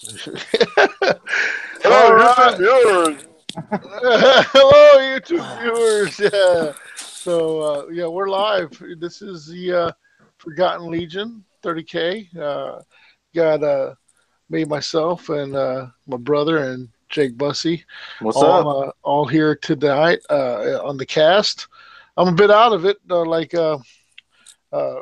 Hello, All YouTube right. viewers. Hello, YouTube viewers. Yeah. So, yeah, we're live. This is the Forgotten Legion 30K. Got me, myself, and my brother and Jake Bussey, What's up? all here tonight on the cast. I'm a bit out of it,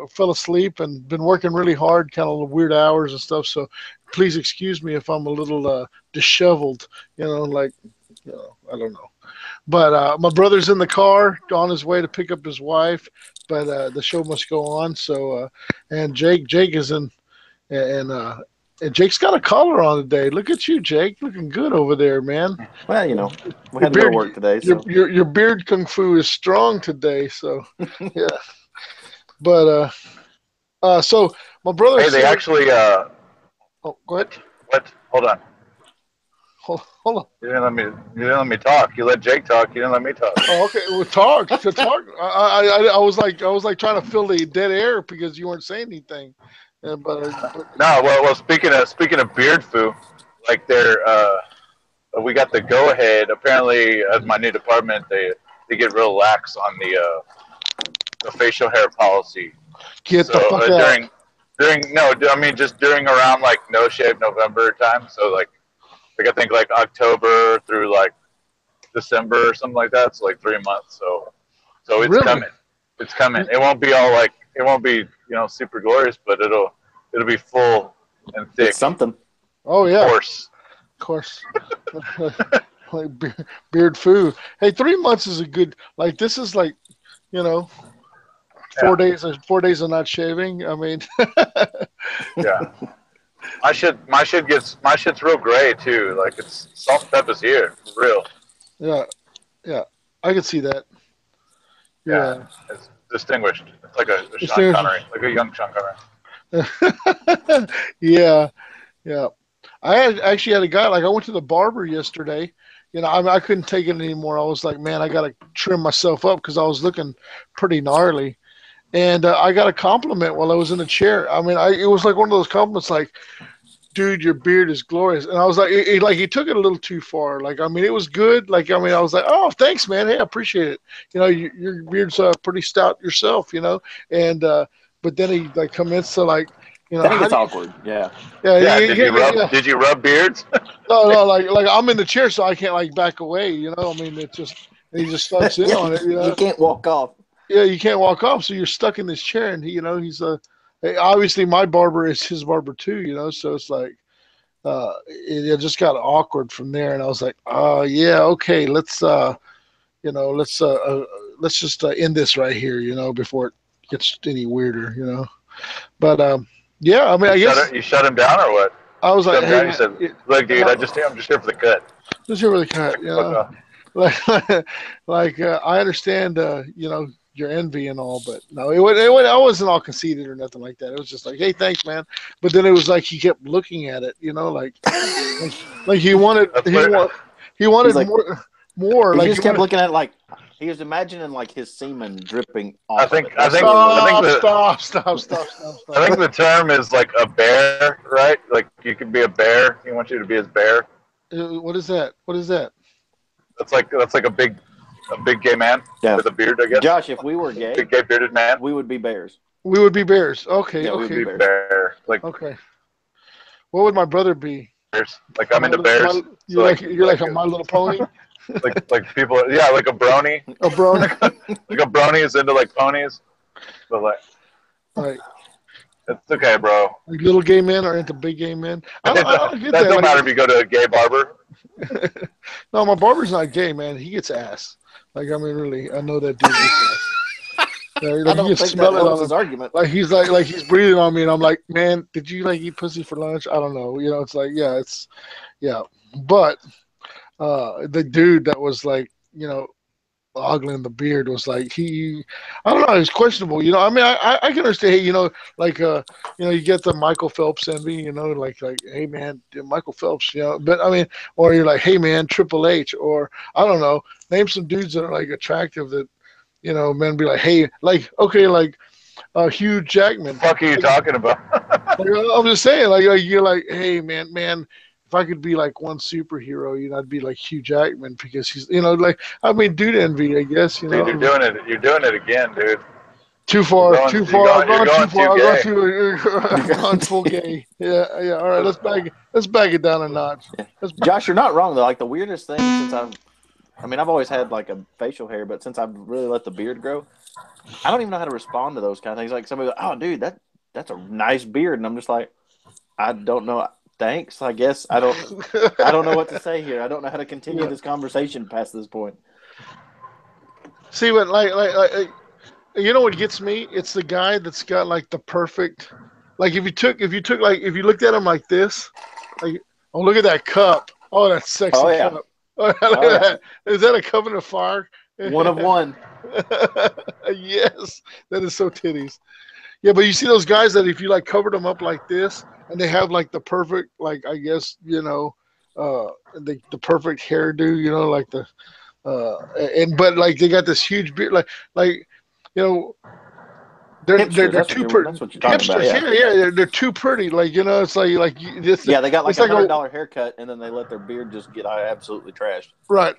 fell asleep and been working really hard, kind of weird hours and stuff. So please excuse me if I'm a little disheveled, like, I don't know. But my brother's in the car on his way to pick up his wife, but the show must go on. So, and Jake is in, and, uh, and Jake's got a collar on today. Look at you, Jake, looking good over there, man. Well, we Your had to go to beard, work today, your so your your beard kung fu is strong today. So, yeah. But so my brother Hey, they said, actually. "Oh, go ahead. What? Hold on. Hold on. You didn't let me. You didn't let me talk. You let Jake talk. You didn't let me talk. Oh, okay. Well, talk to talk. I was like trying to fill the dead air because you weren't saying anything. But No. Well. Speaking of beard foo, like we got the go ahead. Apparently, at my new department, they get real lax on the facial hair policy. get So the fuck out. during no, I mean just during around like no shave November time. So like I think like October through like December or something like that. It's like 3 months. So it's Really? coming. It's coming. It won't be all like it won't be super glorious, but it'll be full and it's thick, something. Oh yeah, coarse. of course. Like beard food. Hey, 3 months is a good. Like this is like you know Yeah, 4 days. 4 days of not shaving. I mean, yeah. My shit's real gray too. Like it's salt and pepper's here, for real. yeah, yeah. I can see that. Yeah, Yeah. it's distinguished. It's like a It's Sean seriously. Connery, like a young Sean Connery. Yeah, yeah. Actually had a guy like I went to the barber yesterday. I couldn't take it anymore. I was like, man, I got to trim myself up because I was looking pretty gnarly. And I got a compliment while I was in the chair. I mean, it was like one of those compliments, like, dude, your beard is glorious. And I was like, like he took it a little too far. Like, I mean, it was good. Like, I mean, I was like, oh, thanks, man. Hey, I appreciate it. Your beard's pretty stout yourself. And but then he like comments to like, Then it how gets do you? awkward. Yeah. Yeah, Yeah, yeah. did you rub beards? No, no, like I'm in the chair, so I can't like back away. I mean, it's just and he just starts in Yeah, on it. you can't walk off. Yeah, you can't walk off, so you're stuck in this chair, and he's obviously my barber is his barber too. So it's like it just got awkward from there, and I was like, yeah, okay, let's just end this right here, before it gets any weirder. But yeah, I mean, I guess You shut him down or what? I was You shut like, him hey down. You man, said, "Look, dude, no, I'm just here for the cut. this is really kind Back of, the fuck off." like I understand, your envy and all, but no, I wasn't all conceited or nothing like that. It was just like, hey, thanks, man. But then it was like he kept looking at it, like, like That's what. he He's wanted like, more, he like he just kept wanted. looking at it like he was imagining like his semen dripping I off of think it. I That's think really what it I think was. Stop, the stop, stop, stop, stop, I stop. think the term is like a bear, right? Like you could be a bear. He wants you to be his bear. What is that? What is that? That's like a big gay man Yeah. with a beard, I guess. Josh, if we were Big gay, gay bearded man. we would be bears. We would be bears. Okay, Yeah, we would Be be okay, bears. bear. okay. What would my brother be? Bears. Like I'm My, into my, bears. So you're like a My Little Pony, like people. Yeah, like a brony. a brony. Like a brony is into like ponies. But like Right. it's okay, bro. Like little gay men are into big gay men. I don't get That that. don't Like, matter if you go to a gay barber. no, my barber's not gay, man. He gets ass. Like, I mean, really, I know that dude gets ass. Yeah, I like you don't can think that smell it helps on his him. argument. Like he's breathing on me, and I'm like, man, did you like eat pussy for lunch? I don't know. It's like, yeah, yeah. But the dude that was like, ogling the beard was like I don't know, it's questionable. I mean, I can understand. Hey, like you get the Michael Phelps envy. Like hey man, Michael Phelps. But I mean, or you're like, hey man, Triple H, or I don't know, name some dudes that are like attractive that men be like, hey, like okay, like Hugh Jackman. Fuck are you talking about? Like, I'm just saying, like you're like, hey man, if I could be like one superhero, I'd be like Hugh Jackman because he's, like I mean, dude envy, I guess, Dude, you're doing it. You're doing it again, dude. Too far, too far. I've You're gone too going too far. I've gone gay. too. I've gone full gay. Yeah. All right, let's back it down a notch. Josh, you're not wrong though. Like the weirdest thing since I've always had like a facial hair, but since I've really let the beard grow, I don't even know how to respond to those kind of things. Like somebody, oh, dude, that's a nice beard, and I'm just like, I don't know. Thanks, I guess. I don't know what to say here. I don't know how to continue this conversation past this point. See, but like, you know what gets me? It's the guy that's got like the perfect, like if you looked at him like this, like, oh, look at that cup. Oh, that sexy cup. Oh, look at that. Is that a covenant of fire? One of one. Yes, that is so titties. Yeah, but you see those guys that if you like covered them up like this, and they have like the perfect, like I guess the perfect hairdo, like the but like they got this huge beard, like you know. They're too pretty. That's what you're talking about. Yeah. They're too pretty. Like it's like this. Yeah, they got like $100 haircut, and then they let their beard just get absolutely trashed. Right.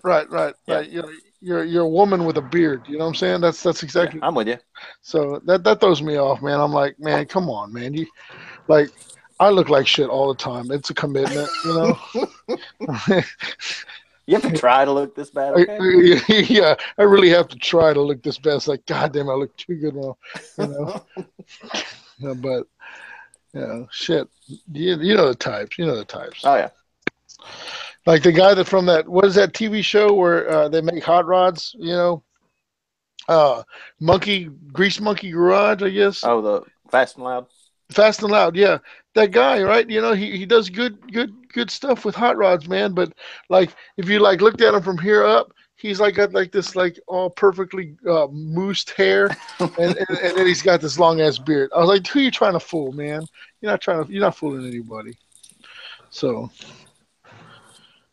Yeah. You're a woman with a beard. You know what I'm saying? That's exactly. Yeah, I'm with you. So that throws me off, man. I'm like, man, come on, man. I look like shit all the time. It's a commitment, You have to try to look this bad, okay? Yeah, I really have to try to look this bad. It's like, goddamn, I look too good now, but, shit. You know the types. Oh, yeah. Like the guy that from that, what is that TV show where they make hot rods, Grease Monkey Garage, I guess. Oh, the Fast and Loud? Fast and Loud, yeah. That guy, right? He does good stuff with hot rods, man. But like, if you like looked at him from here up, he's like got like this like all perfectly moosed hair, and then he's got this long ass beard. I was like, who are you trying to fool, man? You're not fooling anybody. So,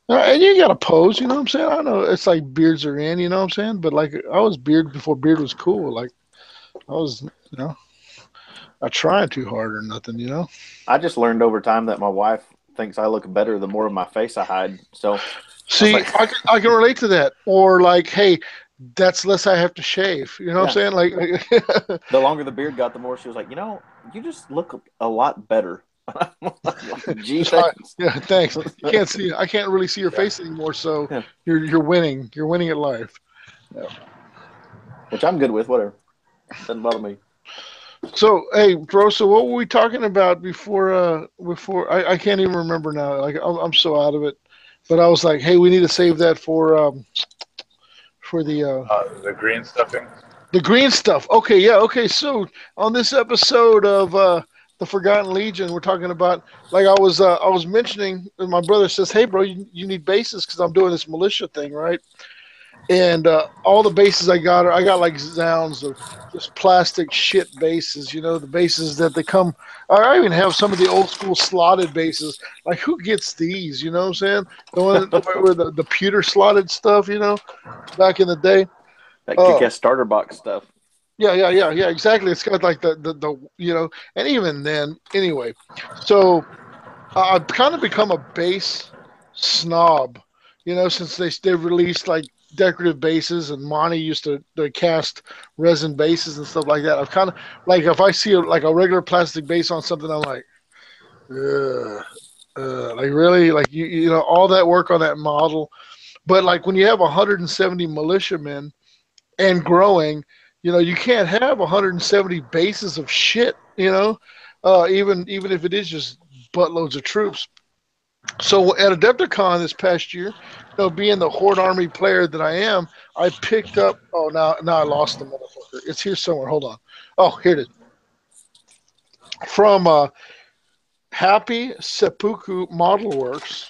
and you got to pose, you know what I'm saying? I know it's like beards are in, you know what I'm saying? But like, I was beard before beard was cool. Like, I was, not trying too hard or nothing, I just learned over time that my wife thinks I look better the more of my face I hide. So, see, I can relate to that. Or like, hey, that's less I have to shave. You know what I'm saying? Like, the longer the beard got, the more she was like, you just look a lot better. Gee, thanks. Yeah, thanks. You can't see. I can't really see your face anymore. So you're winning. You're winning at life. Yeah. Which I'm good with. Whatever. Doesn't bother me. So, hey, bro. So, what were we talking about before? I can't even remember now. Like, I'm so out of it. But I was like, hey, we need to save that for the green stuffing. The green stuff. Okay, yeah. Okay, so on this episode of the Forgotten Legion, we're talking about, like I was mentioning. My brother says, hey, bro, you need bases because I'm doing this militia thing, right? And all the bases I got like zounds of just plastic shit bases, the bases that they come. I even have some of the old school slotted bases. Like, who gets these? You know what I'm saying? The one where the pewter slotted stuff, back in the day. That kick-ass starter box stuff. Yeah, exactly. It's got like the and even then, anyway. So I've kind of become a base snob, since they've released like decorative bases, and Monty used to cast resin bases and stuff like that. I've kind of like, if I see a regular plastic base on something, I'm like, like really, like all that work on that model. But like when you have 170 militiamen and growing, you can't have 170 bases of shit, even if it is just buttloads of troops. So at Adepticon this past year, being the Horde Army player that I am, I picked up. Oh, now I lost the motherfucker. It's here somewhere. Hold on. Oh, here it is. From Happy Seppuku Model Works.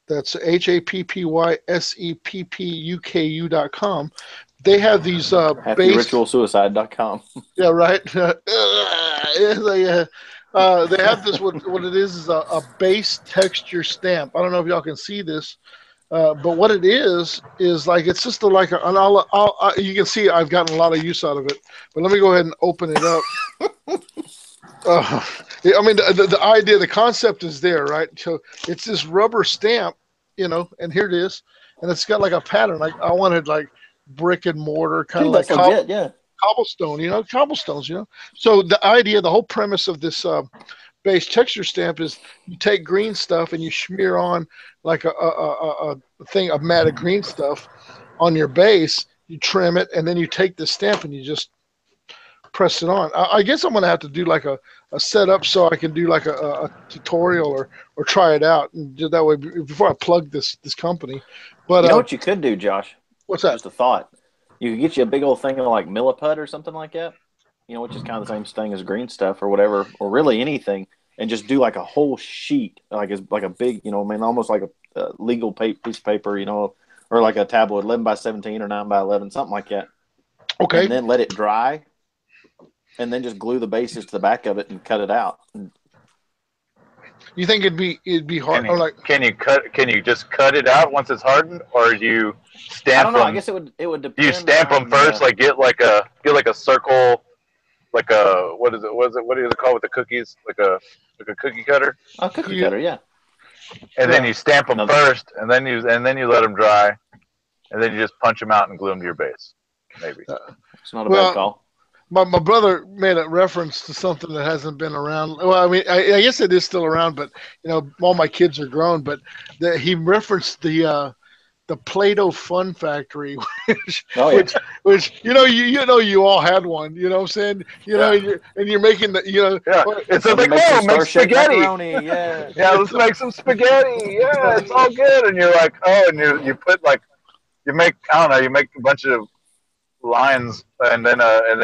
That's HAPPYSEPPUKU.com. They have these HappyRitualSuicide.com. Yeah, right. They have this. What it is a base texture stamp. I don't know if y'all can see this. But what it is like it's just like and you can see I've gotten a lot of use out of it. But let me go ahead and open it up. I mean, the idea, the concept is there, right? So it's this rubber stamp, and here it is, and it's got like a pattern. Like I wanted like brick and mortar, kind Dude, of like that's legit, yeah. cobblestone, cobblestones, So the idea, the whole premise of this base texture stamp is you take green stuff and you smear on like a thing, a mat of green stuff on your base. You trim it, and then you take the stamp and you just press it on. I guess I'm gonna have to do like a setup so I can do like a tutorial or try it out, and do that way before I plug this company. But you know what you could do, Josh? What's that? Just a thought. You could get you a big old thing of like milliput or something like that. Which is kind of the same thing as green stuff or whatever, or really anything, and just do like a whole sheet, like it's like a big, almost like a legal piece of paper, or like a tabloid, 11 by 17 or 9 by 11, something like that. Okay. And then let it dry, and then just glue the bases to the back of it and cut it out. You think it'd be hard? Can you just cut it out once it's hardened, or do you stamp? I don't know. Them? I guess it would depend. Do you stamp them first? Like get like a circle, like a what is it called with the cookies? Like a cookie cutter. A cookie cutter, yeah. And then you stamp them first, and then you let them dry, and then you just punch them out and glue them to your base. Maybe it's not a bad call. My brother made a reference to something that hasn't been around. Well, I mean, I guess it is still around, but all my kids are grown. But he referenced the Play-Doh Fun Factory, which you all had one. You know what I'm saying? And you're making the it's like make spaghetti. Let's make some spaghetti. Yeah, it's all good. And you're like, and you put like you make a bunch of lines, and then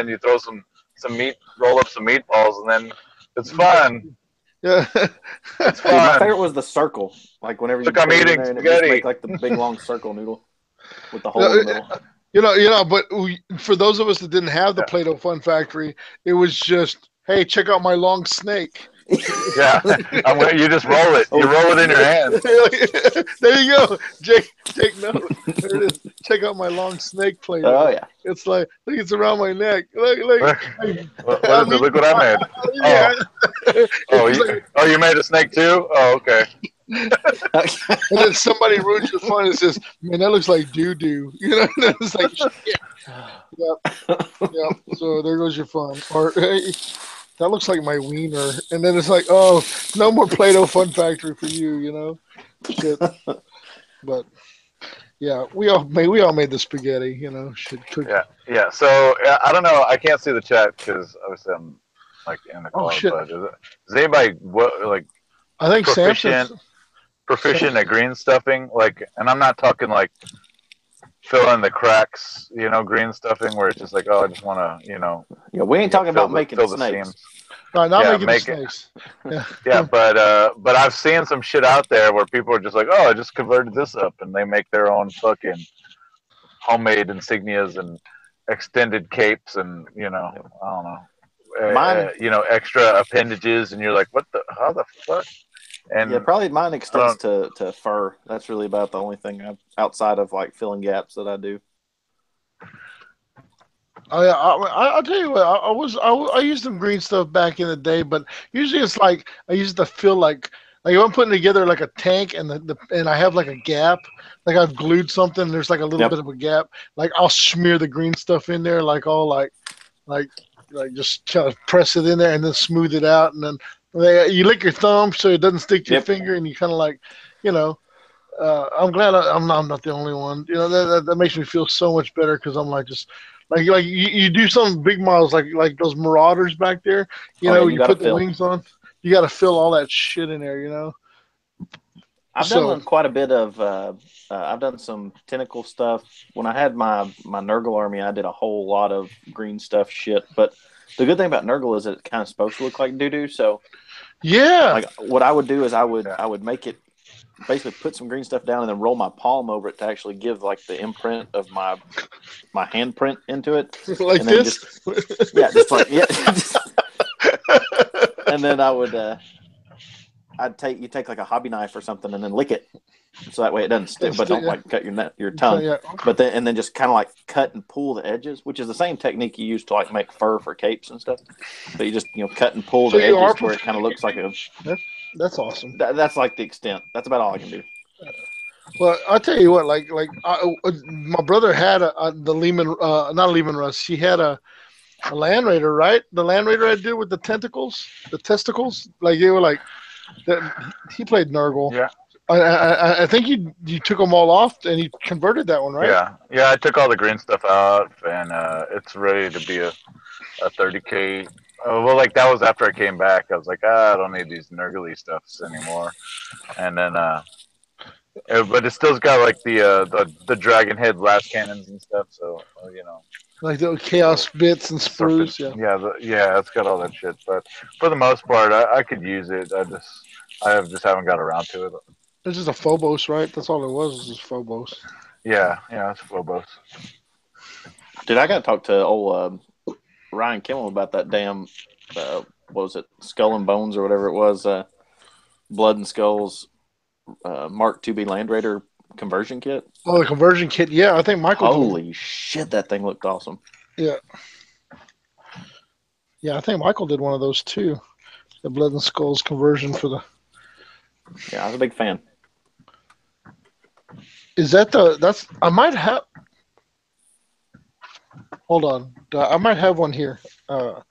you throw some meat, roll up some meatballs, and then it's fun. Yeah, it's fun. My favorite was the circle. Like whenever you I'm eating spaghetti, make like the big long circle noodle with the hole in the middle. But for those of us that didn't have the Play-Doh Fun Factory, it was just, hey, check out my long snake. Yeah, you just roll it. You roll it in your hand. There you go, Jake. Take note. There it is. Check out my long snake Play-Doh. Oh yeah. It's like, look, it's around my neck. Look. What is it? Look what I made. You made a snake too? Oh, okay. And then somebody ruins your fun and says, "Man, that looks like doo-doo." It's like, shit. Yep. So there goes your fun. Or hey, that looks like my wiener. And then it's like, oh, no more Play-Doh Fun Factory for you. Shit. But yeah, we all made the spaghetti. Should cook. Yeah. So I don't know. I can't see the chat because obviously I'm like in the call. But is anybody I think proficient at green stuffing? Like, and I'm not talking like fill in the cracks, green stuffing where it's just like, I just want to, Yeah, we ain't talking about making snakes. No, not making snakes. Yeah, but I've seen some shit out there where people are just like, I just converted this up, and they make their own fucking homemade insignias and extended capes, and I don't know, extra appendages, and you're like, how the fuck? And yeah, probably mine extends to fur. That's really about the only thing outside of like filling gaps that I do. I'll tell you what. I used some green stuff back in the day, but usually it's like I used to feel like if I'm putting together like a tank and and I have like a gap, like I've glued something. And there's like a little bit of a gap. Like I'll smear the green stuff in there, like all like just kind of press it in there and then smooth it out, and then you lick your thumb so it doesn't stick to your finger, and you kind of like, I'm glad I'm not the only one. That makes me feel so much better because I'm like just. Like you do some big models like those Marauders back there, you put the wings on, you got to fill all that shit in there, I've done quite a bit of, I've done some tentacle stuff. When I had my Nurgle army, I did a whole lot of green stuff shit. But the good thing about Nurgle is that it's kind of supposed to look like doo-doo. So yeah, like what I would do is I would make it, basically put some green stuff down and then roll my palm over it to actually give like the imprint of my handprint into it. Like and then this? Just like, yeah. And then I would, you take like a hobby knife or something and then lick it, so that way it doesn't stick. But don't like cut your tongue. Yeah. But then just kind of like cut and pull the edges, which is the same technique you use to like make fur for capes and stuff. But you just cut and pull So the you are edges to where it kind of looks like a. That's awesome. That's like the extent. That's about all I can do. Well, I'll tell you what. My brother had the Lehman, not Lehman Russ. He had a Land Raider, right? The Land Raider I did with the tentacles, the testicles. Like they were like that. He played Nurgle. Yeah. I think you took them all off and he converted that one, right? Yeah. I took all the green stuff out, and it's ready to be a 30K. Well, like that was after I came back. I was like, I don't need these nurgly stuffs anymore. And then, but it still's got like the dragon head blast cannons and stuff. So Like the chaos bits and sprues. yeah, it's got all that shit. But for the most part, I could use it. I just haven't got around to it. It's just a Phobos, right? That's all it was just Phobos. Yeah, it's Phobos. Dude, I got to talk to old Ryan Kimmel about that damn, what was it, Skull and Bones or whatever it was, Blood and Skulls Mark 2B Land Raider conversion kit. Oh, the conversion kit. Yeah, I think Michael. Holy shit, that thing looked awesome. Yeah. Yeah, I think Michael did one of those too. The Blood and Skulls conversion for the. Yeah, I was a big fan. Is that that's I might have. Hold on, I might have one here. I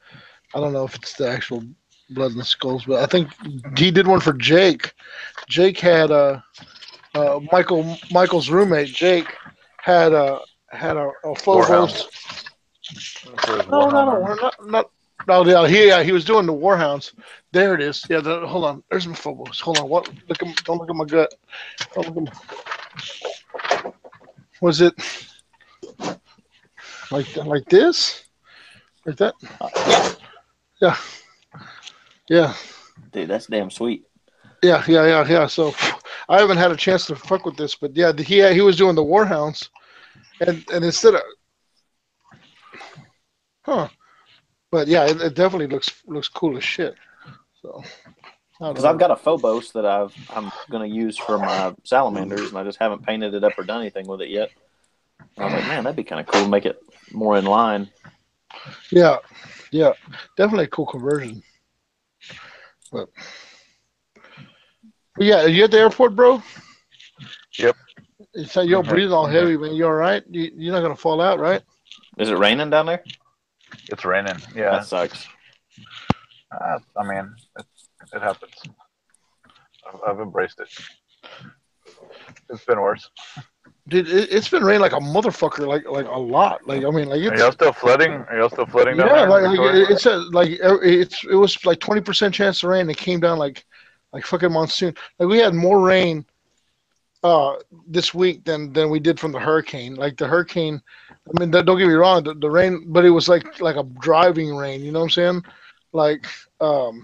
don't know if it's the actual Blood and Skulls, but I think he did one for Jake. Jake had Michael's roommate Jake had a Phobos. No, yeah, he was doing the Warhounds. There it is. Yeah, hold on. There's my Phobos. Hold on. What? Don't look at my gut. Don't look at was it like this? Like that? Yeah. Dude, that's damn sweet. Yeah. So I haven't had a chance to fuck with this, but yeah, he was doing the Warhounds, and instead of, but yeah, it definitely looks cool as shit. So because I've got a Phobos that I'm gonna use for my salamanders, and I just haven't painted it up or done anything with it yet. And I was like, man, that'd be kind of cool to make it more in line. Yeah, definitely a cool conversion. But yeah, are you at the airport, bro? Yep. So you're breathing all heavy, man. You all right? You're not gonna fall out, right? Is it raining down there? It's raining. Yeah, that sucks. I mean, it happens. I've embraced it. It's been worse. Dude, it's been raining like a motherfucker, like a lot. Like I mean, like are y'all still flooding? Are y'all still flooding down there? Yeah, it said it was like 20% chance of rain. It came down like fucking monsoon. Like we had more rain this week than we did from the hurricane. Like the hurricane, I mean, don't get me wrong, the rain, but it was like a driving rain. You know what I'm saying? Like the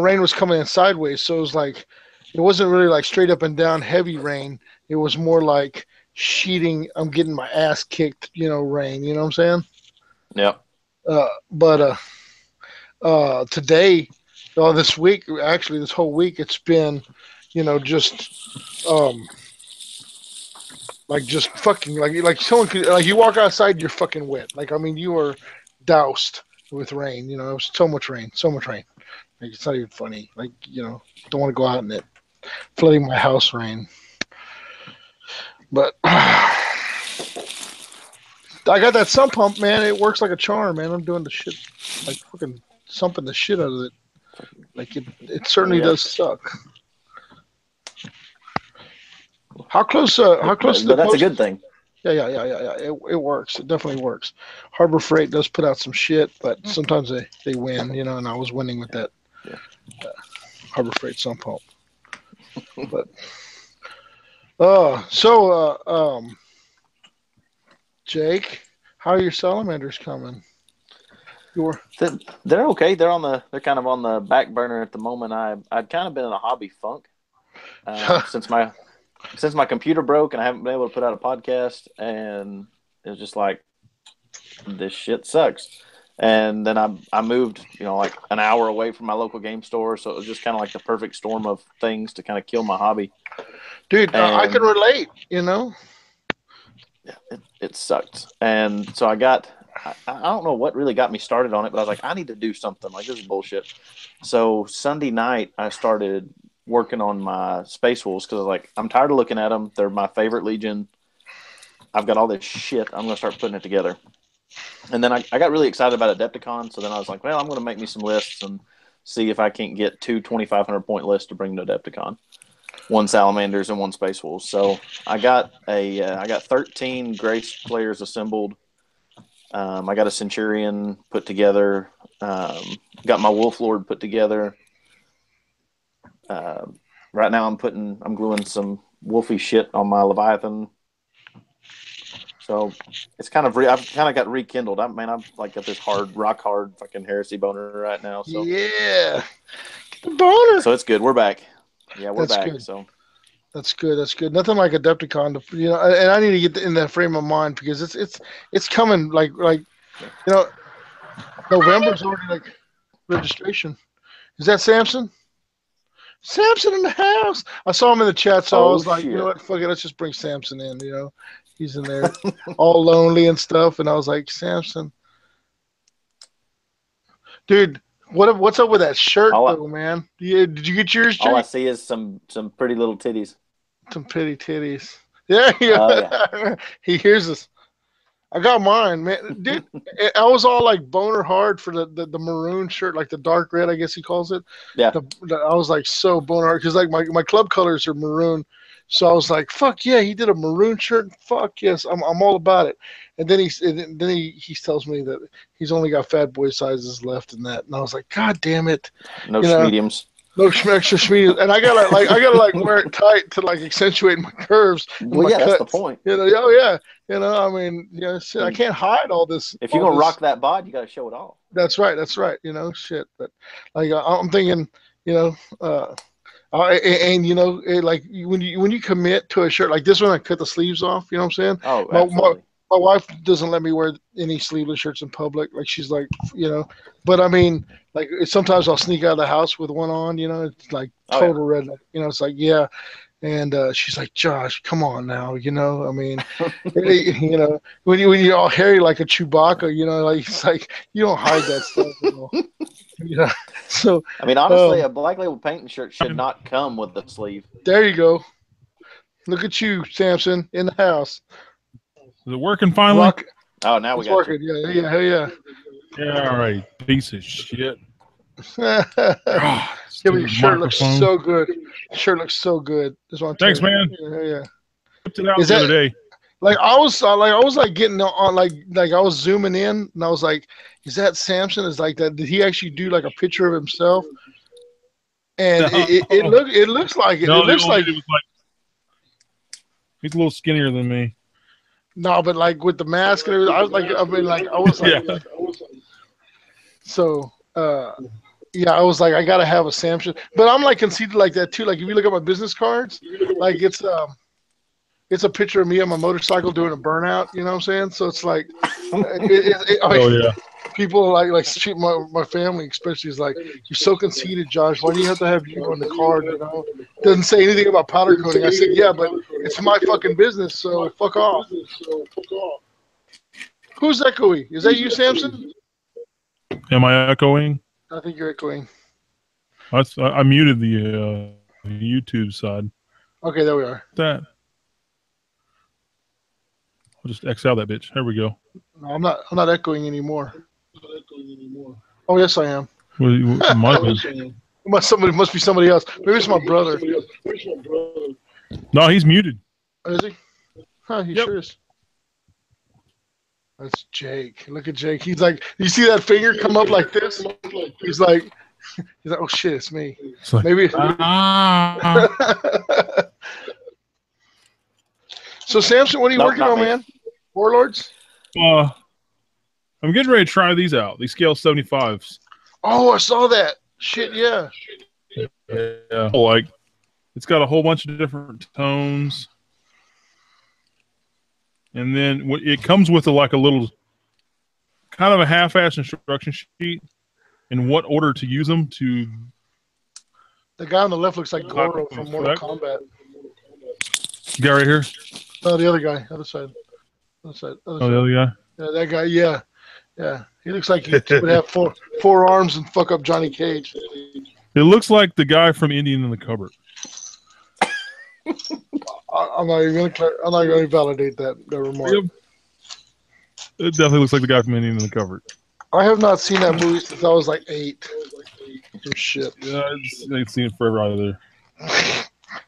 rain was coming in sideways, so it was like. It wasn't really like straight up and down heavy rain. It was more like sheeting. I'm getting my ass kicked, rain. You know what I'm saying? Yeah. But today, this week, actually, this whole week, it's been, just just fucking like someone could like you walk outside, you're fucking wet. Like I mean, you are doused with rain. It was so much rain. Like it's not even funny. Like don't want to go out in it. Flooding my house rain. But I got that sump pump, man. It works like a charm, man. I'm doing the shit, like fucking sumping the shit out of it. Like it certainly does suck. How close to the that's coast? A good thing. Yeah. It works. It definitely works. Harbor Freight does put out some shit, but sometimes they win, and I was winning with that Harbor Freight sump pump. But Jake, how are your salamanders coming? They're okay. They're kind of on the back burner at the moment. I'd kind of been in a hobby funk since my computer broke and I haven't been able to put out a podcast, and it was just like this shit sucks. And then I moved, like an hour away from my local game store. So it was just kind of like the perfect storm of things to kind of kill my hobby. Dude, I can relate, Yeah, it sucked. And so I don't know what really got me started on it, but I was like, I need to do something. Like, this is bullshit. So Sunday night, I started working on my Space Wolves because I was like, I'm tired of looking at them. They're my favorite Legion. I've got all this shit. I'm going to start putting it together. And then I got really excited about Adepticon. So then I was like, well, I'm going to make me some lists and see if I can't get 2 2,500 point lists to bring to Adepticon. 1 Salamanders and 1 Space Wolves. So I got 13 Grace players assembled. I got a Centurion put together. Got my Wolf Lord put together. Right now I'm gluing some wolfy shit on my Leviathan. So it's kind of I've kind of got rekindled. I've like got this rock hard fucking heresy boner right now. So yeah, get the boner. So it's good. We're back. Yeah, we're That's back. good. So that's good. That's good. Nothing like Adepticon to, and I need to get in that frame of mind because it's coming like November's already like registration. Is that Samson? Samson in the house. I saw him in the chat, so I was like, shit. you know what, fuck it, let's just bring Samson in. He's in there, all lonely and stuff, and I was like, Samson, dude, what's up with that shirt though, man? Did you get yours, Jake? All I see is some pretty little titties. Some pretty titties. Yeah. Yeah. He hears us. I got mine, man. Dude, I was all like boner hard for the maroon shirt, like the dark red, I guess he calls it. Yeah. I was like so boner hard because like my club colors are maroon. So I was like, fuck yeah, he did a maroon shirt. Fuck yes, I'm all about it. And then he tells me that he's only got fat boy sizes left in that. And I was like, God damn it. No mediums. No extra mediums. And I gotta wear it tight to like accentuate my curves. Well, yeah, that's the point. Oh yeah. I mean, shit, I can't hide all this. If you're gonna rock that bod, you gotta show it all. That's right. Shit. But like I'm thinking, like when you commit to a shirt like this one, I cut the sleeves off. You know what I'm saying? Oh, absolutely. My wife doesn't let me wear any sleeveless shirts in public. Like she's like, but I mean, like sometimes I'll sneak out of the house with one on. It's like total redneck. It's like yeah. And she's like, Josh, come on now, I mean, when you're all hairy like a Chewbacca, like it's like you don't hide that stuff. So I mean, honestly, a Black Label painting shirt should not come with the sleeve. There you go. Look at you, Samson, in the house. Is it working finally? Oh, now we got working. You. Yeah. Yeah, all right. Piece of shit. Your shirt looks so good. Shirt looks so good. Thanks, man. Yeah. Whipped it out the other day. Like I was getting on like I was zooming in and I was like, is that Samson? Is like that? Did he actually do like a picture of himself? And it looks like it. No, it looks like he's a little skinnier than me. No, but like with the mask and everything, I was like, so. Yeah, I was like, I gotta have a Samson, but I'm like conceited like that too. Like if you look at my business cards, like it's a picture of me on my motorcycle doing a burnout. You know what I'm saying? So it's like, people like treat my family especially is like, you're so conceited, Josh. Why do you have to have you on the card? Doesn't say anything about powder coating. I said, yeah, but it's my fucking business, so fuck off. Who's echoing? Is that you, Samson? Am I echoing? I think you're echoing. I muted the YouTube side. Okay, there we are. I'll just X out that bitch. There we go. No, I'm not echoing anymore. Oh yes, I am. Must be somebody else. Maybe it's my brother. No, he's muted. Is he? Huh, he sure is. That's Jake. Look at Jake. He's like, you see that finger come up like this? He's like, oh shit, it's me. It's like, maybe. So Samson, what are you working on, man? Warlords? I'm getting ready to try these out. These scale 75s. Oh, I saw that. Shit, yeah. Yeah. Like, it's got a whole bunch of different tones. And then it comes with a little kind of a half-ass instruction sheet in what order to use them to. The guy on the left looks like Goro from Mortal Kombat. Guy right here. No, the other guy, other side. Other side. The other guy. Yeah, that guy. Yeah. He looks like he would have four arms and fuck up Johnny Cage. It looks like the guy from Indian in the Cupboard. I'm not even going to validate that remark. Yep. It definitely looks like the guy from Indian in the Cupboard. I have not seen that movie since I was like 8. Or shit. Yeah, I ain't seen it forever either.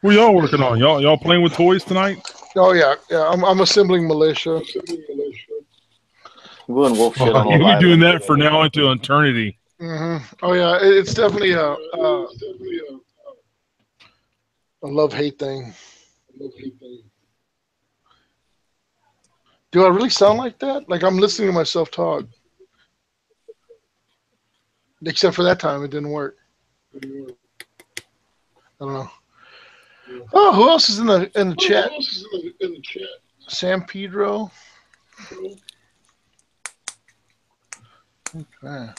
What y'all working on? Y'all playing with toys tonight? Oh yeah. I'm assembling militia. We're doing wolf shit on You'll be Leviathan. doing that for now into eternity. Mm-hmm. Oh yeah, it's definitely a love-hate thing. Do I really sound like that? Like I'm listening to myself talk. Except for that time, it didn't work. I don't know. Oh, who else is in the chat? San Pedro. Okay.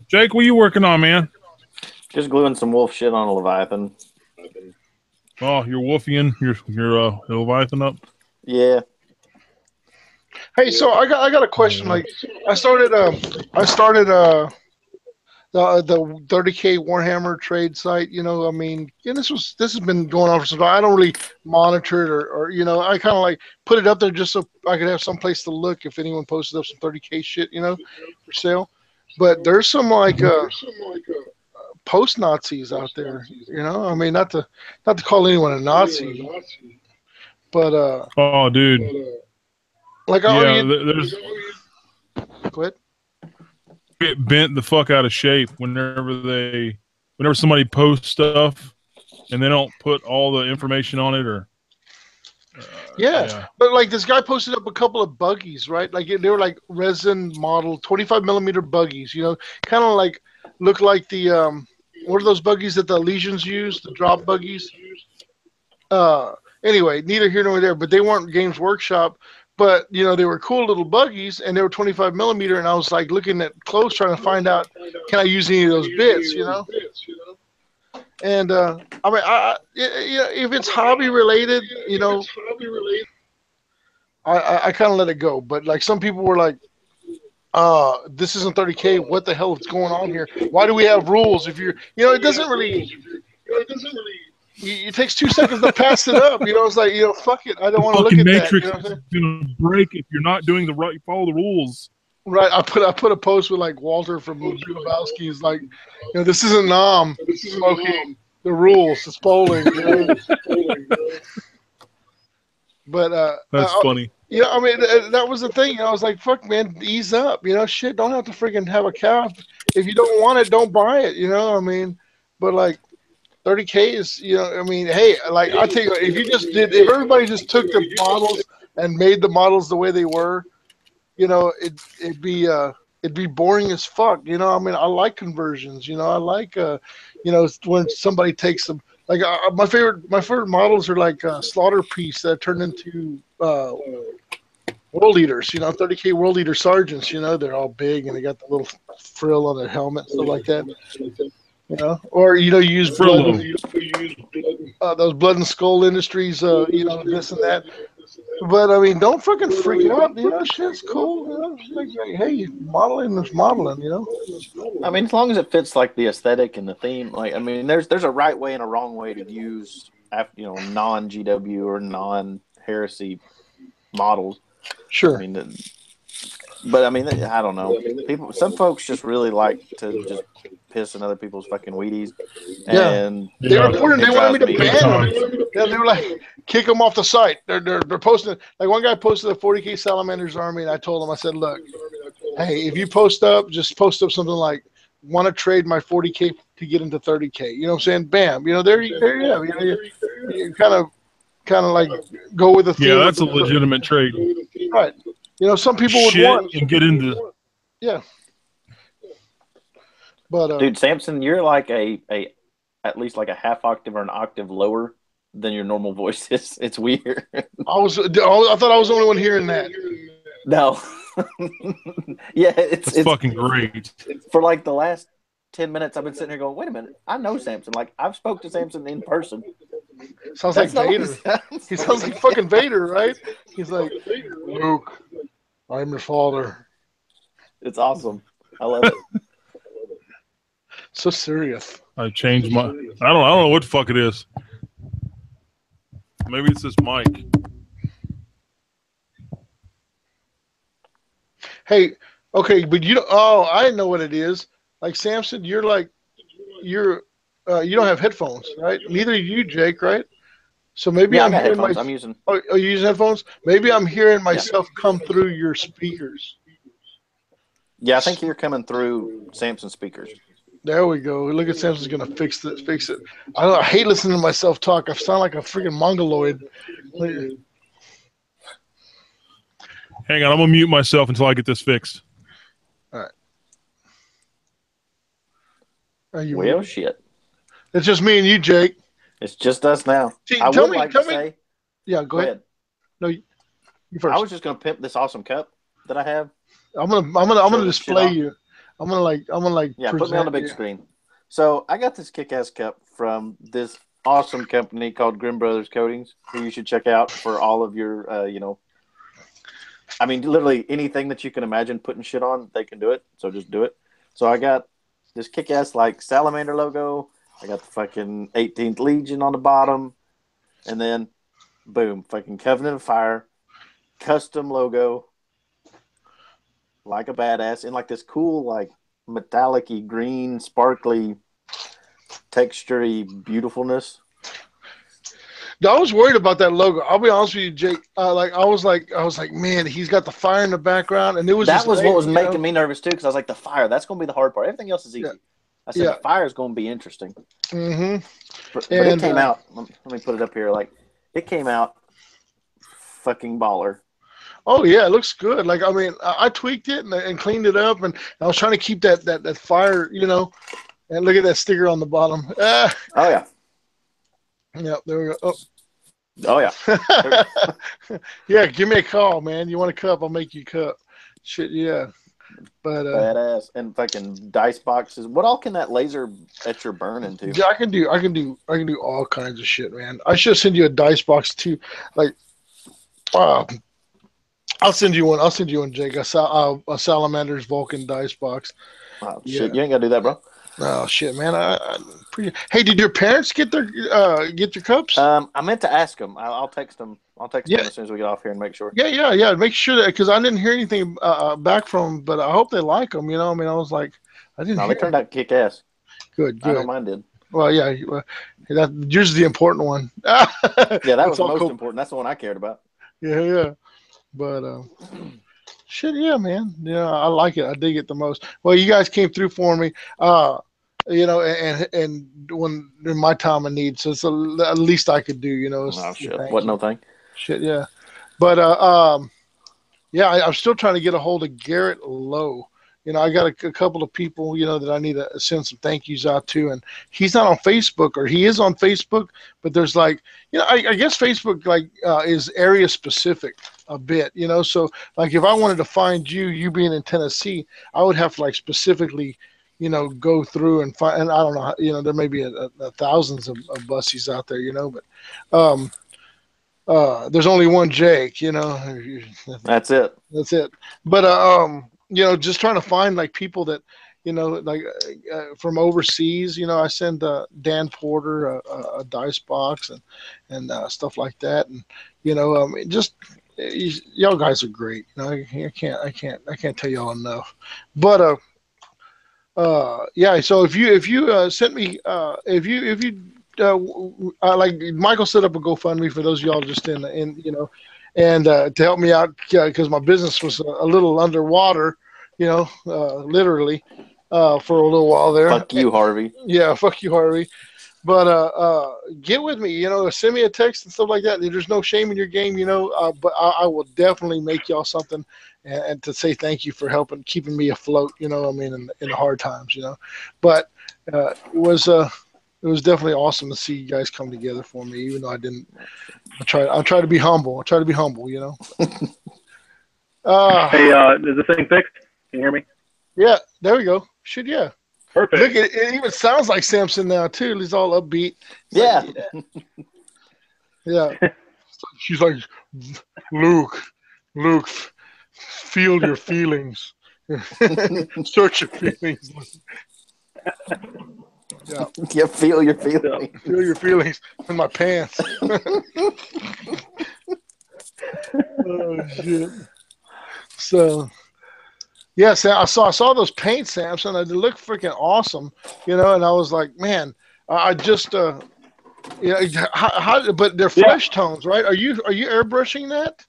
Jake, what are you working on, man? Just gluing some wolf shit on a Leviathan. Oh, you're wolfing your Leviathan up. Yeah. Hey, so I got a question. Like, I started the 30K Warhammer trade site. You know, I mean, and this has been going on for some time. I don't really monitor it or you know, I kind of like put it up there just so I could have some place to look if anyone posted up some 30K shit, you know, for sale. But there's some post Nazis out there. You know, I mean, not to call anyone a Nazi, but oh, dude. Like, there's quit. Get bent the fuck out of shape whenever somebody posts stuff and they don't put all the information on it or yeah. But like this guy posted up a couple of buggies, right? Like they were like resin model 25mm buggies, you know, kind of like look like the what are those buggies that the Legions use, the drop buggies? Anyway, neither here nor there, but they weren't Games Workshop. But, you know, they were cool little buggies, and they were 25mm, and I was, like, looking at clothes trying to find out, can I use any of those bits, you know? And, I mean, if it's hobby-related, you know, I kind of let it go. But, like, some people were like, this isn't 30K. What the hell is going on here? Why do we have rules? If you're, you know, it doesn't really it takes 2 seconds to pass it up. You know, it's like, you know, fuck it. I don't want to look at Matrix that. You know is gonna break if you're not doing the right. Follow the rules. Right. I put a post with like Walter from Lebowski. He's like, you know, this isn't Nam. This is smoking. The rules. It's polling. You know? But that's funny. Yeah, I mean, that was the thing. I was like, fuck, man, ease up. You know, shit. Don't have to freaking have a cow. If you don't want it, don't buy it. You know, I mean, but like. 30K is, you know, I mean, hey, like I tell you, if everybody just took the models and made the models the way they were, you know, it'd be boring as fuck. You know, I mean, I like conversions. You know, I like, you know, when somebody takes them. Like my favorite models are like Slaughter Piece that turned into World Eaters. You know, 30K World Eater Sergeants. You know, they're all big and they got the little frill on their helmet, stuff like that. You know, or you know, you use those Blood and Skull Industries, you know, this and that. But I mean, don't fucking freak out. You know, shit's cool. You know, like, hey, modeling is modeling. You know. I mean, as long as it fits like the aesthetic and the theme. Like, I mean, there's a right way and a wrong way to use, you know, non-GW or non-heresy models. Sure. I mean, but I mean, I don't know. Some folks just really like to just piss in other people's fucking Wheaties. And they reported they wanted me to ban them. Yeah, they were like, kick them off the site. They're posting. Like one guy posted a 40K Salamanders army, and I told him, I said, look, hey, if you post up, just post up something like, want to trade my 40K to get into 30K. You know what I'm saying? Bam. You know, there you have. You know, you kind of like go with the theme. Yeah, that's a legitimate trade. Right. You know, some people would want and get into. Yeah. But dude, Samson, you're like at least like a half octave or an octave lower than your normal voice is. It's weird. I thought I was the only one hearing that. No. Yeah, That's fucking great. for like the last 10 minutes. I've been sitting here going, "Wait a minute, I know Samson. Like I've spoke to Samson in person." Sounds That's like not what Vader. He sounds like fucking Vader, right? He's like, Luke, I'm your father. It's awesome. I love it. So serious. I changed my. I don't know what the fuck it is. Maybe it's this mic. Hey, okay, but you don't. Oh, I know what it is. Like Samson, you don't have headphones, right? Neither do you, Jake, right? So maybe Yeah, I I'm got hearing headphones. I'm using. Oh, you use headphones? Maybe I'm hearing myself come through your speakers. Yeah, I think you're coming through Samson speakers. There we go. Look at Samson's gonna fix it. Fix it. I hate listening to myself talk. I sound like a freaking mongoloid. Hang on, I'm gonna mute myself until I get this fixed. All right. Are you Well, muted? shit. It's just me and you, Jake. It's just us now. See, I tell would me- like tell to me- say. Yeah, go ahead. No, you first. I was just gonna pimp this awesome cup that I have. I'm gonna Show this display shit off. you. I'm gonna Yeah, put me on the big you. screen. So I got this kick-ass cup from this awesome company called Grimm Brothers Coatings, who you should check out for all of your, I mean, literally anything that you can imagine putting shit on, they can do it. So just do it. So I got this kick-ass like salamander logo. I got the fucking 18th Legion on the bottom, and then boom, fucking Covenant of Fire, custom logo, like a badass, in like this cool like metallic-y green, sparkly, textury beautifulness. I was worried about that logo. I'll be honest with you, Jake. I was like, man, he's got the fire in the background, and it was That just was like, what was making me nervous too, because I was like, the fire, that's going to be the hard part. Everything else is easy. Yeah. I said, Yeah. the fire is going to be interesting. Mm-hmm. But it came out, let me put it up here, like, it came out fucking baller. Oh yeah, it looks good. Like I mean, I tweaked it and cleaned it up, and I was trying to keep that fire, you know. And look at that sticker on the bottom. Oh yeah. Yeah, there we go. Oh yeah. Yeah, give me a call, man. You want a cup? I'll make you a cup. Shit, yeah. But badass, and fucking dice boxes. What all can that laser etcher burn into? yeah, I can do all kinds of shit, man. I should send you a dice box too. Like, I'll send you one, Jake. A Salamander's Vulcan dice box. Oh, shit, you ain't gotta do that, bro. Oh shit, man! Hey, did your parents get your cups? I meant to ask them. I'll text them. I'll text them as soon as we get off here and make sure. Yeah. Make sure that, because I didn't hear anything back from them, but I hope they like them. You know, I mean, I was like, I didn't. No, they turned out kick ass. Good. I know mine did. Well, yeah. Yours is the important one. Yeah, that was the most cool. important. That's the one I cared about. Yeah. But shit, yeah, man. Yeah, I like it. I dig it the most. Well, you guys came through for me. You know, and when in my time of need, so it's the least I could do. You know. Oh shit! What no thing? Shit, yeah. But yeah, I'm still trying to get a hold of Garrett Lowe. You know, I got a couple of people, you know, that I need to send some thank yous out to, and he's not on Facebook, or he is on Facebook, but there's like, you know, I guess Facebook like is area specific a bit, you know. So like, if I wanted to find you being in Tennessee, I would have to like specifically, you know, go through and find. And I don't know, you know, there may be thousands of bussies out there, you know, but there's only one Jake, you know. That's it. But you know, just trying to find like people that, you know, like from overseas. You know, I send Dan Porter a dice box and stuff like that, and you know, just y'all guys are great. You know, I can't tell y'all enough. But yeah. So if you sent me if you like Michael set up a GoFundMe for those of y'all just in you know, and to help me out because my business was a little underwater, you know, literally for a little while there. Fuck you, Harvey. Yeah, fuck you, Harvey. But get with me, you know, send me a text and stuff like that. There's no shame in your game, you know. But I will definitely make y'all something, and to say thank you for helping keeping me afloat. You know, I mean, in the hard times, you know. But it was definitely awesome to see you guys come together for me, even though I didn't. I try to be humble. You know. Hey, is this thing fixed? Can you hear me? Yeah, there we go. Yeah. Perfect. Look, it even sounds like Samson now too. He's all upbeat. Yeah. Yeah. She's like, Luke, feel your feelings. Search your feelings. Yeah. You feel your feelings. Feel your feelings in my pants. Oh shit. So yeah, I saw those paint, Samson. They look freaking awesome, and I was like, man, I just but they're flesh tones, right? Are you airbrushing that?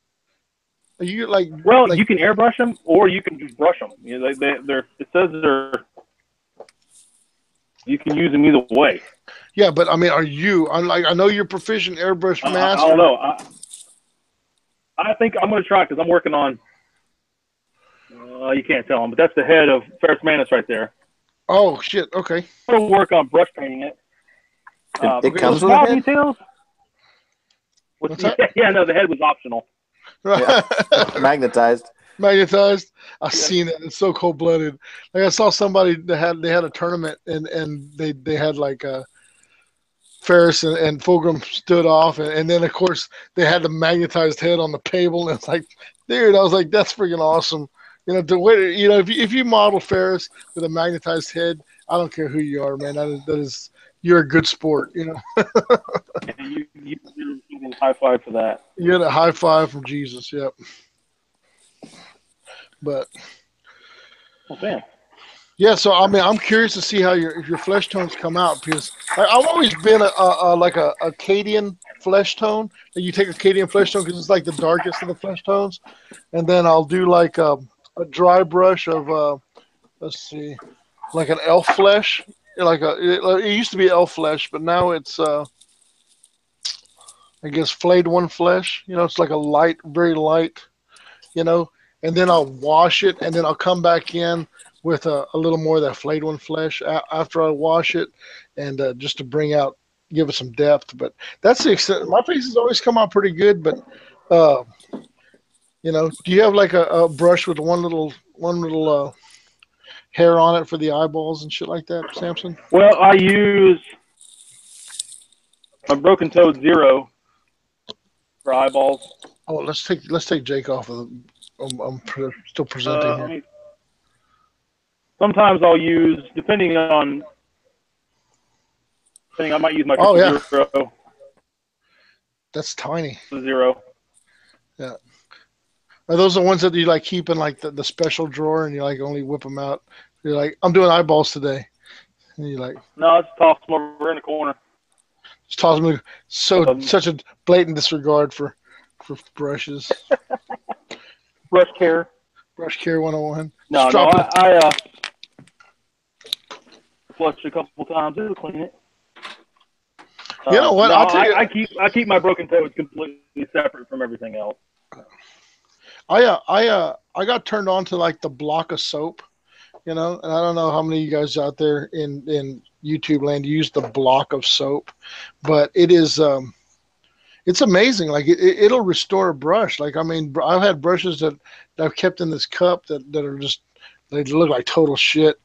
Are you like? Well, you can airbrush them, or you can just brush them. They're it says they're. You can use them either way. Yeah, but I mean, are you? I know you're proficient airbrush master. I don't know. I think I'm going to try because I'm working on. You can't tell them, but that's the head of Ferris Manus right there. Oh shit! Okay. I'm going to work on brush painting it. It comes with small a head? details. What's that? Yeah, no, the head was optional. Yeah. Magnetized. Magnetized. I've seen it. It's so cold blooded. Like I saw somebody that they had a tournament and they had like Ferris and Fulgrim stood off and then of course they had the magnetized head on the table and it's like, dude, I was like, that's freaking awesome. The way if you model Ferris with a magnetized head, I don't care who you are, man. That is you're a good sport, You high five for that. You get a high five from Jesus, yep. But oh, damn. Yeah, so I mean, I'm curious to see how your flesh tones come out because I've always been like a Acadian flesh tone. You take Acadian flesh tone because it's like the darkest of the flesh tones, and then I'll do like a dry brush of let's see, like an elf flesh. It used to be elf flesh, but now it's I guess flayed one flesh. It's like a light, very light. And then I'll wash it, and then I'll come back in with a little more of that flayed one flesh after I wash it, and just to give it some depth. But that's the extent. My faces always come out pretty good, but do you have like a brush with one little hair on it for the eyeballs and shit like that, Samson? Well, I use a Broken Toad Zero for eyeballs. Oh, let's take Jake off of the. I'm still presenting here. Sometimes I'll use, depending, I might use my Zero. That's tiny. Zero. Yeah. Are those the ones that you like keep in like the special drawer and you like only whip them out? You're like, I'm doing eyeballs today. And you're like, no, it's toss them over in the corner. Just toss them. Such a blatant disregard for brushes. Brush care 101. No, I flushed a couple times. It'll clean it. You know what? I'll tell you. I keep my Broken Toads completely separate from everything else. I got turned on to like the block of soap, and I don't know how many of you guys out there in YouTube land use the block of soap, but it is it's amazing. Like it'll restore a brush. Like I mean, I've had brushes that I've kept in this cup that are just they look like total shit,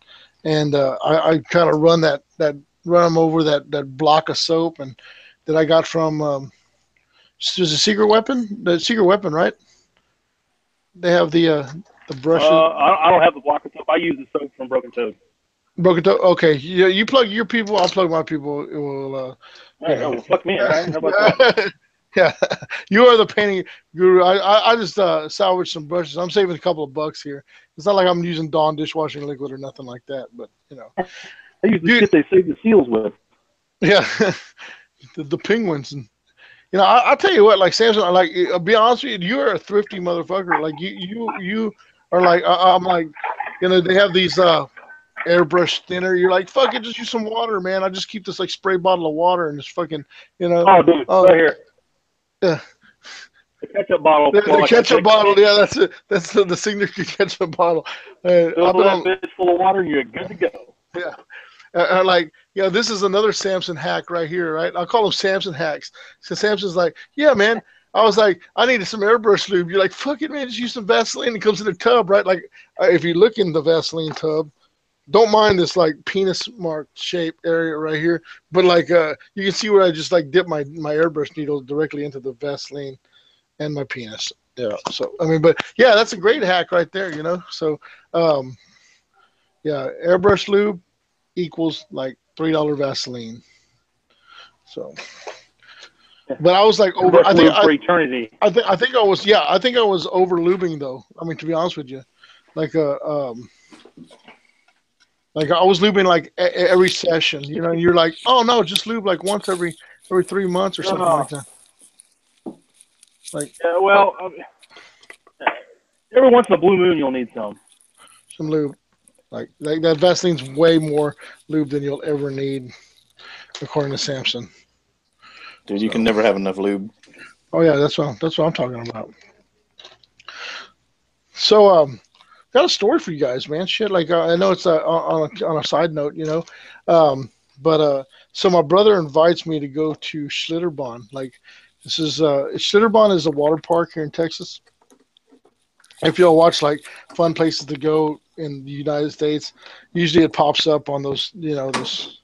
and I kind of run them over that block of soap and that I got from there's a Secret Weapon, right? They have the brushes. I don't have the block of soap. I use the soap from Broken Toad. Broken Toad. Okay, you plug your people. I'll plug my people. It will. Well, fuck me. Right? How about that? Yeah, you are the painting guru. I just salvaged some brushes. I'm saving a couple of bucks here. It's not like I'm using Dawn dishwashing liquid or nothing like that, but I use the shit they save the seals with. Yeah, the penguins and I'll tell you what, like Samson, I'll be honest with you, you're a thrifty motherfucker. Like you are like I'm like, they have these airbrush thinner. You're like, fuck it, just use some water, man. I just keep this like spray bottle of water and just fucking, Oh, dude, right here. Yeah. The ketchup bottle. The ketchup bottle, yeah, that's it. That's the signature ketchup bottle. Fill that bitch full of water, you're good to go. Yeah. This is another Samson hack right here, right? I'll call them Samson hacks. So Samson's like, yeah, man, I was like, I needed some airbrush lube. You're like, fuck it, man, just use some Vaseline. It comes in a tub, right? Like, if you look in the Vaseline tub, don't mind this like penis mark shape area right here, but like you can see where I just like dip my airbrush needle directly into the Vaseline and my penis. Yeah. So I mean, but yeah, that's a great hack right there. So yeah, airbrush lube equals like $3 Vaseline. So, but I was like over. Brush lube for eternity. I think I was. Yeah, I think I was over lubing though. I mean, to be honest with you, like like I was lubing like every session. And you're like, oh no, just lube like once every 3 months or something like that. Like, well, every once in a blue moon, you'll need some lube. Like that Vaseline's way more lube than you'll ever need, according to Samson. Dude, you can never have enough lube. Oh yeah, that's what I'm talking about. So got a story for you guys, man. Shit, like I know it's on a side note, but so my brother invites me to go to Schlitterbahn. Like this is Schlitterbahn is a water park here in Texas. If y'all watch like fun places to go in the United States, usually it pops up on those those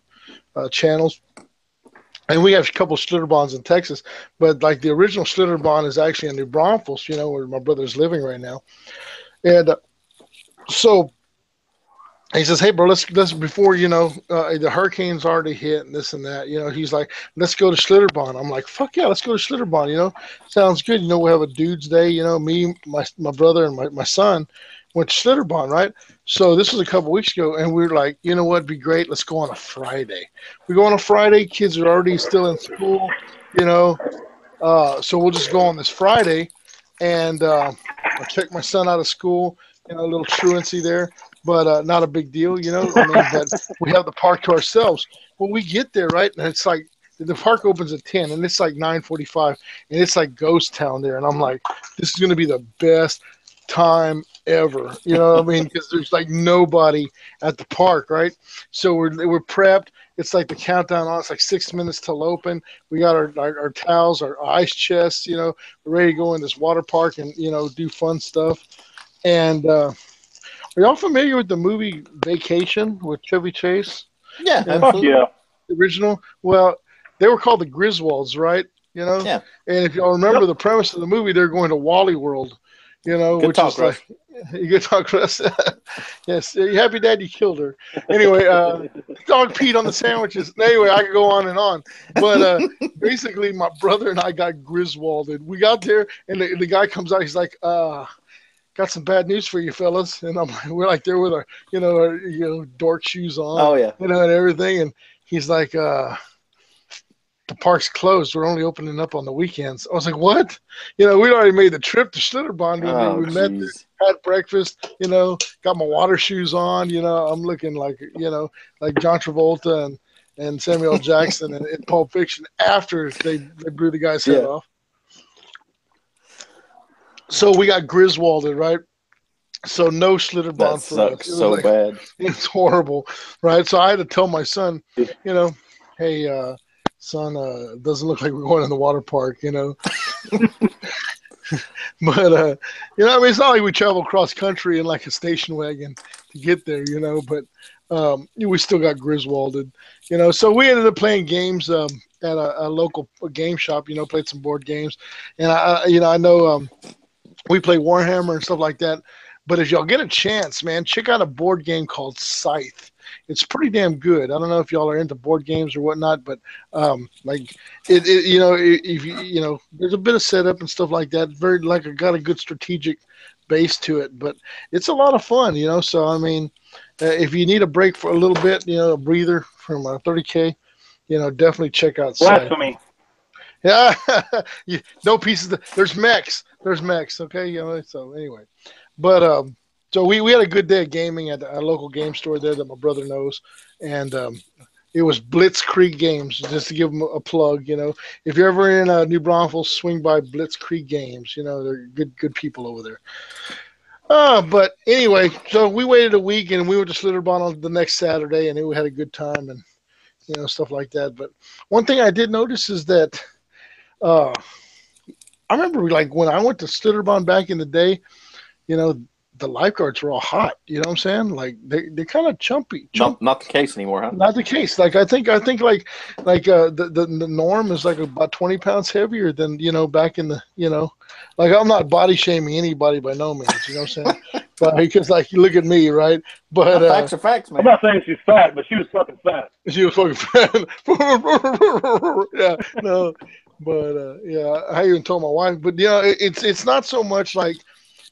channels. And we have a couple of Schlitterbahns in Texas, but like the original Schlitterbahn is actually in New Braunfels, where my brother's living right now. And so he says, "Hey, bro, let's before the hurricane's already hit and this and that." He's like, "Let's go to Schlitterbahn." I'm like, "Fuck yeah, let's go to Schlitterbahn." Sounds good. We have a dude's day. Me, my brother, and my son went to Schlitterbahn, right? So this was a couple weeks ago, and we were like, you know what, it'd be great. Let's go on a Friday. We go on a Friday. Kids are already still in school, so we'll just go on this Friday, and I'll check my son out of school. A little truancy there, but not a big deal, but we have the park to ourselves. When we get there, right, and it's like the park opens at 10, and it's like 9:45, and it's like ghost town there, and I'm like, this is going to be the best time ever, because there's like nobody at the park, right? So we're prepped. It's like the countdown on. It's like 6 minutes till open. We got our towels, our ice chests, we're ready to go in this water park and do fun stuff. And are y'all familiar with the movie Vacation with Chevy Chase? Yeah, absolutely. Yeah. The original? Well, they were called the Griswolds, right? Yeah. And if y'all remember the premise of the movie, they're going to Wally World, Good which talk, is like, you good talk, Russ. Yes, happy dad you killed her. Anyway, dog peed on the sandwiches. Anyway, I could go on and on. But basically, my brother and I got Griswolded. We got there, and the guy comes out. He's like, got some bad news for you fellas. And we're like there with our dork shoes on. Oh yeah. And everything. And he's like, the park's closed. We're only opening up on the weekends. I was like, what? We'd already made the trip to Schlitterbahn. We met there, had breakfast, got my water shoes on. I'm looking like, like John Travolta and Samuel Jackson in Pulp Fiction after they blew the guy's head off. So we got Griswolded, right? So no Schlitterbahn that for us. Sucks so bad. It's horrible, right? So I had to tell my son, hey, son, doesn't look like we're going in the water park, But it's not like we travel cross country in like a station wagon to get there, But we still got Griswolded, So we ended up playing games at a local game shop, played some board games, and I know we play Warhammer and stuff like that. But if y'all get a chance, man, check out a board game called Scythe. It's pretty damn good. I don't know if y'all are into board games or whatnot, but like if there's a bit of setup and stuff like that. Very got a good strategic base to it, but it's a lot of fun, So I mean, if you need a break for a little bit, a breather from 30K, definitely check out Scythe. Blasphemy. Yeah, no pieces. There's mechs. Okay, So anyway, but so we had a good day of gaming at a local game store there that my brother knows, and it was Blitzkrieg Games. Just to give them a plug, if you're ever in New Braunfels, swing by Blitzkrieg Games. They're good people over there. But anyway, so we waited a week and we went to Schlitterbahn on the next Saturday, and we had a good time and stuff like that. But one thing I did notice is that I remember like when I went to Stutterbond back in the day, you know, the lifeguards were all hot. You know what I'm saying? Like they're kind of chumpy. Not the case anymore, huh? Not the case. Like I think like the norm is like about 20 pounds heavier than back in the like I'm not body shaming anybody by no means. You know what I'm saying? But because like you look at me, right? But facts are facts, man. I'm not saying she's fat, but she was fucking fat. she was fucking fat. Yeah, no, but yeah, I even told my wife. But it's not so much like.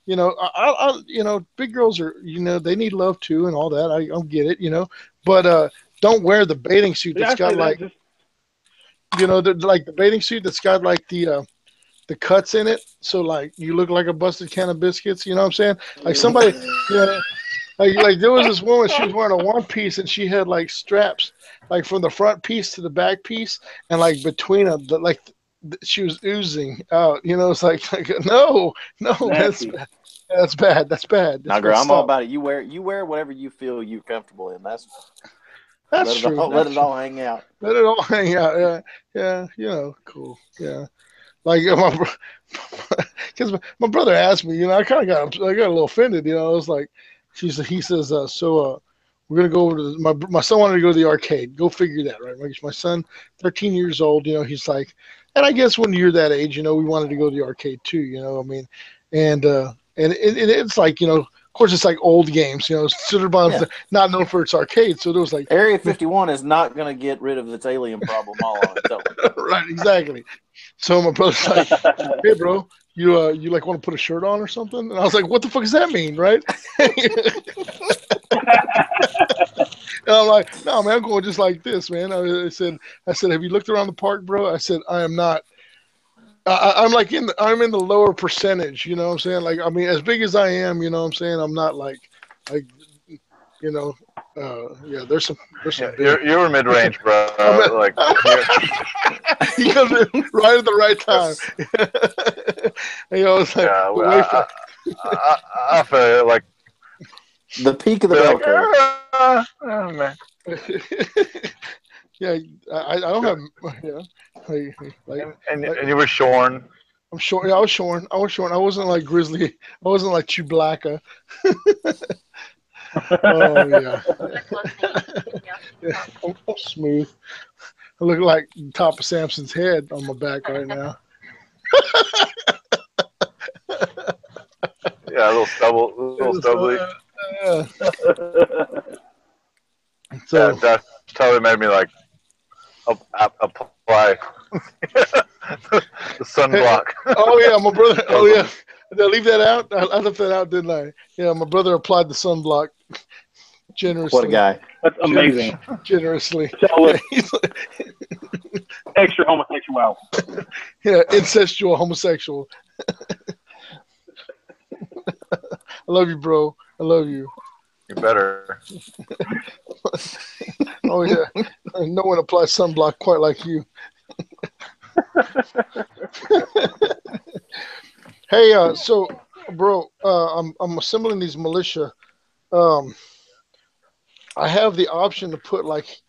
Big girls are, they need love too and all that. I get it. But don't wear the bathing suit that's got like, like the bathing suit that's got like the cuts in it. So like you look like a busted can of biscuits. You know what I'm saying? Like somebody, like there was this woman. She was wearing a one piece and she had like straps, like from the front piece to the back piece, and like between them, she was oozing out. It's like no, Nasty. that's bad. That's bad. Now, girl, I'm all about it. You wear whatever you feel you're comfortable in. That's true. Let it all hang out. Let it all hang out. Yeah. Cool. Yeah. Like because my brother asked me. I kind of got a little offended. I was like, he says, so we're gonna go over to my son wanted to go to the arcade. Go figure that, right? My son, 13 years old. He's like, and I guess when you're that age, we wanted to go to the arcade too. I mean, and it's like, of course, it's like old games. Sutterbond's not known for its arcade, so there was like Area 51 is not gonna get rid of its alien problem all on its own. Right, exactly. So my brother's like, "Hey, bro, you like want to put a shirt on or something?" And I was like, "What the fuck does that mean, right?" And I'm like, "No, man, I'm going just like this, man." I said, "Have you looked around the park, bro?" I said, "I am not. I'm like I'm in the lower percentage. You know what I'm saying? Like, I mean, as big as I am, you know what I'm saying? I'm not like, there's some you were mid range, bro. Like he comes in right at the right time. It's like I feel like the peak of the bell curve. Oh, man. Yeah, I don't have. Yeah, and you were shorn. I'm short. Yeah, I was shorn. I wasn't like Grizzly. I wasn't like Chewbacca. Oh yeah. Yeah, I'm smooth. I look like the top of Samson's head on my back right now. Yeah, a little stubbly. So that totally made me like apply the sunblock. Oh yeah, my brother. Oh yeah, did I leave that out? I left that out, didn't I? Yeah, my brother applied the sunblock generously. What a guy! That's amazing. Generously. Extra homosexual. Yeah, incestual homosexual. I love you, bro. I love you. You better. Oh yeah, no one applies sunblock quite like you. Hey, so, bro, I'm assembling these militia. I have the option to put like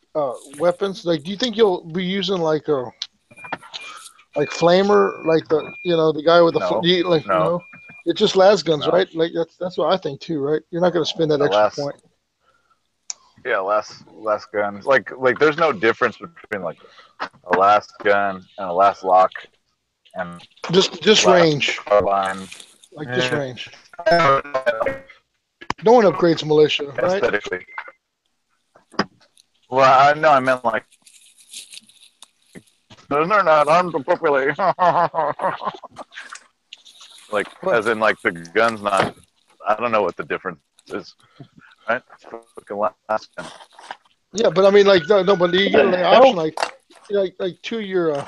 weapons. Like, do you think you'll be using like a flamer, like the guy with the No. It's just las guns, No. right? Like that's what I think too, right? You're not going to spend that extra point. Yeah, last guns. Like there's no difference between like a last gun and a last lock and just range. Carbine. Like just range. No one upgrades militia, right? Aesthetically. Well, I meant like they're not armed appropriately. Like as in like the gun's not. I don't know what the difference is. Right? It's fucking last gun. Yeah, but I mean, like, no, but you get an option, like two of your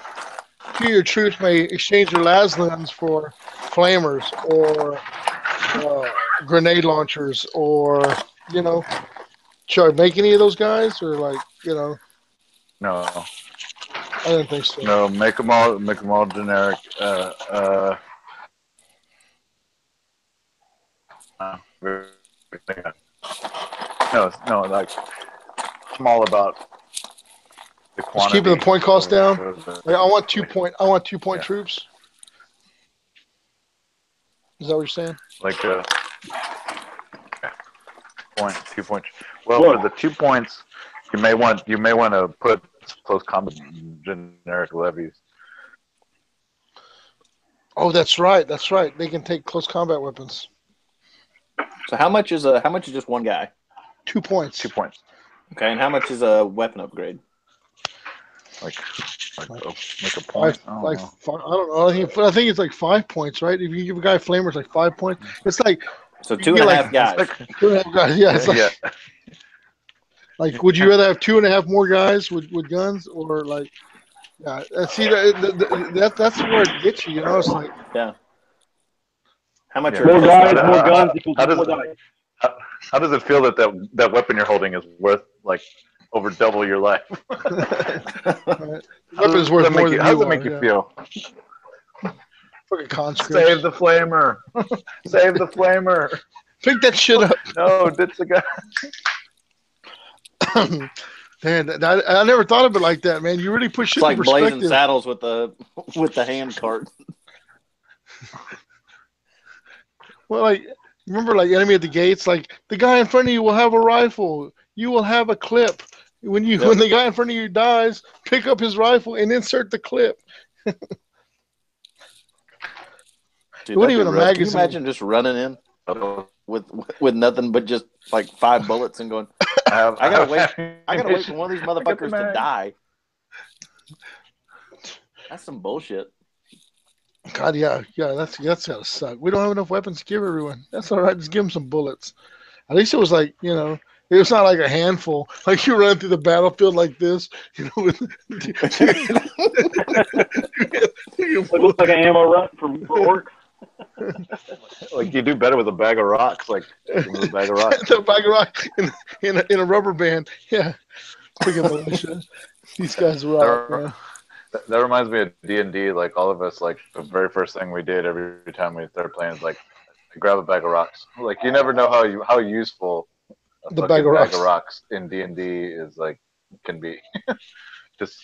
troops may exchange their las guns for flamers or grenade launchers, or should I make any of those guys, or like, No, I didn't think so. no, make them all generic. No, like I'm all about the quantity. Just keeping the point cost down. Like, I want 2 point troops. Is that what you're saying? Like 2 points. Well, Whoa. for the 2 points, you may want to put close combat generic levies. Oh, that's right. That's right. They can take close combat weapons. So how much is just one guy? 2 points. 2 points. Okay, and how much is a weapon upgrade? Like a point. I don't know. I don't know. I think it's like 5 points, right? If you give a guy a flamer, it's like 5 points. It's like So 2.5 guys. Like, 2.5 guys. Yeah, it's like, yeah. like, would you rather have 2.5 more guys with guns, or like, yeah? See, that's where it gets you. You know, it's like, Yeah. How much? Yeah. Are More guys, How- more how- guns equals how does- more dice. How does it feel that weapon you're holding is worth like over double your life? the weapon is worth more than How does you it make are, you yeah. feel? Fucking conscript. Save the flamer! Save the flamer! Pick that shit up. No, ditch the guy. Man, I never thought of it like that, man. You really push It's it like in blazing perspective. saddles with the hand cart. Well, like, remember, like, Enemy at the Gates? Like, the guy in front of you will have a rifle. You will have a clip. When the guy in front of you dies, pick up his rifle and insert the clip. Dude, It wasn't that'd be even a rough. Can you magazine. imagine just running in with nothing but just like 5 bullets and going, I gotta wait for one of these motherfuckers to die. That's some bullshit. God, yeah, that's gotta suck. We don't have enough weapons to give everyone. That's all right. Just give them some bullets. At least it was like, you know, it was not like a handful. Like you run through the battlefield like this, you know. With, It looks like an ammo run for orcs. Like you do better with a bag of rocks, like with a bag of rocks. the bag of rock in a rubber band. Yeah, freaking militia. These guys rock, man. That reminds me of D&D. Like all of us, like the very first thing we did every time we started playing is like grab a bag of rocks. Like you never know how useful The a bag of bag of rocks. rocks in D&D is like can be. Just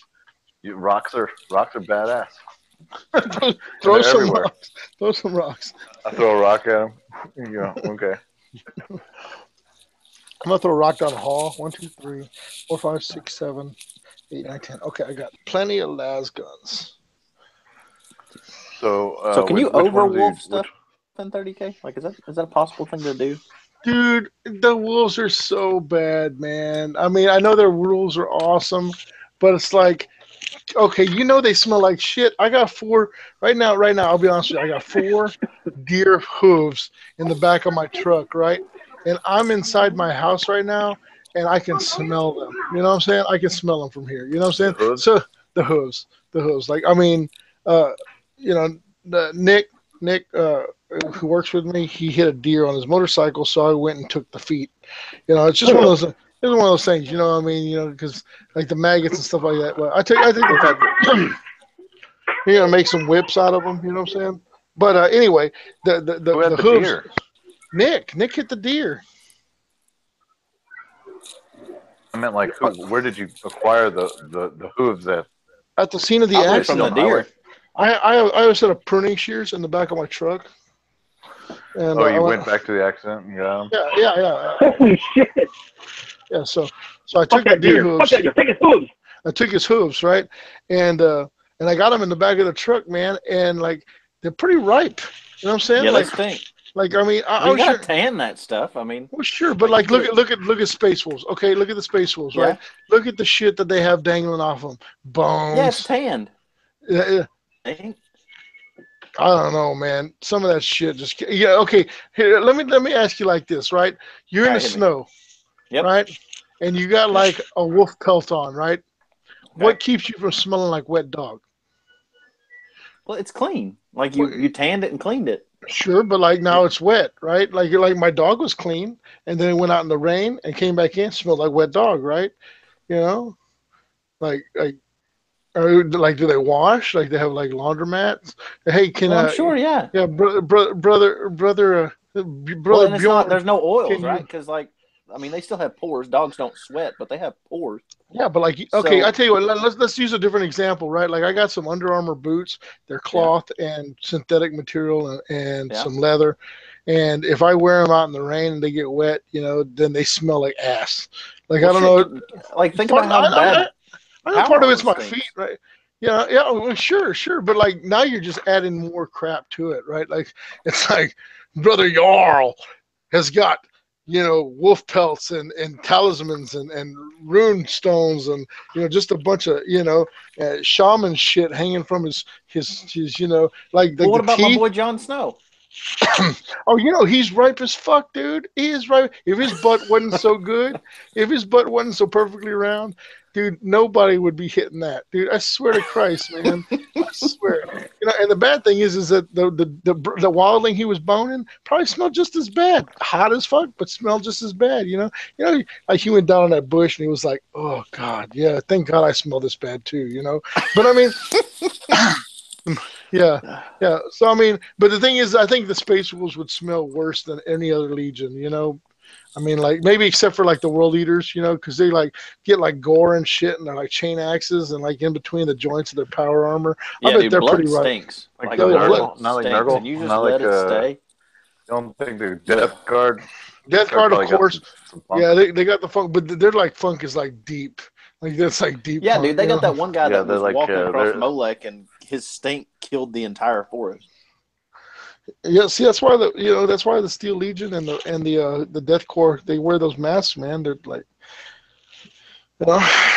rocks are badass. Throw They're some everywhere. rocks. Throw some rocks. I throw a rock at him. Yeah, okay. I'm gonna throw a rock down the hall. 1, 2, 3, 4, 5, 6, 7, 8, 9, 10. Okay, I got plenty of las guns. So Can you which ones do overwolf stuff in 30K? Like, is that a possible thing to do? Dude, the wolves are so bad, man. I mean, I know their rules are awesome, but it's like, okay, you know they smell like shit. I got 4 right now. I'll be honest with you. I got 4 deer hooves in the back of my truck, right? And I'm inside my house right now, and I can smell them. You know what I'm saying? I can smell them from here. You know what I'm saying? The hooves? So the hooves. Like, I mean, you know, Nick, who works with me, he hit a deer on his motorcycle, so I went and took the feet. You know, it's just one of those. It's one of those things, you know what I mean? You know, because like the maggots and stuff like that. Well, I think you're gonna make some whips out of them. You know what I'm saying? But anyway, Who had the the hooves. deer? Nick hit the deer. I meant like where did you acquire the hooves at? At the scene of the Probably from accident. the deer. I have a set of pruning shears in the back of my truck. And Oh, I you went back to the accident and got them? Yeah. Holy shit! Yeah. So I Fuck took the that deer deer. hooves. Fuck that deer. Take his hooves. I took his hooves, right? And I got them in the back of the truck, man. And like they're pretty ripe. You know what I'm saying? Yeah, like, they stink. like I mean, I You was gotta sure. tan that stuff. I mean, Well, sure, but like look at Space Wolves. Okay, look at the Space Wolves, right? Look at the shit that they have dangling off them. Bones. yeah, it's tanned. Yeah, Ain't- I don't know, man. Some of that shit just okay. Here, let me ask you like this, right? You're in the Alright, hit me. snow, Yep. right? And you got like a wolf pelt on, right? Okay. What keeps you from smelling like wet dog? Well, it's clean. Like you tanned it and cleaned it. Sure, but like now it's wet, right? Like my dog was clean, and then it went out in the rain and came back in, smelled like wet dog, right? You know, like or like do they wash? Like they have like laundromats? Hey, can Well, I'm sure, yeah. yeah, brother Well, and it's Bjorn, not. There's no oils, can you- right? Because like I mean, they still have pores. Dogs don't sweat, but they have pores. Yeah, but like, okay, So- I tell you what, let's use a different example, right? Like, I got some Under Armour boots. They're cloth and synthetic material and Yeah. some leather. And if I wear them out in the rain and they get wet, then they smell like ass. Like, Well, I don't know. Like, think about how bad. I know part of it's my Power feet, stinks. right? Yeah, well, sure. But like now you're just adding more crap to it, right? Like it's like Brother Jarl has got, wolf pelts and talismans and rune stones and just a bunch of shaman shit hanging from his like Well, what the about my teeth. boy Jon Snow? Oh, he's ripe as fuck, dude. He is ripe. If his butt wasn't so good, if his butt wasn't so perfectly round, dude, nobody would be hitting that, dude. I swear to Christ, man. I swear. And the bad thing is that the wildling he was boning probably smelled just as bad, hot as fuck, but smelled just as bad. Like he went down on that bush and he was like, "Oh God, yeah, thank God I smell this bad too." But I mean. Yeah. So I mean, but the thing is, I think the Space Wolves would smell worse than any other Legion. I mean, like maybe except for like the World Eaters, because they like get like gore and shit, and they're like chain axes and like in between the joints of their power armor. Yeah, I bet dude, they're blood pretty right. stinks. Like Like Nurgle? blood Not like stinks, Nurgle? and you just Not let like, it stay. You don't think the Death Guard? Death Guard, of probably got course. some funk? Yeah, they got the funk, but their like funk is like deep. Like that's like deep. Yeah, funk, dude, they got that one guy Yeah, that they're was like, walking across they're- Molech, and his stink killed the entire forest. Yeah, see, that's why the Steel Legion and the Death Corps, they wear those masks, man. They're like,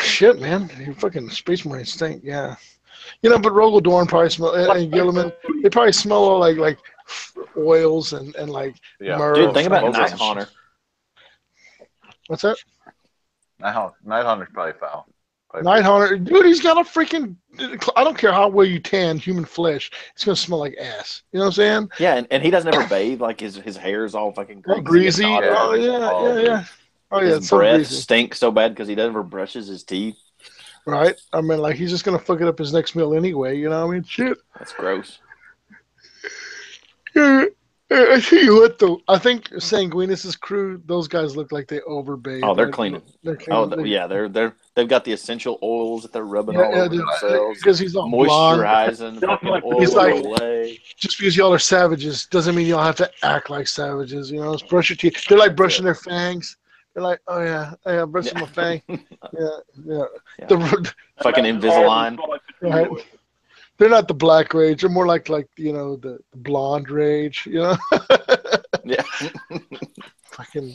shit, man. You fucking Space Marines stink, yeah. But Rogel Dorn probably smell, and Gilliman, they probably smell all like oils and like Yeah. myrrh. Dude, think about Mogul. Night Haunter. What's that? Night Hunter's probably foul. Night Haunter, dude, he's got a freaking. I don't care how well you tan human flesh, it's gonna smell like ass. You know what I'm saying? Yeah, and he doesn't ever bathe. Like his hair is all fucking All greasy. greasy. and knotted. Oh yeah. Oh yeah, His it's so breath greasy. stinks so bad because he never brushes his teeth. Right? I mean, like he's just gonna fuck it up his next meal anyway. You know what I mean? Shit. That's gross. I tell you what, though, I think Sanguinus's crew, those guys look like they overbathe. Oh, they're right? cleaning. They're cleaning. They've got the essential oils that they're rubbing Yeah, all yeah, over dude, themselves, because he's all blonde. moisturizing. Fucking oil He's like- away. Just because y'all are savages doesn't mean y'all have to act like savages. Just brush your teeth. They're like brushing their fangs. They're like, oh yeah, brushing my fang. Yeah. Yeah. The, Fucking Invisalign. right. They're not the black rage. They're more like the blonde rage. Yeah. fucking.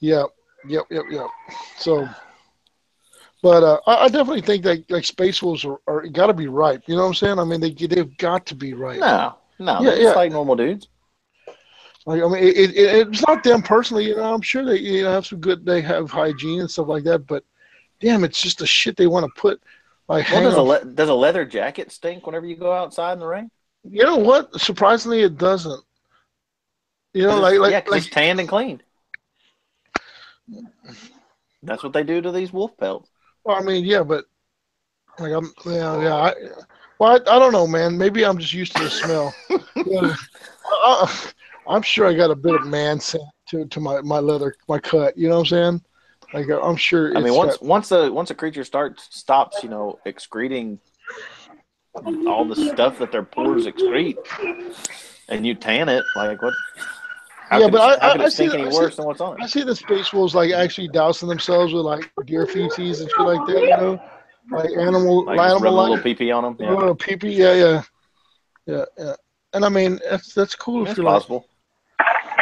Yeah. Yep. So, but I definitely think that like Space Wolves are got to be ripe. You know what I'm saying? I mean, they've got to be ripe. No, Yeah, they're yeah. just like normal dudes. Like, I mean, it's not them personally. I'm sure they have some good. They have hygiene and stuff like that. But damn, it's just the shit they want to put. Like, hang on. Does a leather jacket stink whenever you go outside in the rain? You know what? Surprisingly, it doesn't. Yeah, because it's tanned and cleaned. That's what they do to these wolf pelts. Well, I mean, yeah, but like I don't know, man. Maybe I'm just used to the smell. I'm sure I got a bit of man scent to my leather, my cut. You know what I'm saying? Like I'm sure. I mean, once a creature stops, excreting all the stuff that their pores excrete, and you tan it, like what? How could it stink any worse than what's on it? I see the Space Wolves like actually dousing themselves with like deer feces and shit like that. Like animal Rubbing a little pee-pee on them. Yeah. A little pee-pee, yeah. And I mean, that's cool if It's you're possible.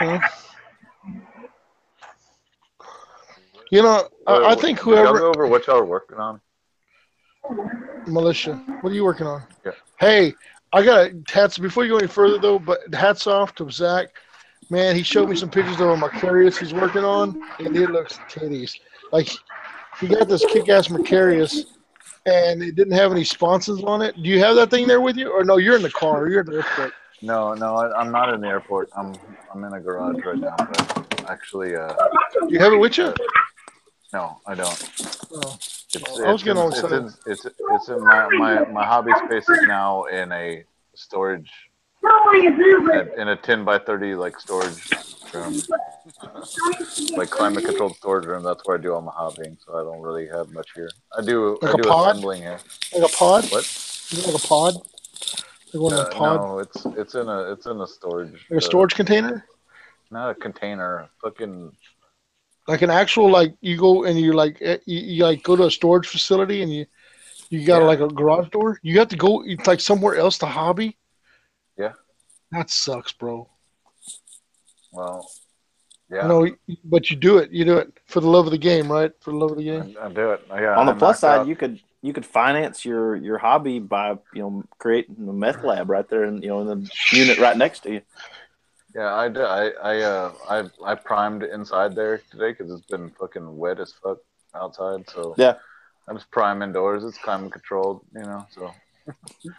like. I think Y'all whoever go over what y'all are working on. militia. What are you working on? Yeah. Hey, I got hats. Before you go any further, though, but hats off to Zach. Man, he showed me some pictures of a Macarius he's working on, and it looks titties. Like, he got this kick-ass Macarius, and it didn't have any sponsons on it. Do you have that thing there with you? Or no, you're in the car. You're at the airport. No, I'm not in the airport. I'm in a garage right now. But actually, You have it with you? no, I don't. Oh. It's, I was getting all it's excited. it's in my hobby space is now in a storage in a 10 by 30 like storage room, like climate controlled storage room. That's where I do all my hobbying. So I don't really have much here. I do assembling here. Like a pod? What? Is it like a pod? Like one of the pod? No, it's in a storage. Like a storage container? Not a container. Fucking. Like an actual, like, you go and you like you like go to a storage facility and you got like a garage door. You have to go like somewhere else to hobby. Yeah. That sucks, bro. Well, yeah. No, but you do it. You do it for the love of the game, right? For the love of the game. I do it. Yeah. On the plus side, you could finance your hobby by creating a meth lab right there in in the unit right next to you. Yeah, I did. I primed inside there today because it's been fucking wet as fuck outside. So yeah, I just prime indoors. It's climate controlled, So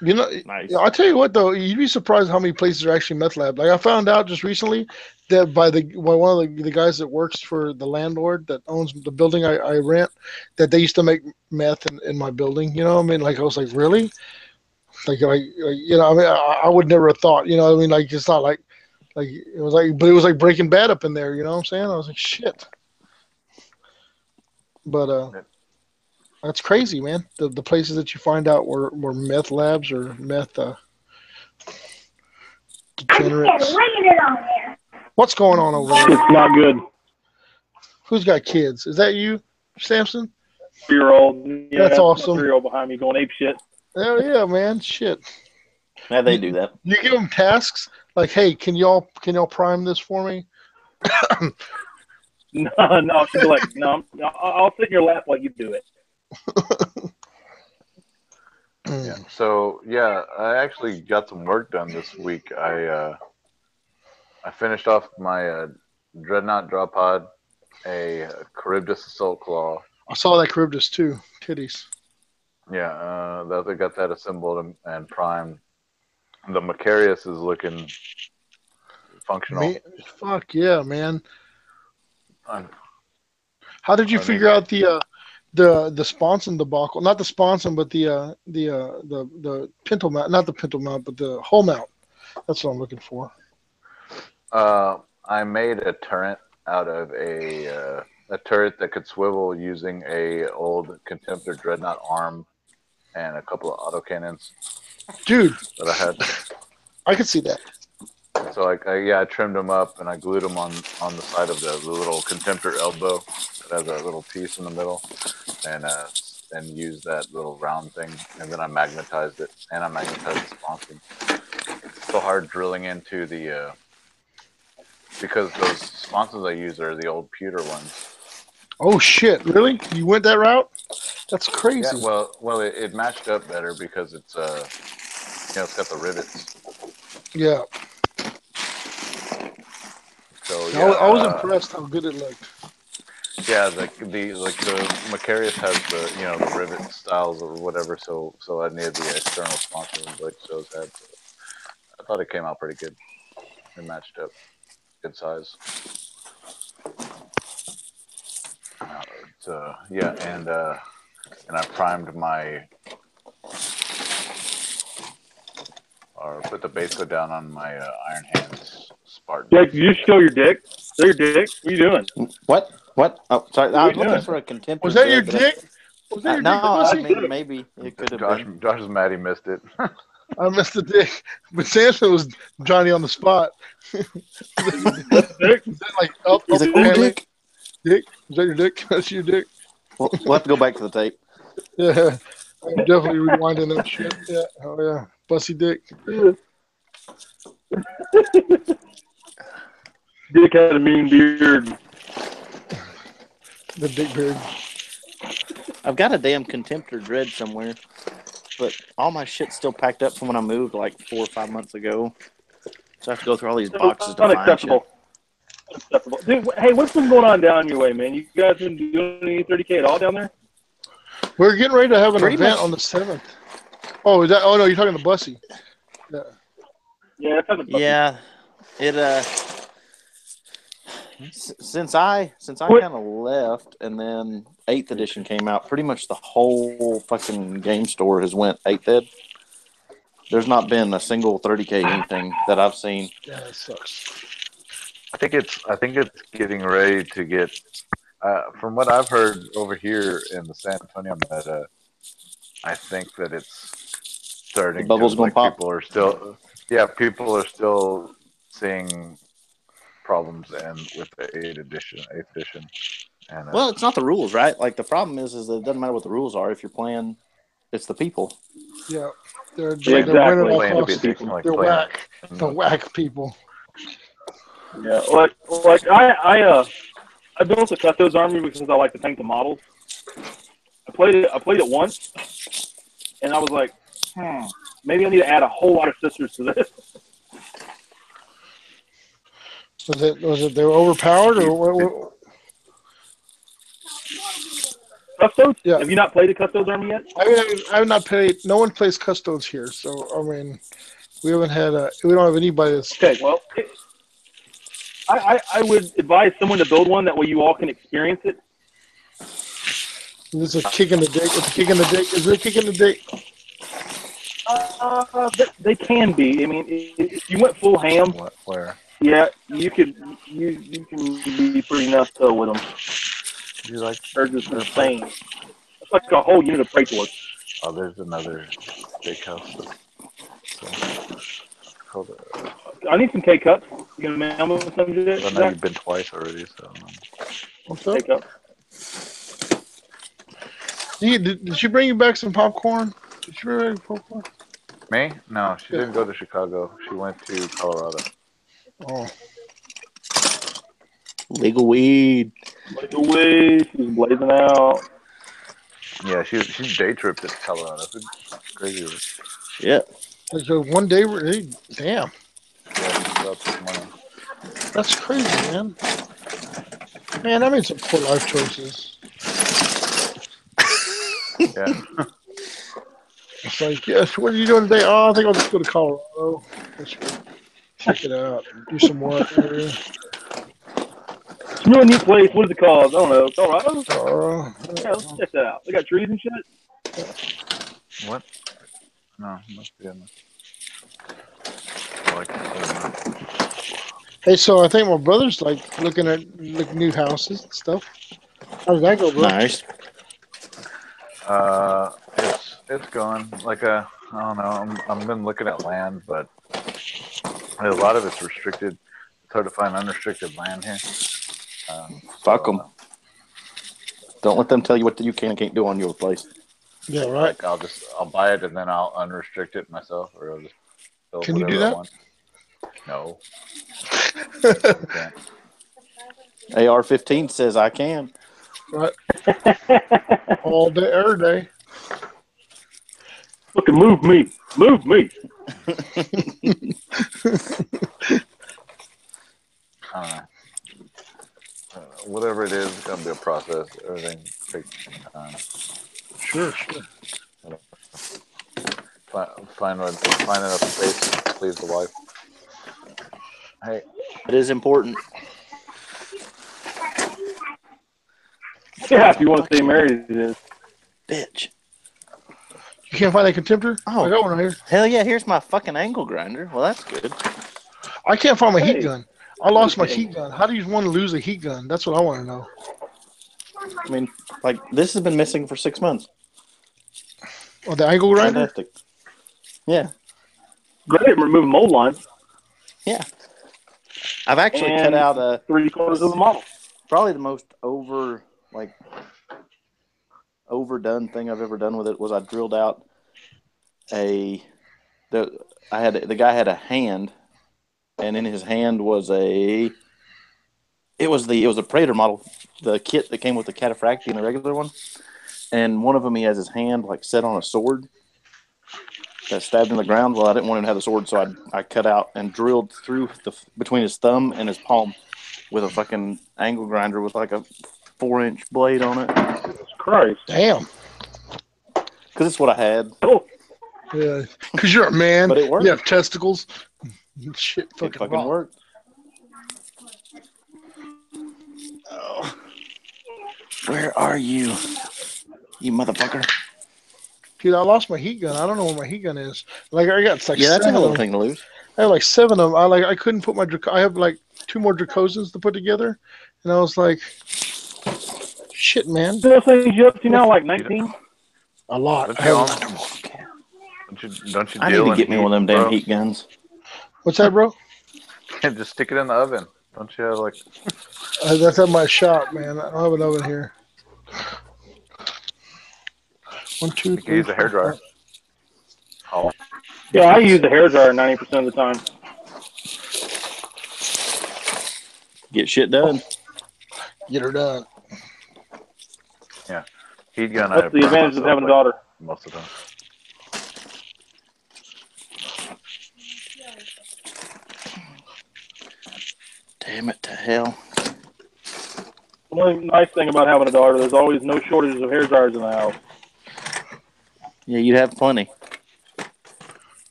nice. I'll tell you what though, you'd be surprised how many places are actually meth lab. Like I found out just recently that by one of the guys that works for the landlord that owns the building I rent, that they used to make meth in my building. I mean, like I was like, really? Like I mean, I would never have thought. I mean, like it's not like it was like, but it was like Breaking Bad up in there. You know what I'm saying? I was like, shit. But that's crazy, man. The places that you find out were meth labs or meth degenerates. What's going on over there? It's not good. Who's got kids? Is that you, Samson? 3-year-old. Yeah, that's awesome. 3-year-old behind me going ape shit. Hell yeah, man. Shit. Yeah, they do that. You give them tasks like, hey, can y'all prime this for me? No, she'd be like, no, I'll sit in your lap while you do it. Yeah. So I actually got some work done this week. I finished off my Dreadnought drop pod, a Charybdis Assault Claw. I saw that Charybdis too. Titties. Yeah, I got that assembled and primed. The Macarius is looking functional. Man, fuck yeah, man. How did you figure out the sponson debacle? Not the sponson, but the pintle mount. Not the pintle mount, but the hull mount. That's what I'm looking for. I made a turret out of a turret that could swivel using a old Contemptor Dreadnought arm and a couple of autocannons. Dude, that I had. I could see that. So I trimmed them up and I glued them on the side of the little Contemptor elbow that has a little piece in the middle, and used that little round thing, and then I magnetized it, and I magnetized the sponson. It's so hard drilling into the because those sponsons I use are the old pewter ones. Oh shit! Really? You went that route? That's crazy. Yeah. Well, it matched up better because it's it's got the rivets. Yeah. So yeah, I was impressed how good it looked. Yeah, the Macarius has the rivet styles or whatever, so I needed the external sponsors like those had. So I thought it came out pretty good. It matched up, good size. And I primed put the base coat down on my Iron Hands Spartan. Dick, did you show your dick? Is that your dick? What are you doing? What? Oh, sorry. I was looking for a contemporary. Was that your dick? Was that your no, dick? I mean, maybe it could have been. Josh is mad he missed it. I missed the dick, but Samson was Johnny on the spot. Is that like up? He's like, dick? Dick? Is that your dick? That's your dick? We'll have to go back to the tape. Yeah, I'm definitely rewinding that shit. Yeah, oh yeah, bussy dick. Dick had a mean beard. The dick beard. I've got a damn Contemptor Dread somewhere, but all my shit's still packed up from when I moved like 4 or 5 months ago. So I have to go through all these boxes to unacceptable. find shit. Unacceptable. Dude, hey, what's been going on down your way, man? You guys been doing any 30K at all down there? We're getting ready to have an Pretty event much. on the 7th. Oh, is that? Oh no, you're talking to Bussy. Yeah. Yeah, that's Yeah, it since I kind of left, and then 8th edition came out. Pretty much the whole fucking game store has went 8th ed. There's not been a single 30K anything that I've seen. Yeah, it sucks. I think it's getting ready to get. From what I've heard over here in the San Antonio meta, I think that it's The starting to bubble's gonna like pop. people are still, yeah, people are still seeing problems and with the eighth edition, and Well, it's not the rules, right? Like the problem is that it doesn't matter what the rules are. If you're playing, it's the people. Yeah, they're Yeah, they're running exactly. off playing to be costs. addicted, like They're playing. whack. The whack people. Yeah, like I built a Custos army because I like to tank the models. I played it once, and I was like, maybe I need to add a whole lot of sisters to this. Was it they were overpowered or what? Custos? Yeah. Have you not played a Custos army yet? I have not played. No one plays custodes here, so I mean, we haven't had we don't have anybody that's. Okay, well, I would advise someone to build one that way you all can experience it. This is a kick in the dick. It's a kick in the dick. Is it a kick in the dick? They can be. I mean, if you went full ham, Where? yeah, you can be pretty nuts with them. You like? They're just insane. It's like a whole unit of Praetors. Oh, there's another steakhouse. Called, I need some K cups. You gonna mail me some shit? I know you've been twice already, so. What's up? K cups. Did she bring you back some popcorn? Did she bring you back popcorn? Me? No, she didn't go to Chicago. She went to Colorado. Oh. Legal weed. Like a weed. She's blazing out. Yeah, she day tripped to Colorado. It's crazy. Yeah. So one day, damn. Yeah, this morning. That's crazy, man. Man, I made some poor life choices. Yeah. It's like, yes, what are you doing today? Oh, I think I'll just go to Colorado. Let's check it out. Do some work here. It's a really neat place. What is it called? I don't know. Colorado? Yeah, let's check that out. They got trees and shit? What? No, must be in there. Hey, so I think my brother's like looking at new houses and stuff. How did that go, bro? Nice. It's going like I don't know. I'm been looking at land, but a lot of it's restricted. It's hard to find unrestricted land here. Fuck them. Don't let them tell you what you can and can't do on your place. Yeah, right. Like I'll buy it and then I'll unrestrict it myself, or I'll just build Can you do whatever that? I want. No. AR-15 says I can. Right. All day, every day. Fucking move me. Move me. Whatever it is, it's gonna be a process. Everything takes time. Sure. Find enough space to please the wife. Hey, It is important. Yeah, if you want to stay married, it is. Bitch. You can't find a contemptor? Oh. I got one right here. Hell yeah, here's my fucking angle grinder. Well, that's good. I can't find my heat Hey. gun. I lost my heat gun. How do you want to lose a heat gun? That's what I want to know. I mean, like, this has been missing for 6 months. Oh, the angle grinder? Fantastic. Yeah. Great at removing mold lines. Yeah. I've actually cut And out 3/4 of the model. probably the most overdone thing I've ever done with it was I drilled out the guy had a hand, and in his hand was a Praetor model, the kit that came with the Cataphractii and the regular one, and one of them he has his hand like set on a sword that stabbed in the ground. Well, I didn't want him to have the sword, so I cut out and drilled through between his thumb and his palm with a fucking angle grinder with like a 4-inch blade on it. Jesus Christ. Damn. Because it's what I had. Oh, Yeah. Because you're a man. But it worked. You have testicles. Shit It fucking, fucking worked. Oh. Where are you, you motherfucker? Dude, I lost my heat gun. I don't know where my heat gun is. Like I got like Yeah, that's a seven little of them. thing to lose. I have like 7 of them. I couldn't put my I have like 2 more Dracosans to put together, and I was like, shit, man, Those things you up to now, like 19? a lot. Don't I you, have, don't you I need deal to in get me heat, one of them damn bro? heat guns. what's that, bro? Can't just stick it in the oven. Don't you have like? That's at my shop, man. I don't have an oven here. 1, 2, You can 3, use a 4, 5. hairdryer. Oh, Yeah, I use the hair dryer 90% of the time. Get shit done. Get her done. yeah. Heat gun. I That's the burn advantage of myself, having a like, daughter. most of the time. Damn it to hell. The only nice thing about having a daughter, there's always no shortage of hair dryers in the house. Yeah, you'd have plenty.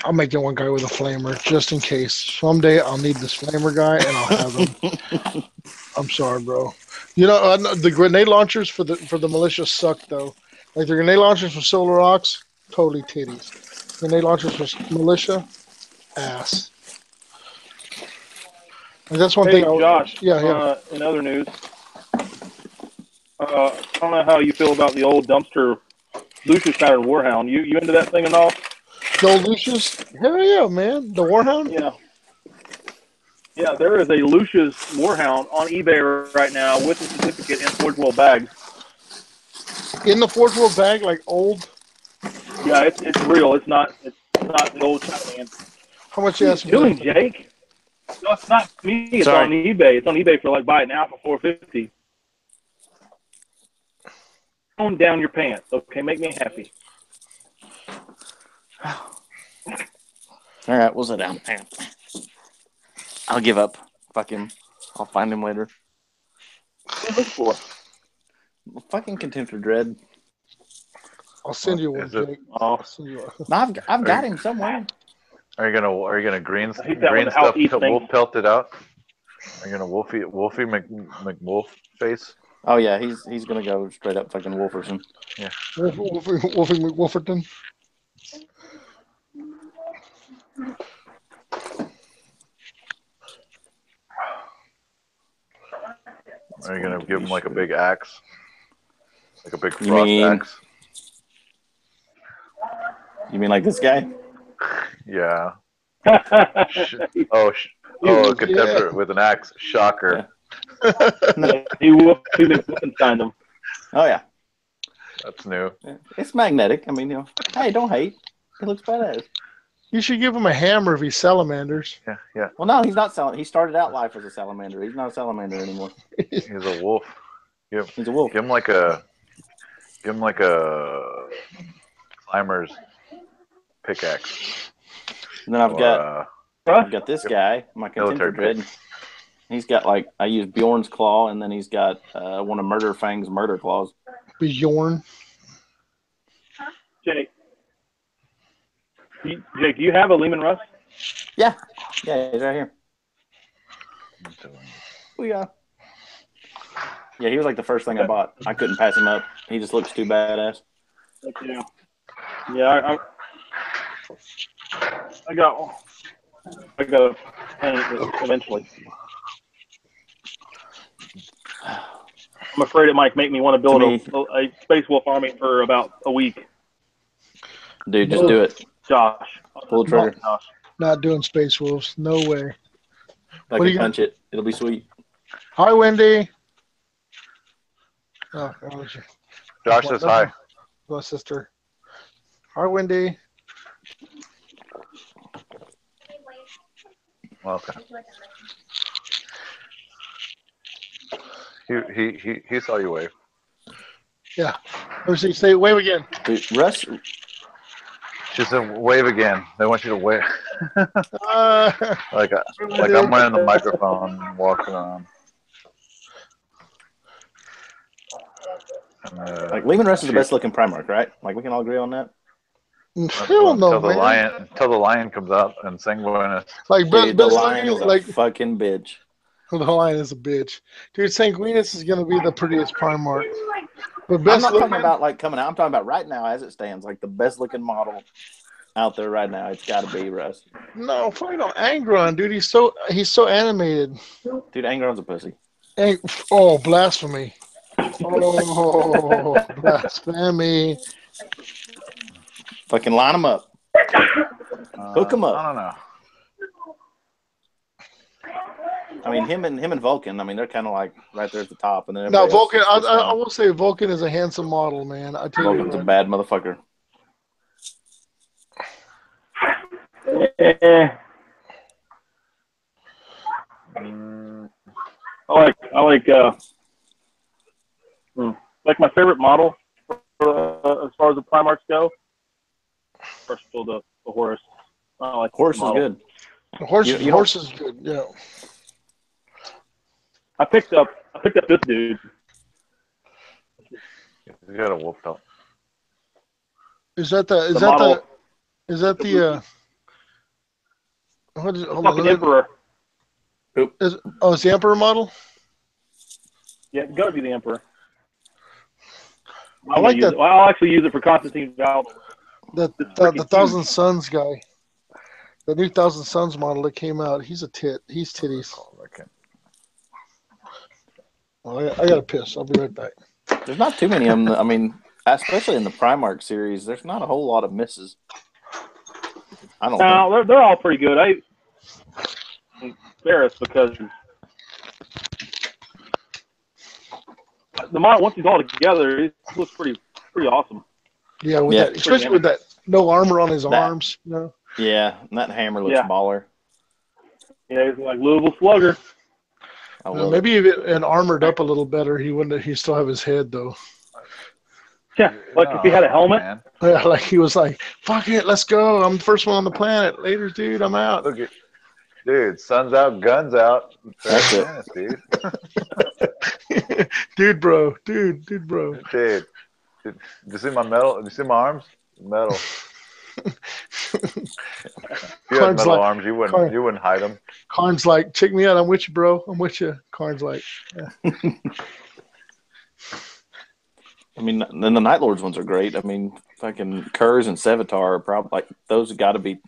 I'll make it one guy with a flamer just in case. Someday I'll need this flamer guy and I'll have him. I'm sorry, bro. You know the grenade launchers for the militia suck though. Like the grenade launchers for Solar Rocks, totally titties. Grenade launchers for militia, ass. Like that's one Hey, thing. Josh, Yeah. in other news, I don't know how you feel about the old dumpster Lucius pattern Warhound. You into that thing at all? The old Lucius, hell yeah, man. The Warhound. Yeah. Yeah, there is a Lucius Warhound on eBay right now with a certificate in Forge World bags. In the Forge World bag, like old. Yeah, it's real. It's not the old Chinaman. How much you asking? Doing, Jake? No, it's not me. It's Sorry. on eBay. It's on eBay for like buy it now for $450. Tone down your pants, okay? Make me happy. All right, we'll sit down. I'll give up. Fuck him. I'll find him later. What are you looking for? Fucking Contemptor Dread. I'll send you one, Is it- Jake. Oh, I'll send you one. No, I've got him somewhere. Are you gonna green I hate that when the stuff house eats wolf things. pelt it out? Are you gonna Wolfie McWolf face? Oh yeah, he's gonna go straight up fucking Wolferson. Wolfie McWolferton. Are you gonna give him like a big axe, like a big You frost mean- axe? You mean like this guy? Yeah. yeah, Oh, a contemporary with an axe. Shocker. he will Wolfenstein them. Oh yeah, That's new. it's magnetic. I mean, hey, don't hate. It looks badass. You should give him a hammer if he's salamanders. Yeah. Well, no, he's not selling. He started out life as a salamander. He's not a salamander anymore. He's a wolf. He's a wolf. Give him like a climber's pickaxe. And then I've got this guy, my military Contemptor Dread. He's got I use Bjorn's claw, and then he's got one of Murder Fang's murder claws. Bjorn. Jake, do you have a Lehman Russ? Yeah, he's right here. Oh yeah. Yeah, he was like the first thing I bought. I couldn't pass him up. He just looks too badass. Yeah. Yeah, I got to paint it eventually. I'm afraid it might make me want to build a Space Wolf army for about a week. Dude, just do it. Josh. Pull the trigger. Josh. Not doing Space Wolves. No way. I What do can you punch it. It'll be sweet. Hi, Wendy. Oh, Josh says hi. my sister. Hi, Wendy. Okay. He saw you wave. Yeah. Let me see. Say wave again. Dude, Russ, She said wave again. They want you to wave. like Really? I'm wearing the microphone, walking around. Lehman Russ is the best looking Primarch, right? We can all agree on that. Hell no, Until the lion comes out and Sanguinus. Like Dude, the best lion is looking, a fucking bitch. the lion is a bitch, dude. Sanguinus is gonna be the prettiest Primarch. But I'm best not looking, talking about coming out. I'm talking about right now as it stands, the best looking model out there right now. It's got to be Russ. No, fucking no, Angron, dude. He's so animated. Dude, Angron's a pussy. Oh, blasphemy! Oh, blasphemy! Fucking line him up. Hook him up. I don't know. I mean, him and Vulcan. I mean, they're kind of like right there at the top, and then Now, everybody Vulcan. else is I will say Vulcan is a handsome model, man. I tell Vulcan's you a what. bad motherfucker. I like my favorite model as far as the Primarchs go. First of all, the horse. I like Horse the is model. good. The horse You is good. Yeah. I picked up this dude. You got a wolf top. Is that the what is it? Hold Fucking on. Emperor. It's the Emperor model? Yeah, it's gotta be the Emperor. I like that. Well, I'll actually use it for Constantine Val. The Thousand Suns guy. The new Thousand Suns model that came out. He's a tit. He's titties. Well, I got to piss. I'll be right back. There's not too many of them. I mean, especially in the Primarch series, there's not a whole lot of misses. I don't know. No, they're all pretty good. I'm embarrassed because the model, once he's all together, it looks pretty awesome. Yeah, that, especially with that no armor on his arms. You know? Yeah, and that hammer looks baller. Yeah, he's like Louisville Slugger. Maybe if it armored up a little better, he wouldn't. He still have his head though. Yeah, like if he had a helmet. Man. Yeah, like he was like, "Fuck it, let's go. I'm the first one on the planet. Later, dude. I'm out." Look at, dude. Sun's out, guns out. That's it, dude. Dude, bro. Dude, bro. Dude, did you see my metal? Did you see my arms? Metal. If you had metal arms, you wouldn't hide them. Karn's like, check me out. I'm with you, bro. I'm with you. Karn's like, yeah. I mean, then the Night Lords ones are great. I mean, fucking Kurz and Sevatar are probably like those have got to be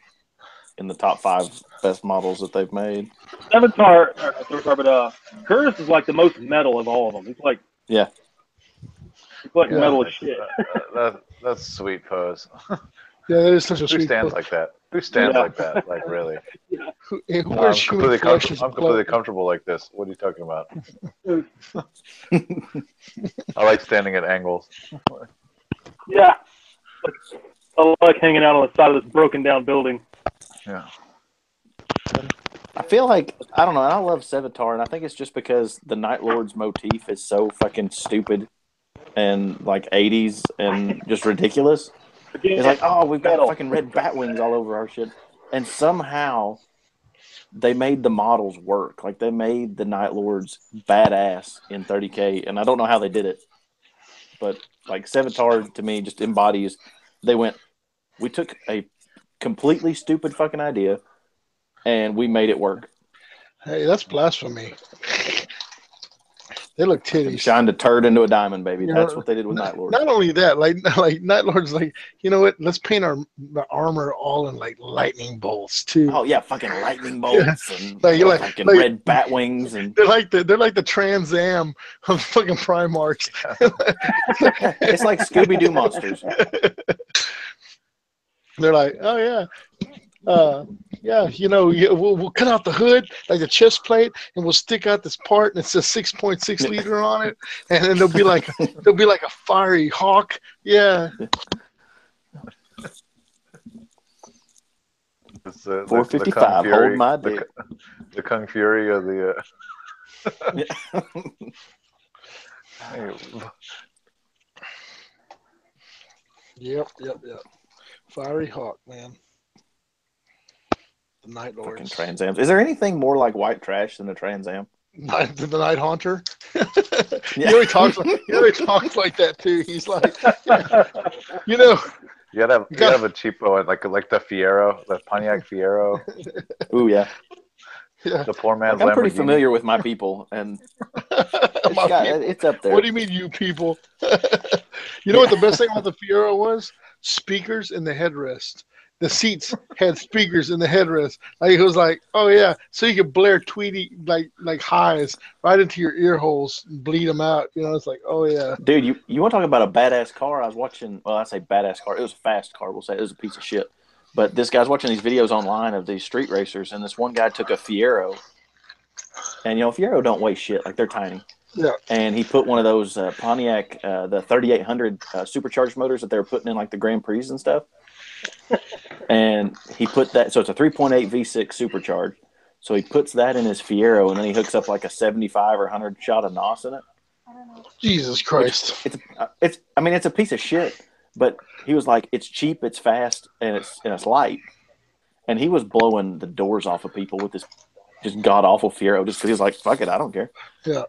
in the top 5 best models that they've made. Sevatar, but Kurz is like the most metal of all of them. He's like, he's like metal as shit. That's a sweet pose. Yeah, that is such a Who sweet stands pose. like that? Who stands like that? Like really? Who wears human flesh? I'm completely comfortable like this. What are you talking about? I like standing at angles. Yeah. I like hanging out on the side of this broken down building. Yeah. I feel like, I don't know, and I love Sevatar, and I think it's just because the Night Lord's motif is so fucking stupid and like 80s and just ridiculous. It's like, oh, we've got fucking red bat wings all over our shit. And somehow they made the models work. Like, they made the Night Lords badass in 30K, and I don't know how they did it. But, like, Sevatar, to me, just embodies, we took a completely stupid fucking idea, and we made it work. Hey, that's blasphemy. They look titties. Shined a turd into a diamond, baby. That's what they did with Night Lords. Not only that, like Night Lords, like, you know what? Let's paint our armor all in like lightning bolts too. Oh yeah, fucking lightning bolts and fucking like red bat wings, and they're like the Trans Am of fucking Primarchs. It's like Scooby Doo monsters. They're like, oh yeah. We'll cut out the hood, like the chest plate, and we'll stick out this part, and it says 6.6 liter on it, and then there'll be like a fiery hawk. Yeah. It's, 455. Hold my dick. The Kung Fury of the. Yep. Fiery hawk, man. The Night Lords. Fucking Trans Ams. Is there anything more like white trash than a Trans Am? The Night Haunter. Yeah. He always talks like that too. He's like, you know. You gotta have a cheapo like the Fiero, the Pontiac Fiero. Ooh yeah. Yeah. The poor man's I'm pretty Lamborghini. familiar with my people, and it's up there. What do you mean, you people? You know what the best thing about the Fiero was? Speakers in the headrest. the seats had speakers in the headrest. Like, it was like, oh yeah, so you could blare Tweety like highs right into your ear holes and bleed them out. You know, it's like, oh yeah. Dude, you want to talk about a badass car? I was watching. Well, I say badass car. It was a fast car. We'll say it was a piece of shit. But this guy's watching these videos online of these street racers, and this one guy took a Fiero, and Fiero don't weigh shit. Like, they're tiny. Yeah. And he put one of those Pontiac, the 3800 supercharged motors that they were putting in like the Grand Prix and stuff. And he put that, so it's a 3.8 V6 supercharged. So he puts that in his Fiero, and then he hooks up like a 75 or 100 shot of NOS in it. Jesus Christ. It's a piece of shit. But he was like, it's cheap, it's fast, and it's light. And he was blowing the doors off of people with this just god awful Fiero, just because he was like, fuck it, I don't care. Yeah.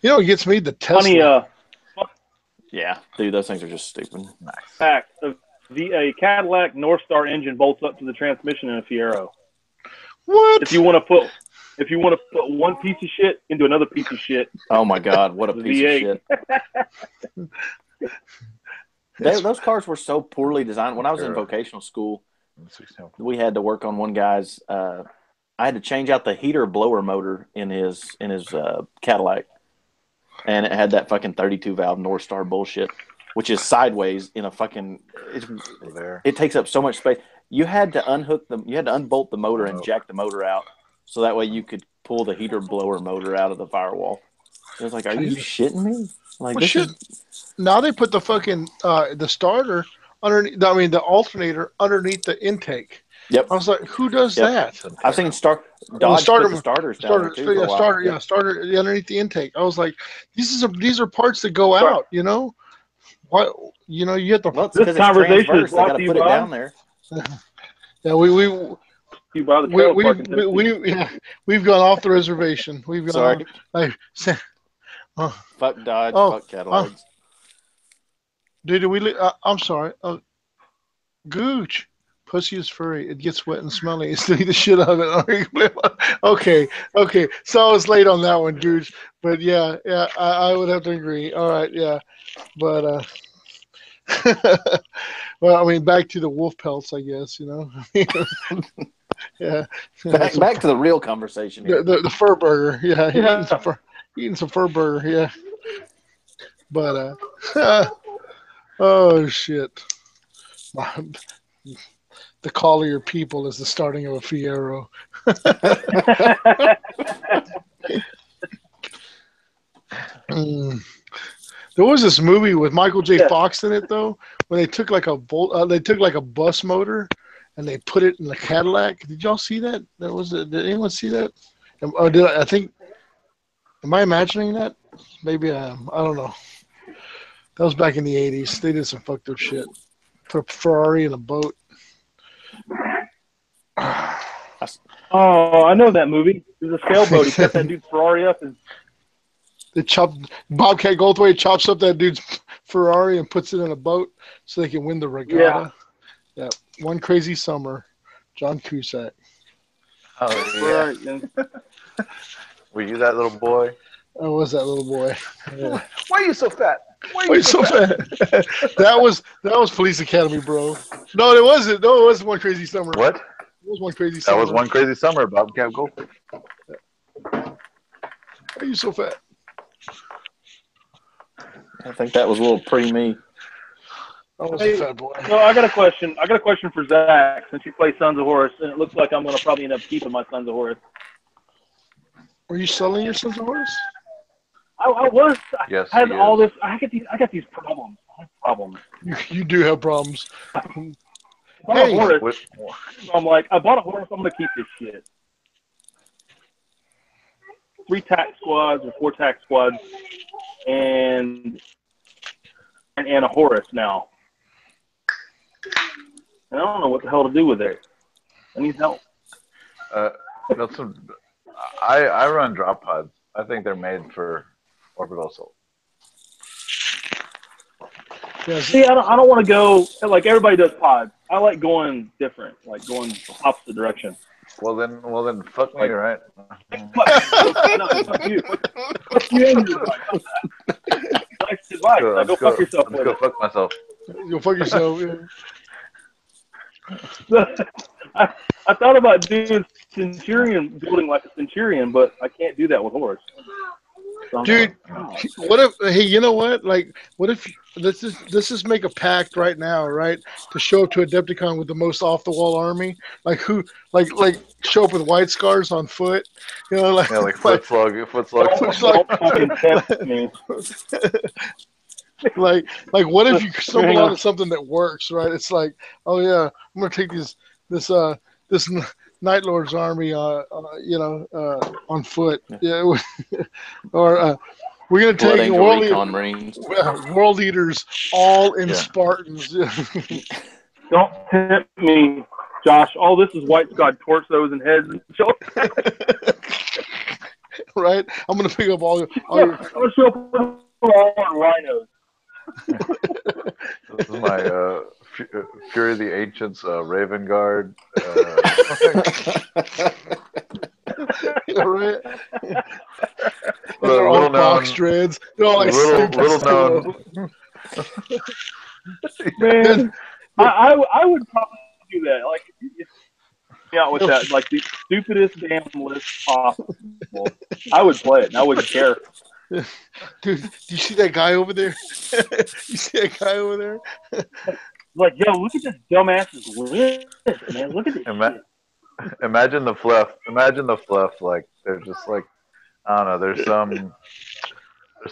You know, it gets me the Tesla. Funny, yeah, dude, those things are just stupid. Nice. fact, a Cadillac North Star engine bolts up to the transmission in a Fiero. What? If you want to put one piece of shit into another piece of shit. Oh my god, what a piece of shit. Those cars were so poorly designed. When I was in vocational school, we had to work on one guy's. I had to change out the heater blower motor in his Cadillac, and it had that fucking 32 valve North Star bullshit, which is sideways in a fucking. It takes up so much space. You had to unbolt the motor and jack the motor out, so that way you could pull the heater blower motor out of the firewall. It was like, are you shitting me? Like, now they put the fucking the starter underneath. I mean, the alternator underneath the intake. Yep. I was like, who does that? I've seen Dodge put the starters down there too. Starter underneath the intake. I was like, these are parts that go out. You know, what? You know, you have to. Well, this conversation is brought to you put it down there. Yeah, we've gone off the reservation. We've gone. Fuck Dodge. Fuck Cadillacs. Dude, I'm sorry. Gooch. Pussy is furry. It gets wet and smelly. It's the shit out of it. Okay. So I was late on that one, Gooch. But yeah, I would have to agree. All right, yeah. But well, I mean, back to the wolf pelts, I guess. You know. Yeah. Back to the real conversation here. The fur burger. Yeah. Eating some fur burger. Yeah. But oh shit. The call of your people is the starting of a Fiero. There was this movie with Michael J. Fox in it, though, where they took like a bus motor and they put it in the Cadillac. Did y'all see that? Did anyone see that? Or I think? Am I imagining that? Maybe I don't know. That was back in the 80s. They did some fucked up shit. Put a Ferrari in a boat. Oh, I know that movie. There's a sailboat. He set that dude's Ferrari up and Bobcat Goldthwait chops up that dude's Ferrari and puts it in a boat so they can win the regatta. Yeah. One Crazy Summer. John Cusack. Oh yeah. Were you that little boy? I was that little boy. Yeah. Why are you so fat? Why are you so fat? That was Police Academy, bro. No, it wasn't. No, it wasn't One Crazy Summer. What? It was One Crazy Summer. That was One Crazy Summer, Bobcat Goldthwait. Why are you so fat? I think that was a little pre-me. I was a fat boy. So I got a question. For Zach, since you play Sons of Horus, and it looks like I'm going to probably end up keeping my Sons of Horus. Were you selling your Sons of Horus? I was. Yes. I had all this. I got these problems. I have problems. You do have problems. Horus. I'm like, I bought a horse. I'm going to keep this shit. 3 tax squads or 4 tax squads, and a Horus now. And I don't know what the hell to do with it. I need help. I run drop pods. I think they're made for orbital assault. Yeah, see, I don't want to go like everybody does pods. I like going different, like going opposite direction. Well then, fuck me, right? Fuck you. Fuck you and your advice. Nice advice. Go fuck yourself. Let's go fuck myself. Go fuck yourself. Yeah. I thought about doing Centurion, building like a Centurion, but I can't do that with horse. So Dude, what if? Hey, you know what? Like, what if let's just make a pact right now, right? To show up to Adepticon with the most off the wall army, like who, like show up with white scars on foot, you know, like Yeah, like foot slug. looks like don't fucking tempt me. like what if you stumble onto something that works, right? It's like, oh yeah, I'm gonna take this Night Lord's army, on foot, yeah, or we're gonna Blood take Angel Recon Marines. world eaters all in Yeah. Spartans. Don't tempt me, Josh. All this is white scarred torsos and heads and shoulders. Right? I'm gonna pick up all your. I'm gonna show up with all rhinos. This is my Fury of the Ancients Raven Guard. Right? They're all box dreads. They're all like little known. Man, I would probably do that. Like, out with that, like the stupidest damn list possible. I would play it, and I wouldn't care. Dude, do you see that guy over there? You see that guy over there? Like, yo, look at this dumbass's list, man. Look at this shit. Imagine the fluff. Like, they're just like, I don't know. There's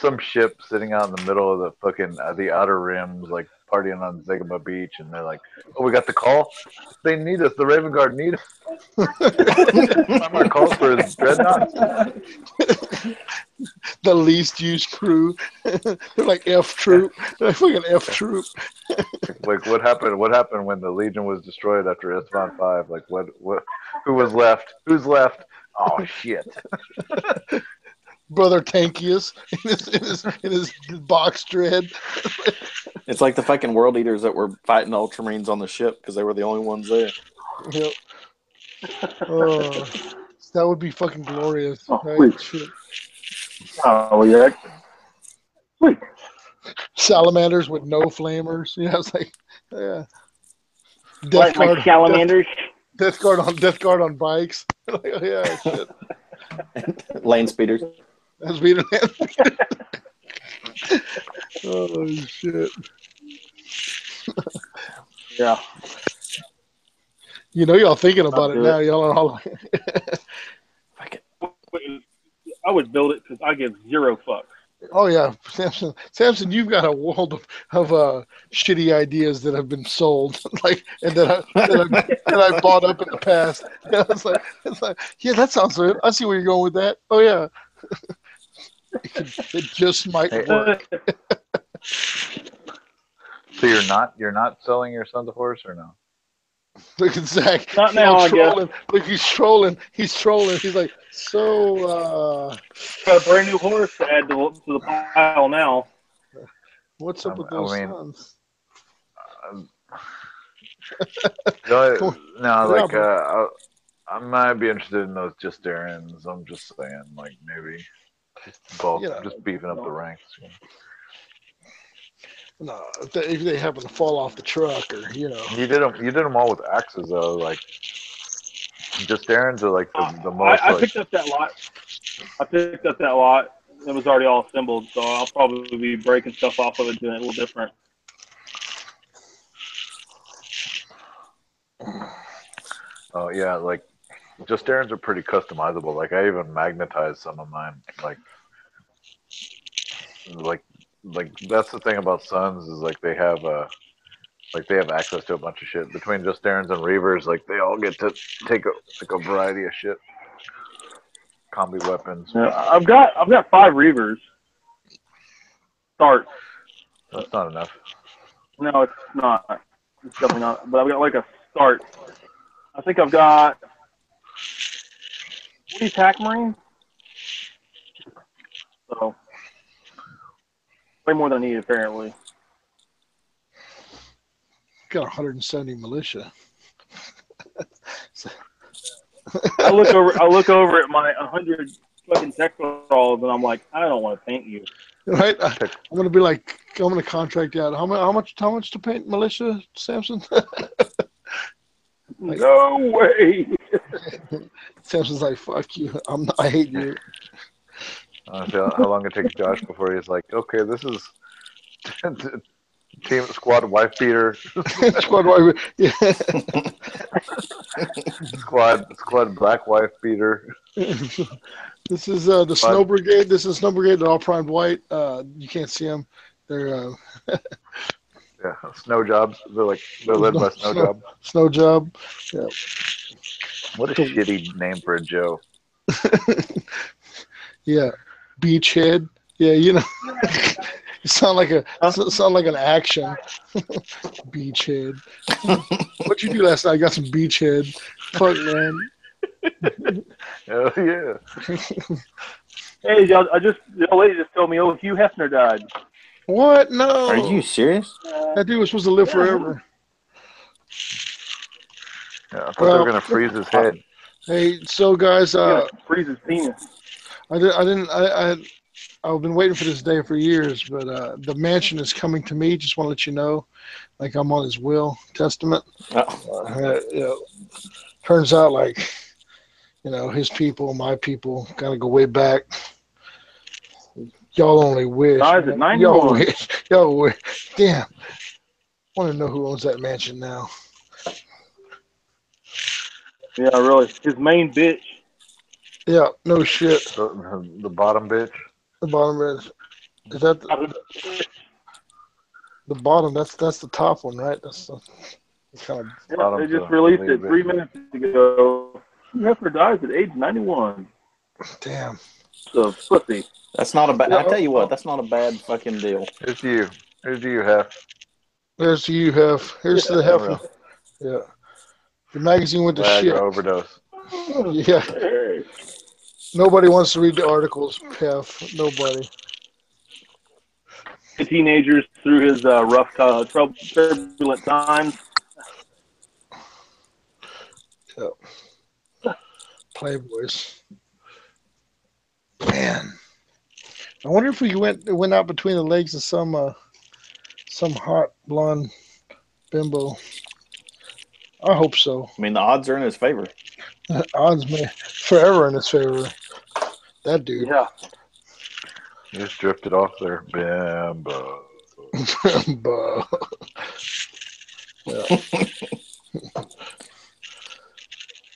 some ship sitting out in the middle of the fucking the outer rims, like partying on Zegama Beach, and they're like, "Oh, we got the call. They need us. The Raven Guard need us." I'm gonna call for his dreadnoughts. The least used crew. They're like F troop. They're like fucking F troop. Like, what happened? What happened when the Legion was destroyed after Isfahan 5? Like, what? Who was left? Who's left? Oh shit! Brother Tankius in his box dread. It's like the fucking world eaters that were fighting the Ultramarines on the ship because they were the only ones there. Yep. That would be fucking glorious. Oh, Right? Shit. Oh, yeah. Sweet. Salamanders with no flamers. Yeah, it's like, yeah. Like my salamanders. Death guard on bikes. Like, oh, yeah, shit. Lane speeders. That's being oh shit. Yeah. You know, y'all thinking about it now. Y'all are all I would build it because I give zero fucks. oh yeah, Samson, you've got a world of shitty ideas that have been sold, like, and that I bought up in the past. Yeah, it's like, yeah, that sounds good. I see where you're going with that. Oh yeah, it just might work. So you're not selling your Sons of Horse, or no? Look at Zach. Not now, I guess. Look, he's trolling. He's like, so. Got a brand new horse to add to the pile now. What's up with those Sons? I might be interested in those Justerans. I'm just saying, like, maybe just beefing up the ranks. You know. No, if they happen to fall off the truck, or you did them all with axes though. Like, Justerans are like the most. I picked up that lot. It was already all assembled, so I'll probably be breaking stuff off of it, doing it a little different. Oh yeah, like Justerans are pretty customizable. Like, I even magnetized some of mine. Like that's the thing about Sons, is like they have access to a bunch of shit. Between Justerans and Reavers, like, they all get to take a variety of shit. Combi weapons. Yeah, I've got 5 Reavers. Start. That's not enough. No, it's not. It's definitely not. But I've got like a start. I think I've got 40 attack marines. So way more than I need, apparently. got 170 militia. I look over at my 100 fucking tech crawls, and I'm like, I don't want to paint you. Right? I'm gonna be like, I'm gonna contract you out. How much to paint militia, Samson? No way. Samson's like, fuck you. I hate you. Honestly, how long it takes Josh before he's like, okay, this is team squad wife beater, Squad wife. Yeah. squad black wife beater. This is the Snow Brigade. This is Snow Brigade. They're all primed white. You can't see them. They're Yeah, snow jobs. They're led by snow job. Snow job. Yeah. What a shitty name for a Joe. Yeah. Beachhead. Yeah, you know. It sound like an action. Beachhead. What'd you do last night? I got some beachhead. Fuck, man. Oh yeah. Hey, y'all, the old lady just told me, Hugh Hefner died. What? No. Are you serious? That dude was supposed to live forever. Yeah, I thought they were gonna freeze his head. Hey, so guys, Freeze his penis. I've been waiting for this day for years, but the mansion is coming to me. Just want to let you know, like I'm on his will testament. Turns out, like, his people, my people, gotta go way back. Y'all only wish. Dies at 91. Y'all wish. Damn. Want to know who owns that mansion now? Yeah, really. His main bitch. Yeah, no shit. The bottom bitch. The bottom is that the bottom? That's the top one, right? That's the kind of. Yeah, they just released it 3 minutes ago. Hugh Hefner dies at age 91. Damn. So pussy. That's not a bad. I tell you what, that's not a bad fucking deal. Here's to you. Here's to you, Hef. There's to you, Hef. Here's to the Hef. Yeah. The magazine went to shit. Overdose. Yeah. Nobody wants to read the articles, Hef. Nobody. The teenagers through his rough, turbulent times. Yeah. Playboys. Man. I wonder if we went out between the legs of some hot blonde bimbo. I hope so. I mean, the odds are in his favor. Odds may forever in his favor. That dude. Yeah. You just drifted off there. Bimbo. Bimbo. Yeah.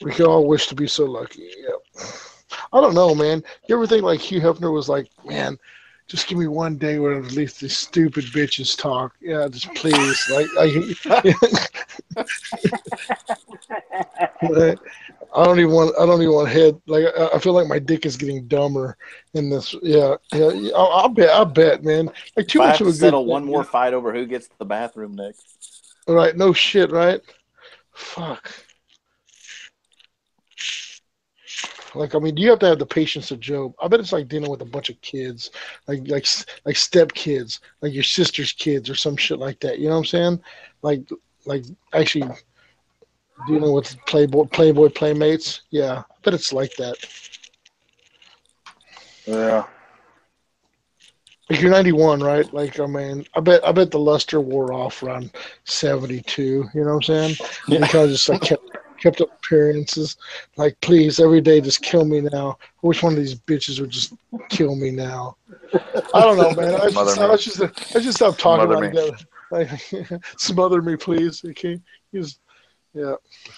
We can all wish to be so lucky. Yep. I don't know, man. You ever think like Hugh Hefner was like, man, just give me one day where at least these stupid bitches talk. Yeah, just please. I don't even want head. Like I feel like my dick is getting dumber in this. Yeah. I'll bet, man. Like too if much I have of a to settle good one more fight over who gets the bathroom next. Right? No shit, right? Fuck. Like, I mean, you have to have the patience of Job. I bet it's like dealing with a bunch of kids, like step kids, like your sister's kids or some shit like that. You know what I'm saying? Like actually dealing with Playboy playmates. Yeah, I bet it's like that. Yeah. Like you're 91, right? Like, I mean, I bet the luster wore off around 72. You know what I'm saying? Yeah. And kind of just like kept up appearances. Like, please, every day, just kill me now. Which one of these bitches would just kill me now? I don't know, man. I just stop talking like that. Like, smother me, please. Okay, yeah.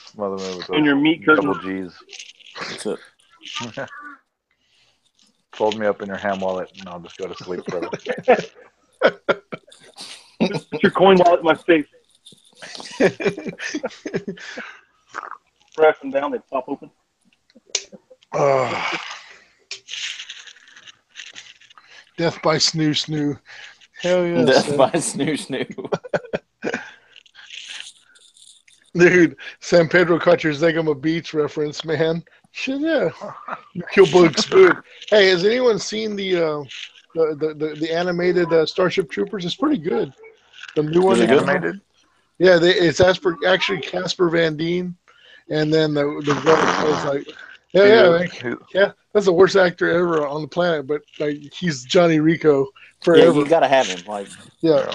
Smother me with in your meat curtain. Double G's. That's it. Fold me up in your ham wallet, and I'll just go to sleep, brother. Put your coin wallet in my face. Press them down, they pop open. Death by snoo. Hell yeah. Death by snoo. Dude, San Pedro caught your Zegama Beach reference, man. Shit, yeah. Kill Bug's good. Hey, has anyone seen the animated Starship Troopers? It's pretty good. The new one. Animated? Yeah, it's actually Casper Van Dien. And then the one was like, yeah, that's the worst actor ever on the planet. But like, he's Johnny Rico forever. Yeah, you gotta have him. Like, yeah.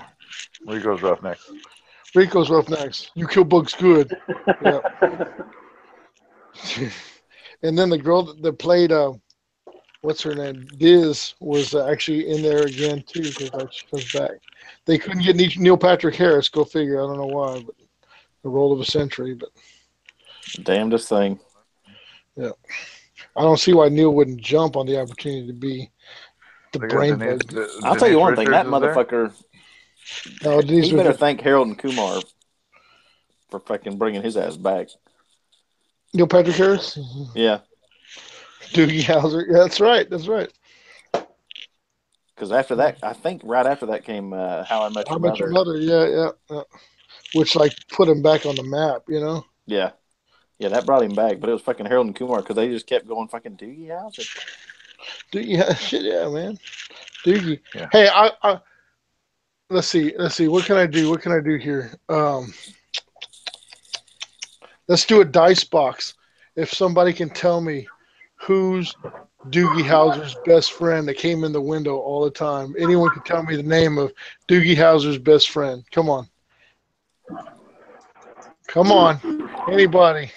Rico's rough next. Rico's Roughnecks. You kill bugs good. Yeah. And then the girl that played, what's her name? Diz was actually in there again too because like she comes back. They couldn't get Neil Patrick Harris. Go figure. I don't know why, but the role of a century. But Damnedest thing. yeah, I don't see why Neil wouldn't jump on the opportunity to be the They got brain Denise, bug. I'll tell you Denise one thing. That Richards is there? motherfucker, No, Denise he better Richards. thank Harold and Kumar for fucking bringing his ass back. Neil Patrick Harris. Yeah. Doogie Howser. Yeah, that's right. That's right. Because after that, I think right after that came How I Met How Your about your Mother. mother? Yeah. Which like put him back on the map, you know? Yeah. Yeah, that brought him back. But it was fucking Harold and Kumar because they just kept going fucking Doogie Howser. Doogie, shit, yeah, man. Doogie. Yeah. Hey, I let's see. What can I do? What can I do here? Let's do a dice box. If somebody can tell me who's Doogie Howser's best friend that came in the window all the time. Anyone can tell me the name of Doogie Howser's best friend. Come on. Come on. Anybody.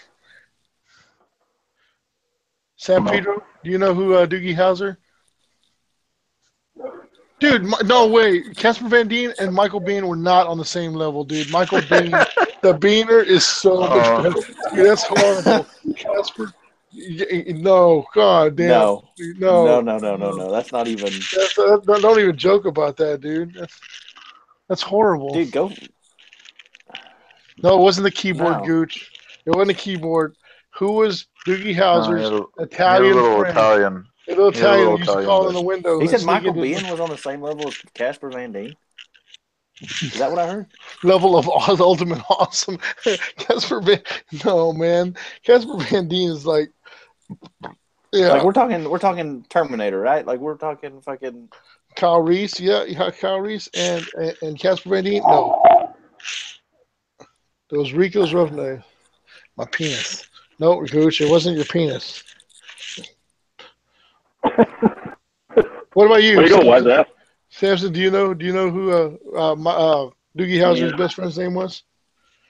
San Pedro, do you know who Doogie Howser? Dude, no way. Casper Van Dien and Michael Biehn were not on the same level, dude. Michael Biehn, the Beaner is so much better. Dude, that's horrible. Casper, no, god damn. No. That's not even. Don't even joke about that, dude. That's horrible. Dude, go. No, it wasn't the keyboard, No. Gooch. It wasn't the keyboard. Who was Doogie Howser's a Italian little friend? Italian. A little He had a Italian little used to Italian call voice. in the window. He and said sneak Michael into the Biehn was on the same level as Casper Van Dien. Is that what I heard? level of ultimate awesome. Casper Van, no man, Casper Van Dien is like, yeah, Like we're talking Terminator, right? Like we're talking fucking Kyle Reese, Kyle Reese and Casper Van Dien. No, those Rico's Roughnecks. My penis. No, Gooch, it wasn't your penis. What about you? There you go, wise ass. Samson, do you know who Doogie Howser's best friend's name was?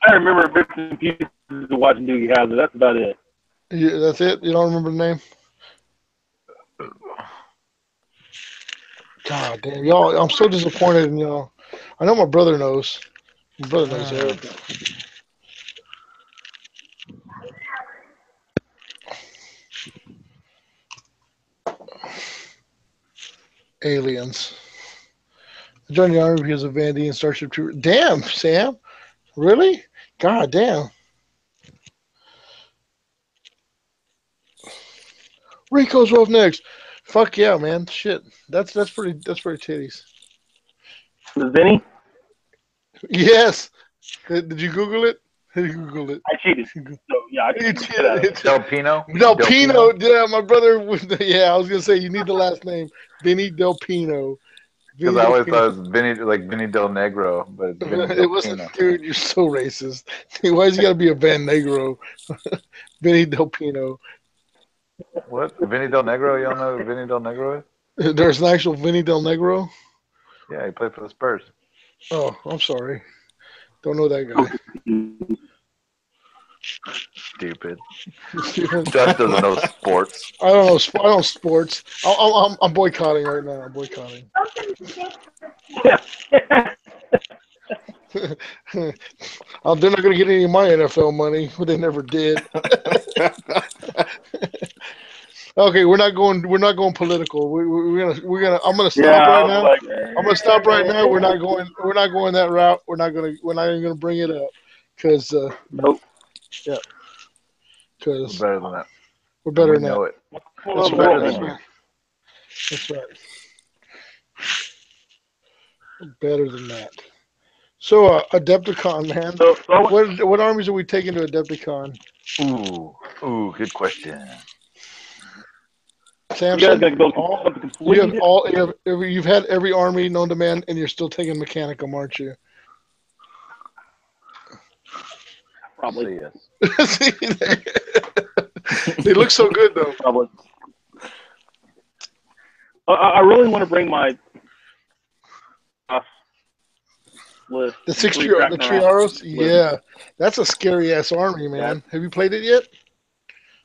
I remember bits and pieces of watching Doogie Howser. That's about it. Yeah, that's it? You don't remember the name? God damn, y'all! I'm so disappointed in y'all. I know my brother knows. My brother knows everything. Aliens. I joined the army because of Van Dien Starship Trooper. Damn, Sam. Really? God damn. Rico's Roughnecks. Fuck yeah, man. Shit. That's pretty titties. Vinny? Yes. Did you Google it? Did you Google it? I cheated. So, yeah, I You cheated. Del Pino? Del Pino. Yeah, my brother. Yeah, I was gonna say you need the last name, Vinny Del Pino. Because I always thought it was Vinny Del Negro, but it's Vinny Del It wasn't, Pino. dude. You're so racist. Why is he got to be a Van Negro? Vinny Del Pino. What? Vinny Del Negro? You don't know who Vinny Del Negro is? There's an actual Vinny Del Negro. Yeah, he played for the Spurs. Oh, I'm sorry. Don't know that guy. Stupid. Josh doesn't know sports. I don't know. I don't sports. I'm boycotting right now. I'm boycotting. They're not going to get any of my NFL money, but they never did. Okay, we're not going political. We're gonna. I'm gonna stop right now. I'm gonna stop right now. We're not going that route. We're not even gonna bring it up because Nope. Yeah. Because We're better than that. we're better than know that. it. That's better right. than you. That's right. Better than that. So, Adepticon, man. What armies are we taking to Adepticon? Ooh, good question. Samson, You guys gotta build something completely you've had every army known to man, and you're still taking Mechanicum, aren't you? Probably. Yes. They look so good, though. Probably. I really want to bring my list. The six Three cracking the around. Triaros? Yeah. That's a scary ass army, man. Have you played it yet?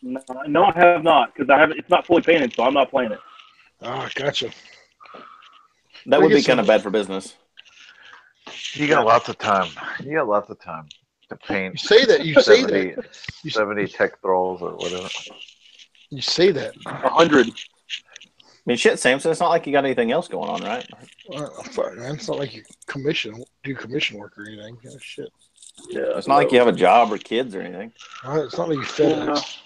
No, I have not, because I haven't. It's not fully painted, so I'm not playing it. Oh, gotcha. That would be kind of bad for business. You got lots of time. You got lots of time to paint. You say that. You say that. 70 tech thralls or whatever. You say that. 100. I mean, shit, Samson, it's not like you got anything else going on, right? Fuck, man. It's not like you do commission work or anything. Yeah, shit. Yeah, It's not like you have a job or kids or anything. It's not like you FedEx.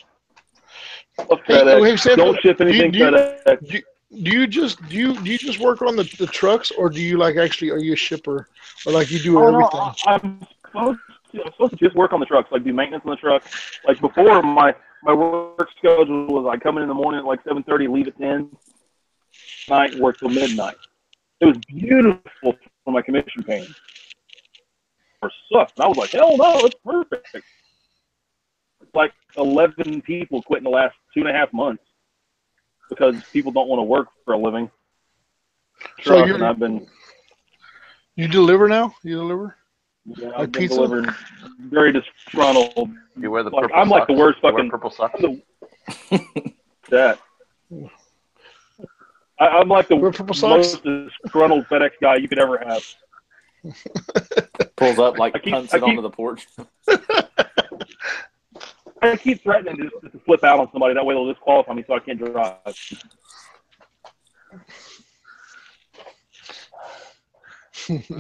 FedEx. Sam, Don't ship anything FedEx. Do you just work on the trucks, or do you like actually? Are you a shipper, or like you do everything? No, I'm supposed to just work on the trucks, like do maintenance on the truck. Like before, my work schedule was I come in the morning at like 7:30, leave at 10, night work till midnight. It was beautiful for my commission painting. Or sucked. And I was like, hell no, it's perfect. It's like 11 people quit in the last 2.5 months because people don't want to work for a living. So you deliver now? You deliver? Yeah, like I've been pizza? delivering very disgruntled. You wear the Like, purple I'm like socks? the worst You wear fucking. purple socks? That. I'm like the Wear purple socks? most disgruntled FedEx guy you could ever have. Pulls up, like, punts it onto the porch. I keep threatening just to flip out on somebody. That way they'll disqualify me so I can't drive.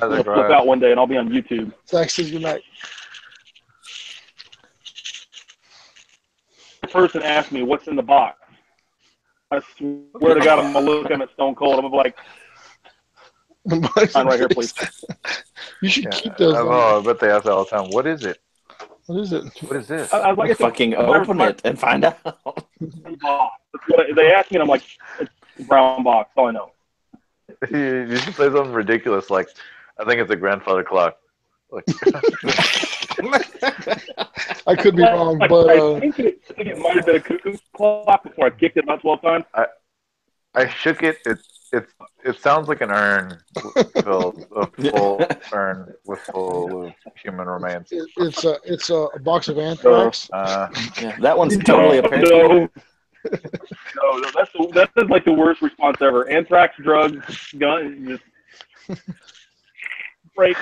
I'll flip out one day and I'll be on YouTube. Zach says good night. The person asked me, what's in the box? I swear to God, I'm going to look at him at Stone Cold. I'm going to be like, sign right here, please. You should keep those. I bet they ask that all the time. What is it? What is it? What is this? I was like, fucking open it and find out. They asked me, and I'm like, it's a brown box. That's all I know. You should say something ridiculous like, I think it's a grandfather clock. Like, I could be wrong, but I think it might have been a cuckoo clock before I kicked it about 12 times. I shook it. It sounds like an urn filled a full urn with full of human remains. it's a box of anthrax. Yeah, that one's totally a pair. No, that is like the worst response ever. Anthrax, drugs, gun, just break.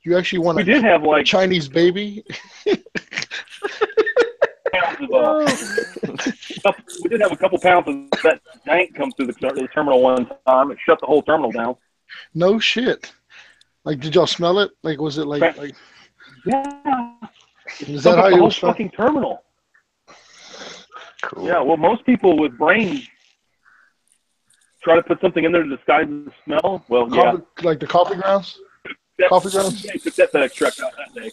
You actually want We did have like Chinese baby. We did have a couple pounds of that dank come through the terminal one time. It shut the whole terminal down. No shit. Like, did y'all smell it? Like, was it like yeah? Is that how the you whole was fucking terminal? Cool. Yeah. Well, most people with brains try to put something in there to disguise the smell. Well, yeah. Like the coffee grounds. Coffee grounds. Yeah, took that FedEx truck out that day.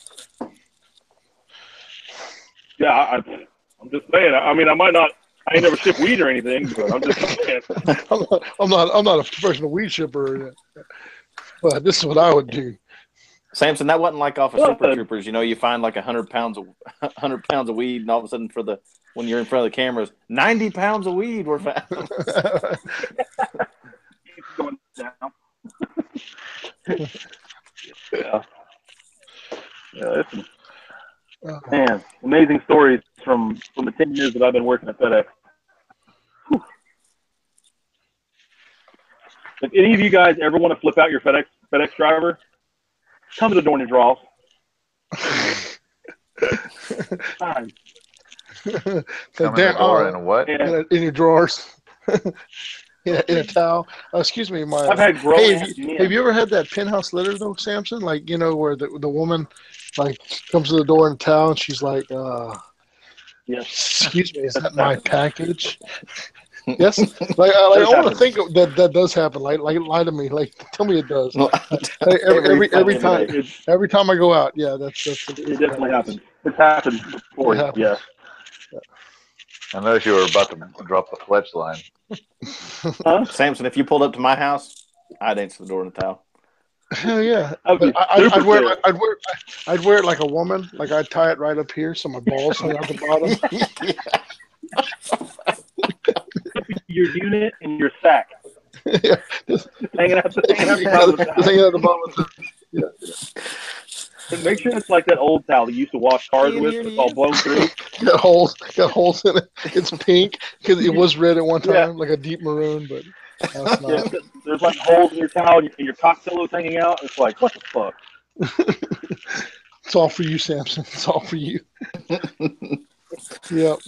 Yeah, I'm just saying. I mean, I ain't never shipped weed or anything, but I'm just saying. I'm not a professional weed shipper, but this is what I would do. Samson, that wasn't like off of Super Troopers. You know, you find like 100 pounds of weed, and all of a sudden, when you're in front of the cameras, 90 pounds of weed were found. Keeps going down. Yeah. Man, amazing stories from the 10 years that I've been working at FedEx. Whew. If any of you guys ever want to flip out your FedEx driver, come to the door and draws. Fine. Come in the door and what? In your drawers. in a towel. Excuse me, I've had have you ever had that penthouse letter though, Samson? Like, you know, where the woman like comes to the door in a towel and she's like, yes. Excuse me, is that my package? Yes. Like I want to think that does happen. Like lie to me. Like tell me it does. Every time I go out, yeah, that's it definitely happens. It's happened before. Yeah. I noticed you were about to drop the fletch line. Huh? Samson, if you pulled up to my house, I'd answer the door in a towel. Hell yeah! I'd wear it like a woman. Like I'd tie it right up here so my balls hang out the bottom. Your unit and your sack. Yeah, just hanging out the bottom of the towel. hanging at the bottom of the And make sure it's like that old towel that you used to wash cars Ian, with. here to It's all you. blown through. got holes in it. It's pink because it was red at one time, Yeah. like a deep maroon, but now it's Yeah, not. there's like holes in your towel and your cock pillow's hanging out. It's like, what the fuck? It's all for you, Samson. It's all for you. Yep,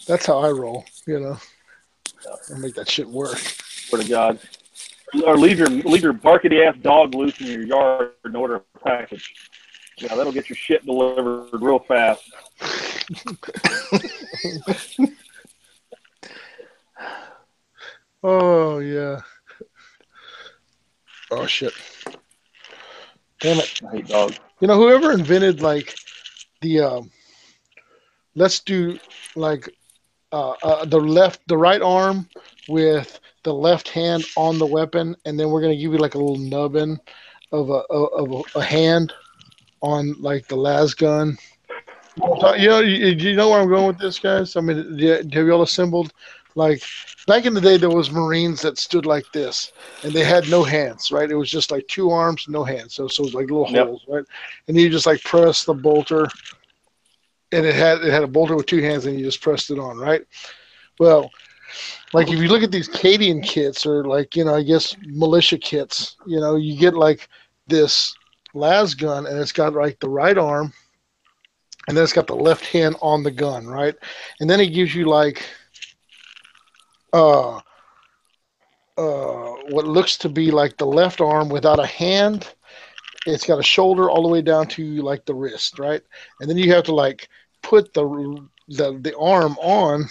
that's how I roll. I make that shit work. Swear to God. Or leave your barkety ass dog loose in your yard and order a package. Yeah, that'll get your shit delivered real fast. Oh yeah. Oh shit. Damn it. I hate dogs. Whoever invented like the let's do like the right arm with the left hand on the weapon, and then we're gonna give you like a little nubbin of a hand on like the las gun. You know where I'm going with this, guys? I mean, have you all assembled? Like back in the day, there was Marines that stood like this, and they had no hands, right? It was just like two arms, no hands. So it was like little holes, right? And you just like press the bolter, and it had a bolter with two hands, and you just pressed it on, right? Well, like if you look at these Cadian kits or like I guess militia kits, you get like this las gun, and it's got like the right arm, and then it's got the left hand on the gun, right? And then it gives you like what looks to be like the left arm without a hand. It's got a shoulder all the way down to like the wrist, right? And then you have to like put the arm on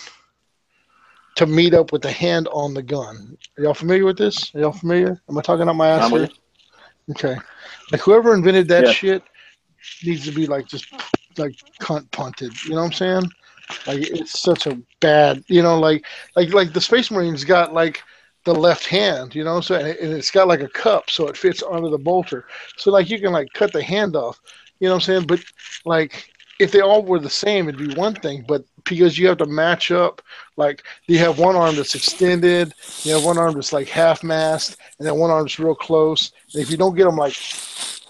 to meet up with the hand on the gun. Are y'all familiar with this? Are y'all familiar? Am I talking out my ass here? Okay. Like whoever invented that shit needs to be like just like cunt punted. You know what I'm saying? Like it's such a bad, like the Space Marines got like the left hand, so and it's got like a cup so it fits under the bolter. So like you can like cut the hand off, you know what I'm saying? But like if they all were the same, it'd be one thing. But because you have to match up, like you have one arm that's extended, you have one arm that's like half mast, and then one arm that's real close. And if you don't get them like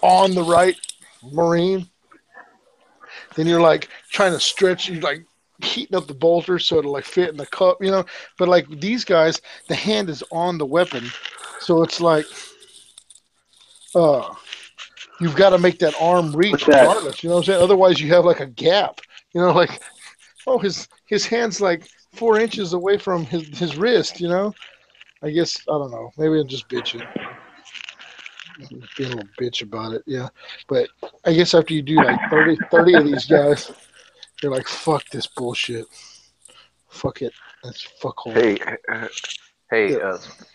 on the right Marine, then you're like trying to stretch, you like heating up the bolter so it'll like fit in the cup, But like these guys, the hand is on the weapon, so it's like, you've got to make that arm reach regardless. You know what I'm saying? Otherwise, you have like a gap. Like, oh, his hand's like 4 inches away from his wrist. I guess I don't know. Maybe I'm just bitching. Being a little bitch about it, yeah. But I guess after you do like 30 of these guys, you're like, fuck this bullshit. Fuck it. That's fuck hole. Hey,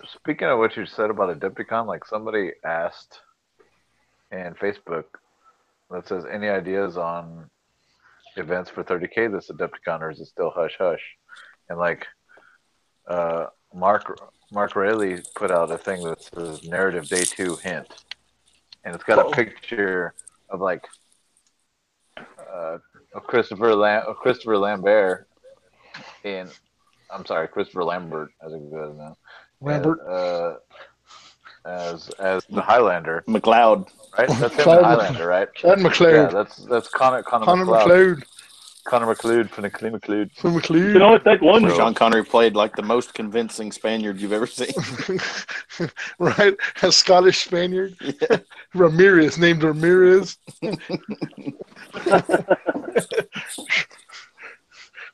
speaking of what you said about Adepticon, like somebody asked in Facebook that says, any ideas on events for 30K this Adepticon, or is it still hush hush? And like Mark Rayleigh put out a thing that says narrative day 2 hint, and it's got a picture of like Christopher Lambert in, I'm sorry, Christopher Lambert as it goes now. Lambert. As the Highlander. McLeod. Right? That's him in Highlander, right? Chad McLeod. Yeah, that's Connor McLeod. Connor McLeod from McLeod. From McLeod. You can only take one. Sean Connery played like the most convincing Spaniard you've ever seen. Right? A Scottish Spaniard. Yeah. Ramirez, named Ramirez.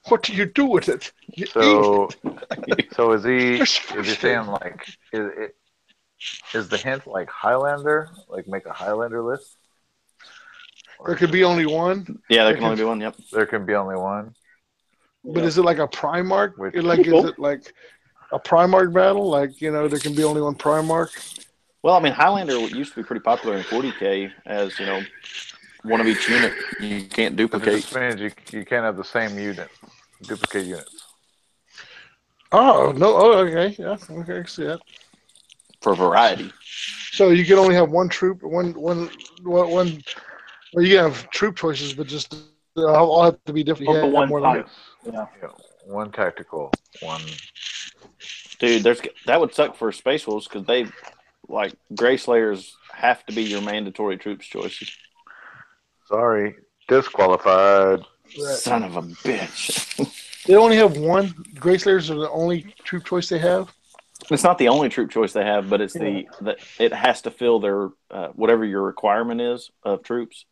What do you do with it? You So is he Just saying like is the hint like Highlander? Like make a Highlander list? There could be only one. Yeah, there can only be one. Yep. There can be only one. But is it like a Primarch? Which- Is it like a Primarch battle? Like, there can be only one Primarch? Well, I mean, Highlander used to be pretty popular in 40K as, one of each unit. You can't But it duplicate. just means you can't have the same unit, duplicate units. Oh, no. Oh, okay. Yeah. Okay. I see that. For variety. So you can only have one troop, one. Well, you can have troop choices, but just all have to be different. Over Yeah, one more than type. Yeah. One tactical, one Dude, that would suck for Space Wolves because they like Gray Slayers have to be your mandatory troops choices. Sorry, disqualified. Son of a bitch. They only have one. Gray Slayers are the only troop choice they have. It's not the only troop choice they have, but it's it has to fill their whatever your requirement is of troops.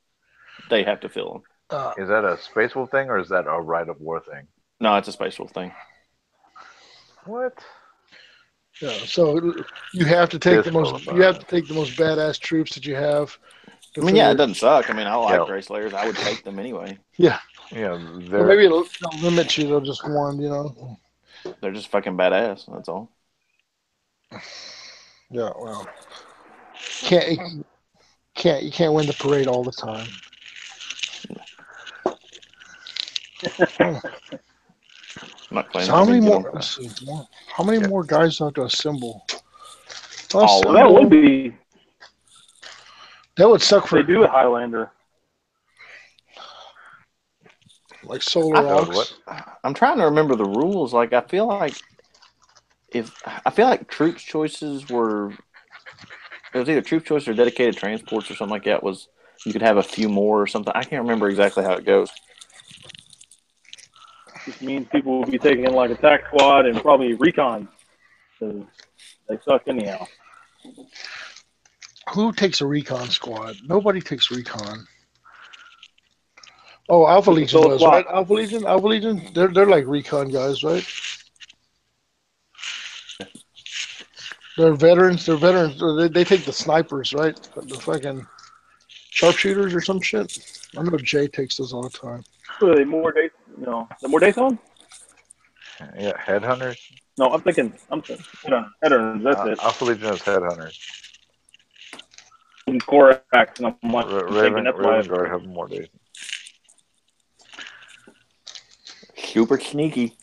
They have to fill them. Is that a Space Wolf thing or is that a Rite of War thing? No, it's a Space Wolf thing. What? Yeah, so you have to take the most badass troops that you have. I mean, yeah, it doesn't suck. I mean, I like Gray Slayers. I would take them anyway. Yeah. Yeah. Well, maybe it'll limit you to just one, They're just fucking badass. That's all. Yeah, well. You can't win the parade all the time. So how many more guys do I have to assemble? That would be. That would suck for. They do a Highlander. Like Solar Aux. I'm trying to remember the rules. Like I feel like troops choices were. It was either troop choice or dedicated transports or something like that. You could have a few more or something. I can't remember exactly how it goes. Which means people will be taking like attack squad and probably recon. Because they suck anyhow. Who takes a recon squad? Nobody takes recon. Oh, Alpha Legion does, right? Alpha Legion. They're like recon guys, right? They're veterans. They take the snipers, right? The fucking sharpshooters or some shit. I know Jay takes those all the time. Are they more days? No, the more days on? Yeah, headhunters. No, I'm thinking headhunters. That's it. Alpha Legion is headhunters. And Korax, and I'm like, Raven Guard have more days. Super sneaky.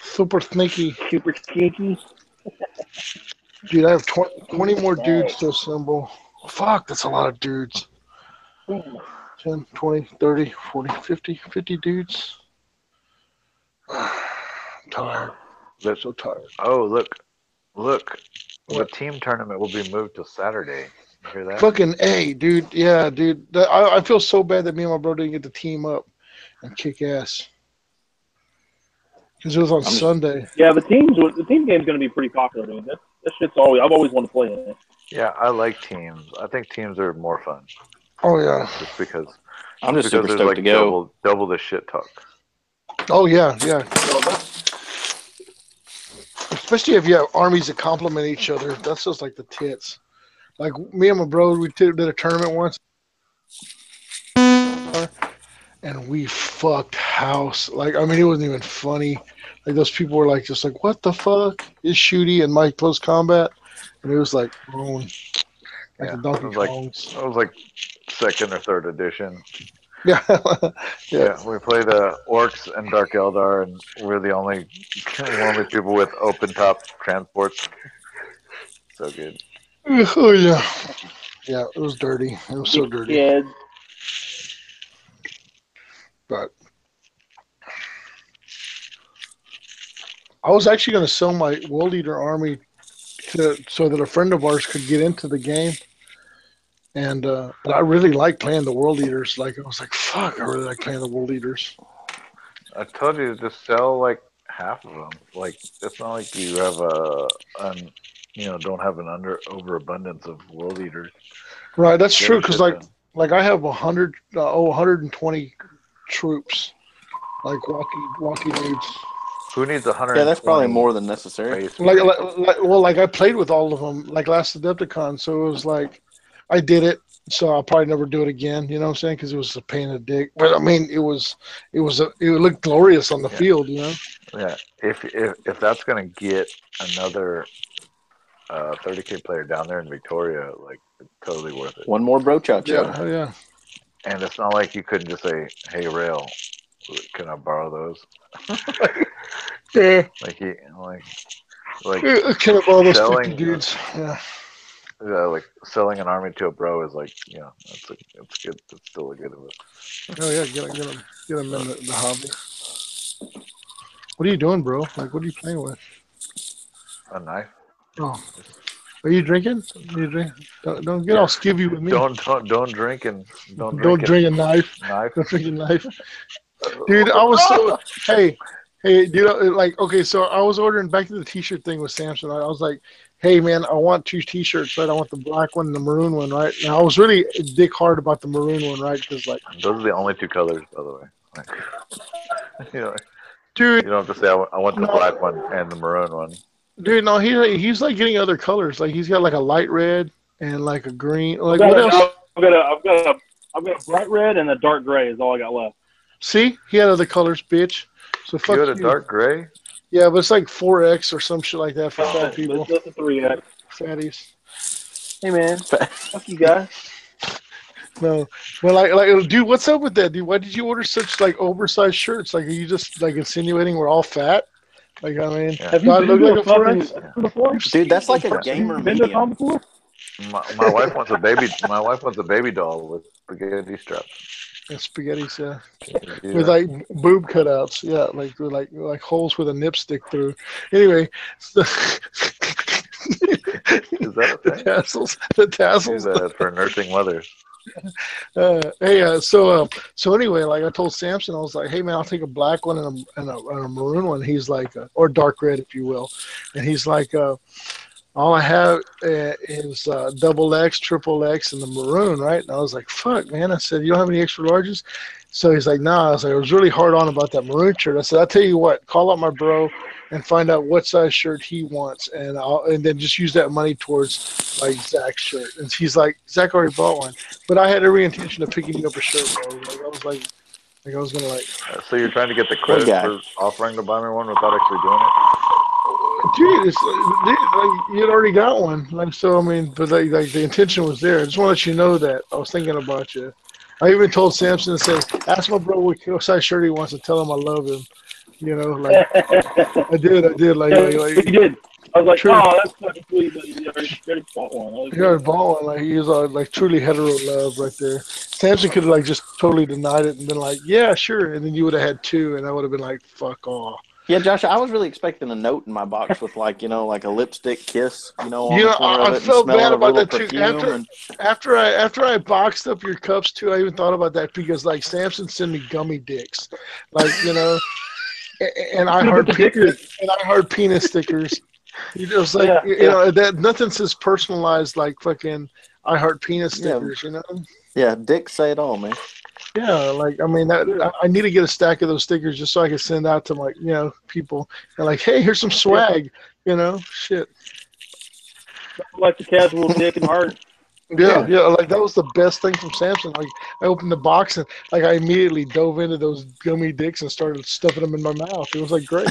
Super sneaky. Super sneaky. Dude, I have 20 more dudes to assemble. Fuck, that's a lot of dudes. 10, 20, 30, 40, 50 dudes. I'm tired. I'm so tired. Oh, look. The team tournament will be moved to Saturday. You hear that? Fucking A, dude. Yeah, dude. I feel so bad that me and my bro didn't get to team up and kick ass. Because it was on Sunday. Yeah, the team game's going to be pretty popular, dude. That shit's I've always wanted to play it. Yeah, I like teams. I think teams are more fun. Oh, yeah. Just because. I'm just super stoked to go. Double the shit talk. Oh, yeah. Especially if you have armies that complement each other. That's just like the tits. Like me and my bro, we did a tournament once. And we fucked house. Like, I mean, it wasn't even funny. Like, those people were like, just like, what the fuck is Shooty and Mike Close Combat? And it was like, boom. Like the Donkey Kongs. It was like second or third edition. Yeah. Yeah, we played Orcs and Dark Eldar, and we're the only people with open top transports. So good. Oh, yeah. Yeah, it was dirty. It was so dirty. Yeah. But I was actually going to sell my World Eater army so that a friend of ours could get into the game. And but I really like playing the World Eaters. Like, I was like, fuck, I really like playing the World Eaters. I told you to just sell like half of them. Like, it's not like you have don't have an overabundance of World Eaters. Right, that's true. Because like I have 120 troops, like walkie dudes. Who needs 100? Yeah, that's probably more than necessary. Like I played with all of them, like last Adepticon, so it was like I did it, so I'll probably never do it again. You know what I'm saying? Because it was a pain in the dick. But I mean, it looked glorious on the field. You know? Yeah. If that's gonna get another 30K player down there in Victoria, like, it's totally worth it. One more bro chat. Yeah. And it's not like you couldn't just say, "Hey, Rail, can I borrow those?" Yeah. Like Can I borrow those 50 dudes? Yeah. Like selling an army to a bro is like, it's good. It's still a good of it. Oh yeah, get them in the hobby. What are you doing, bro? Like, what are you playing with? A knife. Oh, are you drinking? You drink? Don't get all skivvy with me. Don't drink and don't Don't drink a knife. Knife. Don't drink a knife. Dude, I was so hey, dude, like okay, so I was ordering back to the t-shirt thing with Samson. I was like, hey man, I want 2 t-shirts, right? I want the black one and the maroon one, right? And I was really dick hard about the maroon one, right? Because like those are the only 2 colors, by the way. Like, you know, dude, you don't have to say I want the black one and the maroon one. Dude, no, he's like getting other colors. Like he's got like a light red and like a green. Like what else? I've got a bright red and a dark gray is all I got left. See, he had other colors, bitch. So fuck you. You had a dark gray? Yeah, but it's like 4X or some shit like that for fat people. That's a 3X. Fatties. Hey man, fuck you guys. No, but like, dude, what's up with that, dude? Why did you order such like oversized shirts? Like, are you just like insinuating we're all fat? Like, I mean, have you been to a fucking before? Dude, that's like a gamer medium. My wife wants a baby. My wife wants a baby doll with spaghetti straps. And spaghettis, yeah, with like boob cutouts, yeah, like holes with a nip stick through. Anyway, is that a thing? The tassels. Use that for nursing mothers. So anyway, like I told Samson, I was like, hey man, I'll take a black one and a maroon one. He's like, or dark red, if you will, and he's like, all I have is double X, triple X, and the maroon, right? And I was like, fuck, man. I said, you don't have any extra larges? So he's like, nah. I was like, I was really hard on about that maroon shirt. I said, I'll tell you what, call up my bro and find out what size shirt he wants, and then just use that money towards like Zach's shirt. And he's like, Zach already bought one, but I had every intention of picking up a shirt, bro. Like, I was gonna like. So you're trying to get the credit for offering to buy me one without actually doing it? Dude, like, you had already got one. Like, so I mean, but like the intention was there. I just want to let you know that I was thinking about you. I even told Samson to say, ask my bro what size shirt he wants and tell him I love him. You know, like I did. Like he did. I was like, oh, that's fucking sweet. But you already bought one. He already bought one. Like he was like truly hetero love right there. Samson could have like just totally denied it and been like, yeah, sure, and then you would have had 2, and I would have been like, fuck off. Yeah, Josh, I was really expecting a note in my box with like, like a lipstick kiss, on the corner of it. I felt bad about that too. After After I boxed up your cups too, I even thought about that because like Samson sent me gummy dicks, like and I heart penis stickers. You just like that nothing says personalized like fucking I heart penis stickers, Yeah, dicks say it all, man. Yeah, like I mean, I need to get a stack of those stickers just so I can send out to my people and like, hey, here's some swag, shit. Like the casual dick and heart. Yeah, like that was the best thing from Samson. Like I opened the box and like I immediately dove into those gummy dicks and started stuffing them in my mouth. It was like great.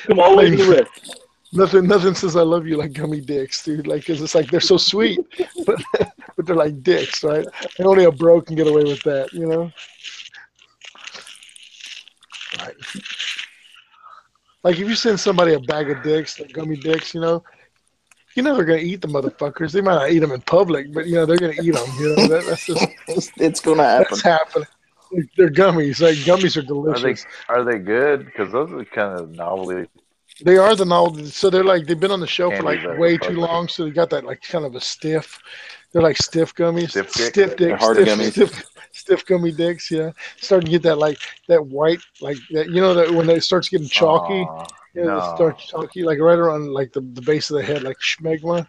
Come all the way to the wrist. Nothing says I love you like gummy dicks, dude. Like, 'cause it's like they're so sweet, but they're like dicks, right? And only a bro can get away with that, Right. Like if you send somebody a bag of dicks, like gummy dicks, they're gonna eat the motherfuckers. They might not eat them in public, but they're gonna eat them. That's just it's gonna happen. That's happening. They're gummies. Like gummies are delicious. Are they good? Because those are kind of novelty. They are the novelty. So they've been on the shelf for like way too long. So they got that like kind of a stiff. They're like stiff gummies. Stiff dicks. Hard gummies. Stiff gummy dicks. Yeah, starting to get that like that white like that. That when it starts getting chalky. It starts chalky like right around like the base of the head, like schmegma.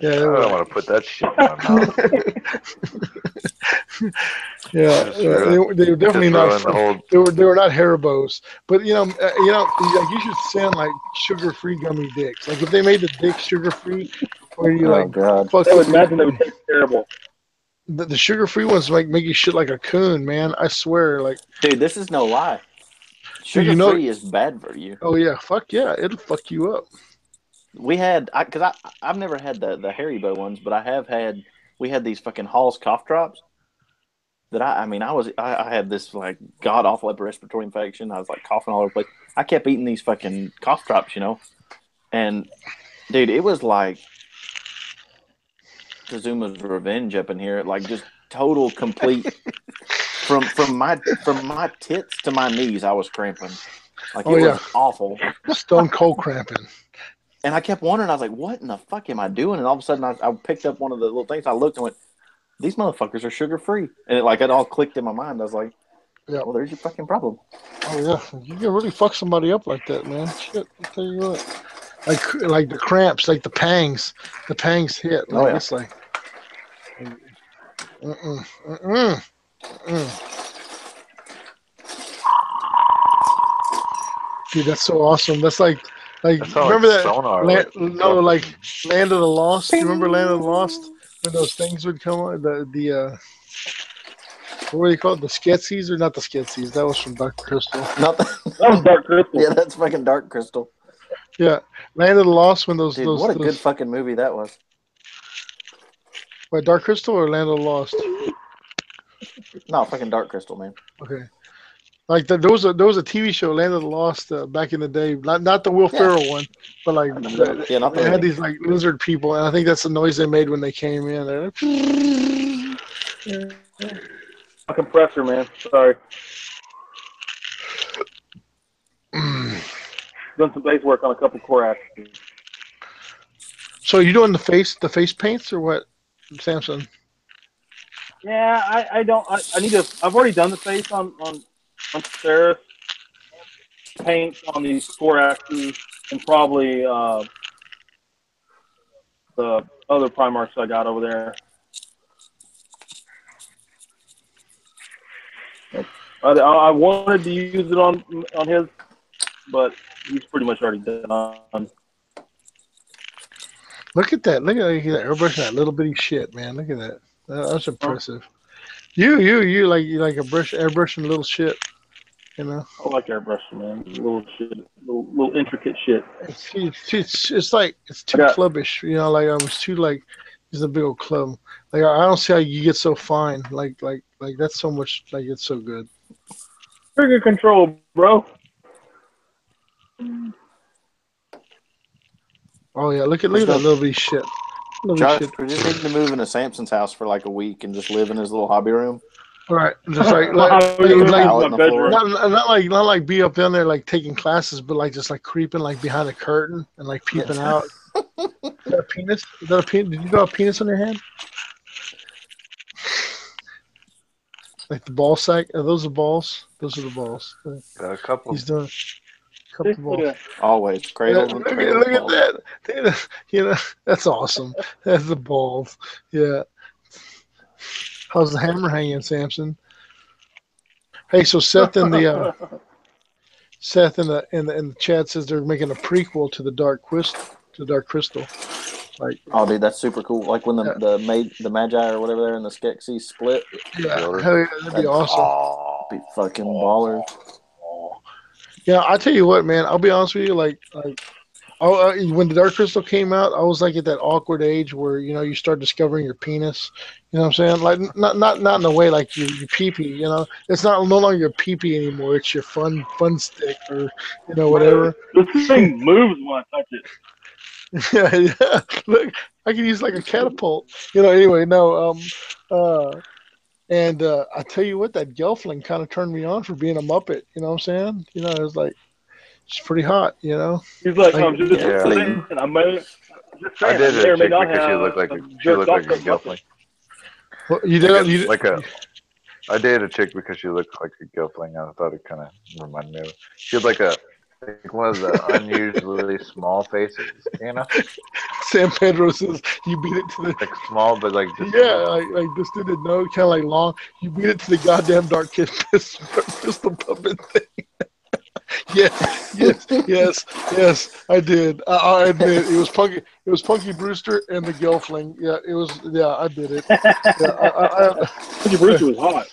Yeah, I don't want to put that shit in my mouth. They were definitely not. They were not Haribos, but like you should send like sugar-free gummy dicks. Like if they made the dick sugar-free, where you God. fuck. I would imagine they would taste terrible. The sugar-free ones like make you shit like a coon, man. I swear, like. Dude, this is no lie. Sugar-free is bad for you. Oh yeah, fuck yeah, it'll fuck you up. I've never had the Haribo ones, but we had these fucking Hall's cough drops that I had this like god awful upper respiratory infection. I was like coughing all over the place. I kept eating these fucking cough drops, and dude, it was like Kazuma's revenge up in here, like just total complete from my tits to my knees. I was cramping. Like, Oh, it yeah. was awful. Stone cold cramping. And I kept wondering, I was like, what in the fuck am I doing? And all of a sudden, I picked up one of the little things. I looked and went, these motherfuckers are sugar-free. And it all clicked in my mind. I was like, Yeah. well, there's your fucking problem. Oh, yeah. You can really fuck somebody up like that, man. Shit, I'll tell you what. Like the cramps, like the pangs. The pangs hit. Like, it's like... Dude, that's so awesome. That's like remember that sonar, Land of the Lost? You remember Land of the Lost when those things would come on? What were they called? The Skeksis or not the Skeksis? That was from Dark Crystal. Not That was Dark Crystal. Yeah, that's fucking Dark Crystal. Yeah, Land of the Lost when those. Dude, those what a those, good fucking movie that was. Wait, Dark Crystal or Land of the Lost? No, fucking Dark Crystal, man. Okay. Like there was a TV show, Land of the Lost, back in the day. Not the Will Ferrell one, but like not they the had movie. these like lizard people, and I think that's the noise they made when they came in. They're like, A compressor, man. Sorry. Done some base work on a couple core axes. So you doing the face paints or what, Samson? Yeah, I don't. I need to. I've already done the face on Ceres. Paint on these core axes and probably the other Primarchs I got over there. I wanted to use it on his, but he's pretty much already done. Look at that! Look at that airbrushing that little bitty shit, man. Look at that. That's impressive. You like airbrushing little shit, you know. I like airbrushing, man. Little shit, little intricate shit. It's like it's too clubbish, you know. Like I was too like it's a big old club. Like I don't see how you get so fine. Like that's so much. Like it's so good. Trigger control, bro. Oh yeah, look at that little bitty shit. Josh, we just need to move into Samson's house for like a week and just live in his little hobby room. Right, just like not like be up in there like taking classes, but like just like creeping like behind a curtain and like peeping out. Is that a penis? Is that a penis? Did you got a penis on your hand? Like the ball sack? Are those the balls? Those are the balls. Got a couple. He's doing a couple balls. Always cradle. Look at that. Dude, you know, that's awesome. That's the balls. Yeah. How's the hammer hanging, Samson? Hey, so Seth in the chat says they're making a prequel to the Dark Crystal. Like, oh, dude, that's super cool. Like when the Magi or whatever they're in the Skeksis split. Yeah, hell yeah, that'd be awesome. Be fucking ballers. Yeah, I tell you what, man. I'll be honest with you. Like when the Dark Crystal came out, I was like at that awkward age where you start discovering your penis. You know what I'm saying? Like not in a way like your pee-pee. You know, it's no longer your pee-pee anymore. It's your fun stick or whatever. This thing moves when I touch it. Yeah. Look, I can use like a catapult. Anyway, no. And I tell you what, that Gelfling kind of turned me on for being a Muppet. You know what I'm saying? It was like, it's pretty hot, He's like, I'm just saying. I did a chick because she looked like a Gelfling. Well, you did? I dated a chick because she looked like a Gelfling. I thought it kind of reminded me of it. She had like one of the unusually small faces, San Pedro says you beat it to the like small, but like like this dude didn't know, kind of like long. You beat it to the goddamn Dark Crystal puppet thing. Yes, I did. I admit it was Punky. It was Punky Brewster and the Gelfling. Yeah, it was. Yeah, I did it. Yeah, Punky Brewster was hot.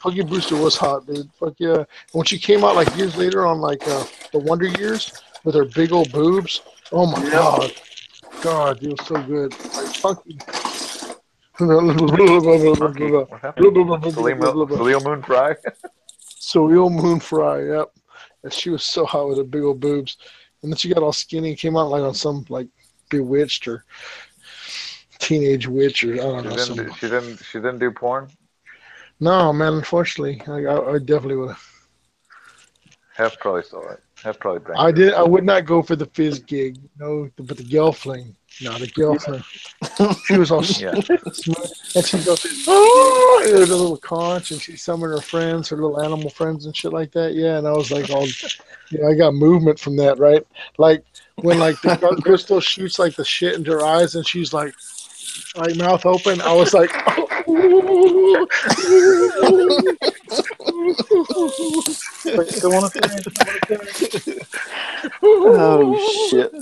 Punky Brewster was hot, dude. Fuck yeah. When she came out like years later on like the Wonder Years with her big old boobs. Oh my God, it was so good. Like Punky. What happened? Salil Moon Fry. Salil Moon Fry. Yep. And she was so hot with her big old boobs, and then she got all skinny and came out like on some like Bewitched or Teenage Witch or I don't know. She didn't do porn. No, man. Unfortunately, I definitely would have. Hef probably saw it. I've probably banged I her. did. I would not go for the fizz gig. No, but the Gelfling. No, the Gelfling. She was all Yeah. smooth, and she goes, oh, and there's a little conch, and she summoned her friends, her little animal friends, and shit like that. Yeah, and I was like, all, yeah, I got movement from that, right? Like when like the dark crystal shoots like the shit into her eyes, and she's like mouth open. I was like, oh, Still want to say? Oh shit!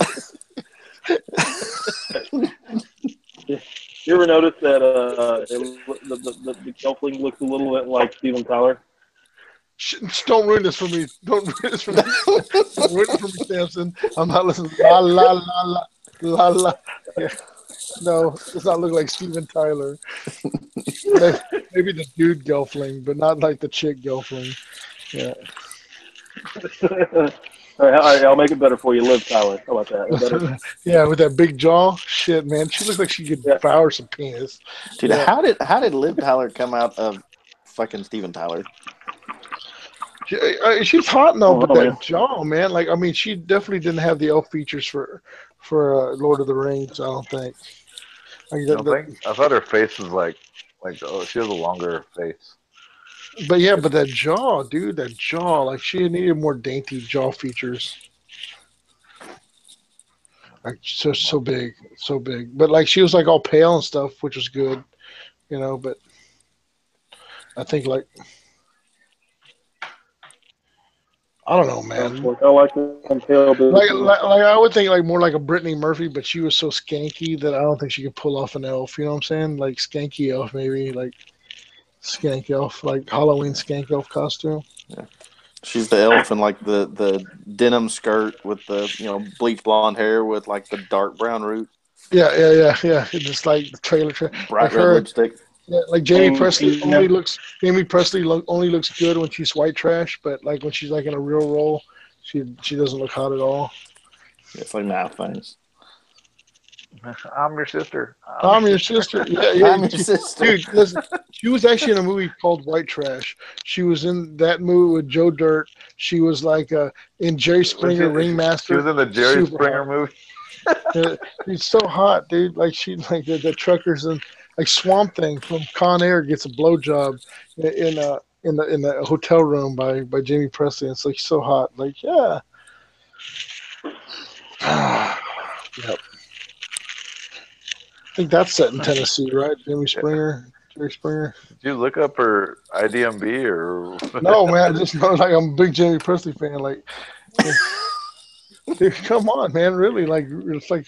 You ever notice that the Gelfling looks a little bit like Steven Tyler? don't ruin this for me. Don't ruin this for me. Don't ruin it for me, Samson. I'm not listening. La la la la la la. Yeah. No, does not look like Steven Tyler. Maybe the dude Gelfling, but not like the chick Gelfling. Yeah. All right, I'll make it better for you. Liv Tyler. How about that? Yeah, with that big jaw. Shit, man. She looks like she could devour some penis. Dude, Yeah. how did Liv Tyler come out of fucking Steven Tyler? She's hot and all, but that man. jaw, man. Like, I mean, she definitely didn't have the elf features for Lord of the Rings. I don't think. Like, I don't think. I thought her face was like oh, she has a longer face. But yeah, but that jaw, dude, that jaw. Like, she needed more dainty jaw features. Like, so big, so big. But like, she was like all pale and stuff, which was good, you know. But I think like. I don't know, man. I like them pale like I would think like more like a Brittany Murphy, but she was so skanky that I don't think she could pull off an elf. You know what I'm saying? Like skanky elf, maybe like skank elf, like Halloween skank elf costume. Yeah. She's the elf in like the denim skirt with the bleach blonde hair with like the dark brown root. Yeah. Just like the trailer. Bright like red lipstick. Yeah, like Jamie Presley only looks good when she's white trash, but like when she's like in a real role, she doesn't look hot at all. It's like nah, thanks. I'm your sister. I'm your sister. Yeah. I'm your sister. Dude, listen, she was actually in a movie called White Trash. She was in that movie with Joe Dirt. She was like in Jerry Springer Ringmaster. She was in the Jerry Springer movie. She's so hot, dude. Like she like the truckers and like Swamp Thing from Con Air gets a blowjob in the hotel room by Jamie Presley. It's like so hot. Like yeah. Yep. I think that's set in Tennessee, right? Jerry Springer. Did you look up her IDMB or? No, man. I just know like I'm a big Jamie Presley fan. Like, dude, come on, man. Really, like it's like,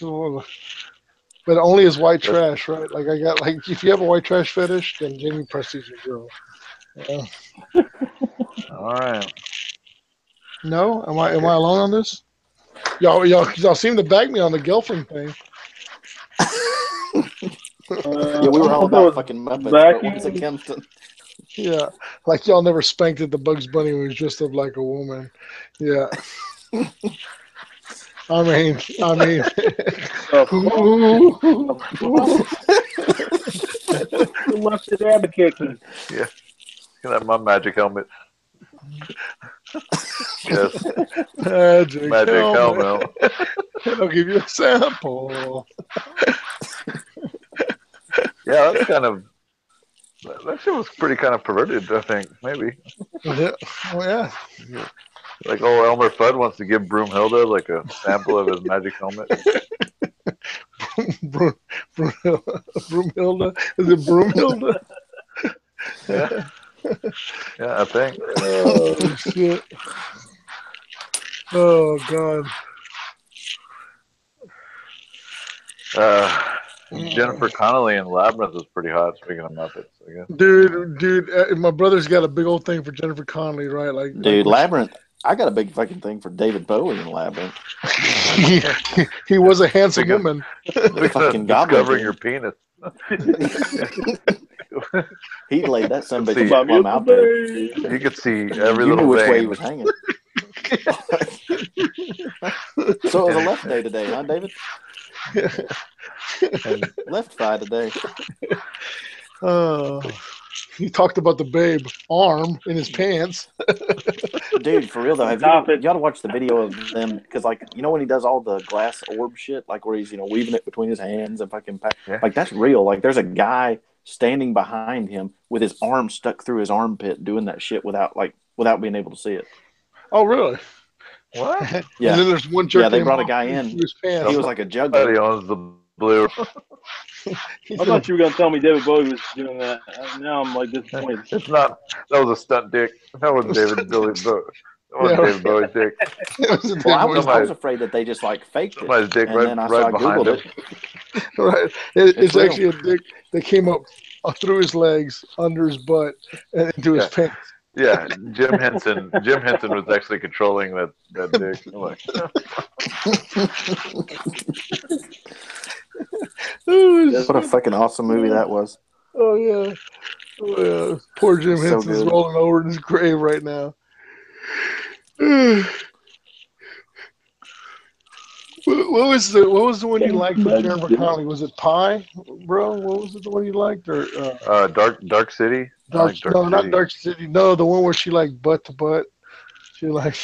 but only as white trash, right? Like I got like if you have a white trash fetish, then Jamie Presley's your girl. Yeah. All right. No, am I alone on this? Y'all seem to bag me on the Gelfling thing. Yeah, we were all about fucking Muppets, but once it comes to yeah, like y'all never spanked at the Bugs Bunny when he was dressed up like a woman. Yeah. I mean. Who left it Albuquerque? Yeah. That my magic helmet. Yes. Magic helmet. I'll give you a sample. Yeah, that's kind of that shit was pretty kind of perverted. I think maybe. Yeah. Oh yeah. Like old Elmer Fudd wants to give Broomhilda like a sample of his magic helmet. Broomhilda? Is it Broomhilda? Yeah. Yeah, I think. Oh shit. Oh god. Jennifer Connelly in Labyrinth was pretty hot. Speaking of Muppets, I guess. Dude, my brother's got a big old thing for Jennifer Connelly, right? Like, dude, Labyrinth. I got a big fucking thing for David Bowie in Labyrinth. he was a handsome woman. Fucking covering your penis. He laid that son bitch plumb out there. You could see every you little knew which vein. way he was hanging. So it was a left day today, huh, David? Left thigh today. He talked about the babe arm in his pants. But dude, for real though, you gotta watch the video of them because, like, you know when he does all the glass orb shit, like where he's weaving it between his hands and fucking like that's real. Like there's a guy standing behind him with his arm stuck through his armpit doing that shit without being able to see it. Oh really? What? Yeah. And then there's one jerk. Yeah, they brought a guy in. His pants. He was like a Somebody juggler. owns the blue. I thought you were gonna tell me David Bowie was doing that. Now I'm like disappointed. It's not. That was a stunt dick. That wasn't David Bowie. That wasn't David Bowie's dick. Well, I was afraid that they just like faked it. Somebody's dick and right, then I behind Googled him. it. Right. It's real. actually a dick that came up through his legs, under his butt, and into his pants. Yeah, Jim Henson. Jim Henson was actually controlling that dick. I'm like, what a fucking awesome movie that was. Oh yeah. Oh, yeah. Poor Jim So Henson's good. rolling over in his grave right now. What was the one you liked with Jennifer Connelly? Was it Pie, bro? What was it, the one you liked? Or Dark City. Dark, no, not Dark City. No, the one where she like butt to butt. She like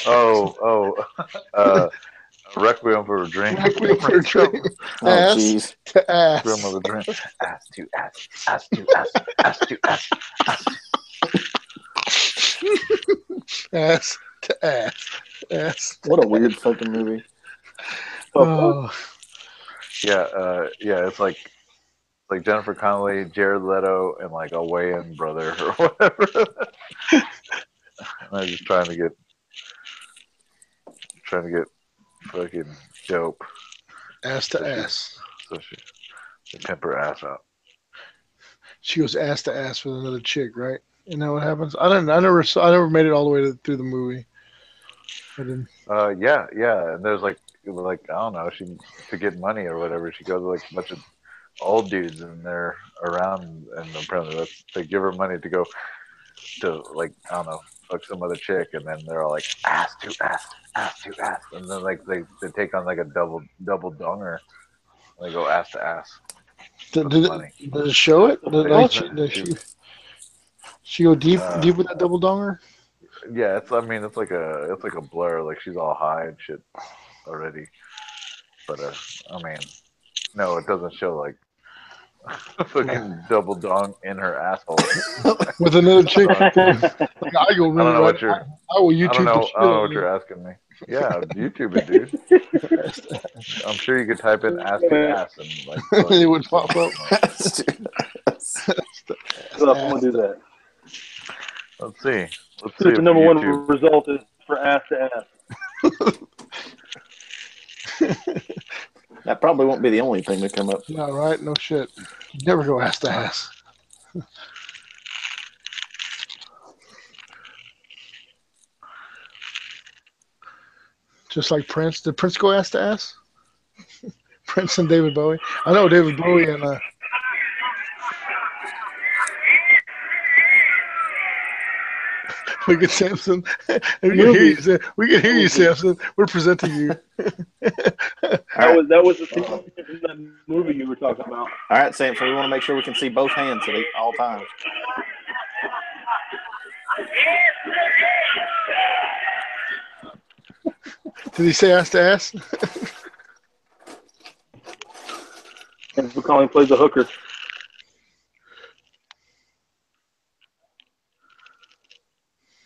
Requiem for a Dream. Requiem for a Dream. Oh, Ass jeez. to ass. Requiem of a Dream. Ass to ass. Ass to ass. Ass to ass. Ass to ass. Ass. What a weird fucking movie. Oh. Yeah, it's like Jennifer Connelly, Jared Leto, and like a Wayans brother or whatever. I'm just trying to get fucking dope. Ass to ass. So she pimp her ass out. She goes ass to ass with another chick, right? You know what happens? I never made it all the way through the movie. I didn't. Yeah, and there's like I don't know, to get money or whatever, she goes to like a bunch of old dudes and they're around, and apparently they give her money to go to, like, I don't know, fuck some other chick, and then they're all like ass to ass, and then like they take on like a double donger, and they go ass to ass. Did it show it? She go deep with that double donger? Yeah, it's like a blur, like she's all high and shit already. But I mean, no, it doesn't show like fucking double dong in her asshole with another chick. Like, I go really I right. I will YouTube. I don't know what you're asking me. Yeah, YouTube it, dude. I'm sure you could type in ass to ass and like it would pop up. I'm gonna do that. Let's see. See if the number one result is for ass to ass. That probably won't be the only thing to come up. No, right? No shit. Never go ass to ass. Just like Prince. Did Prince go ass to ass? Prince and David Bowie. I know David Bowie and Look at Samson. We can hear you, Samson. We're presenting you. That was the thing in that movie you were talking about. All right, Samson. We want to make sure we can see both hands at all times. Did he say ass to ass? And McCauley plays the hooker.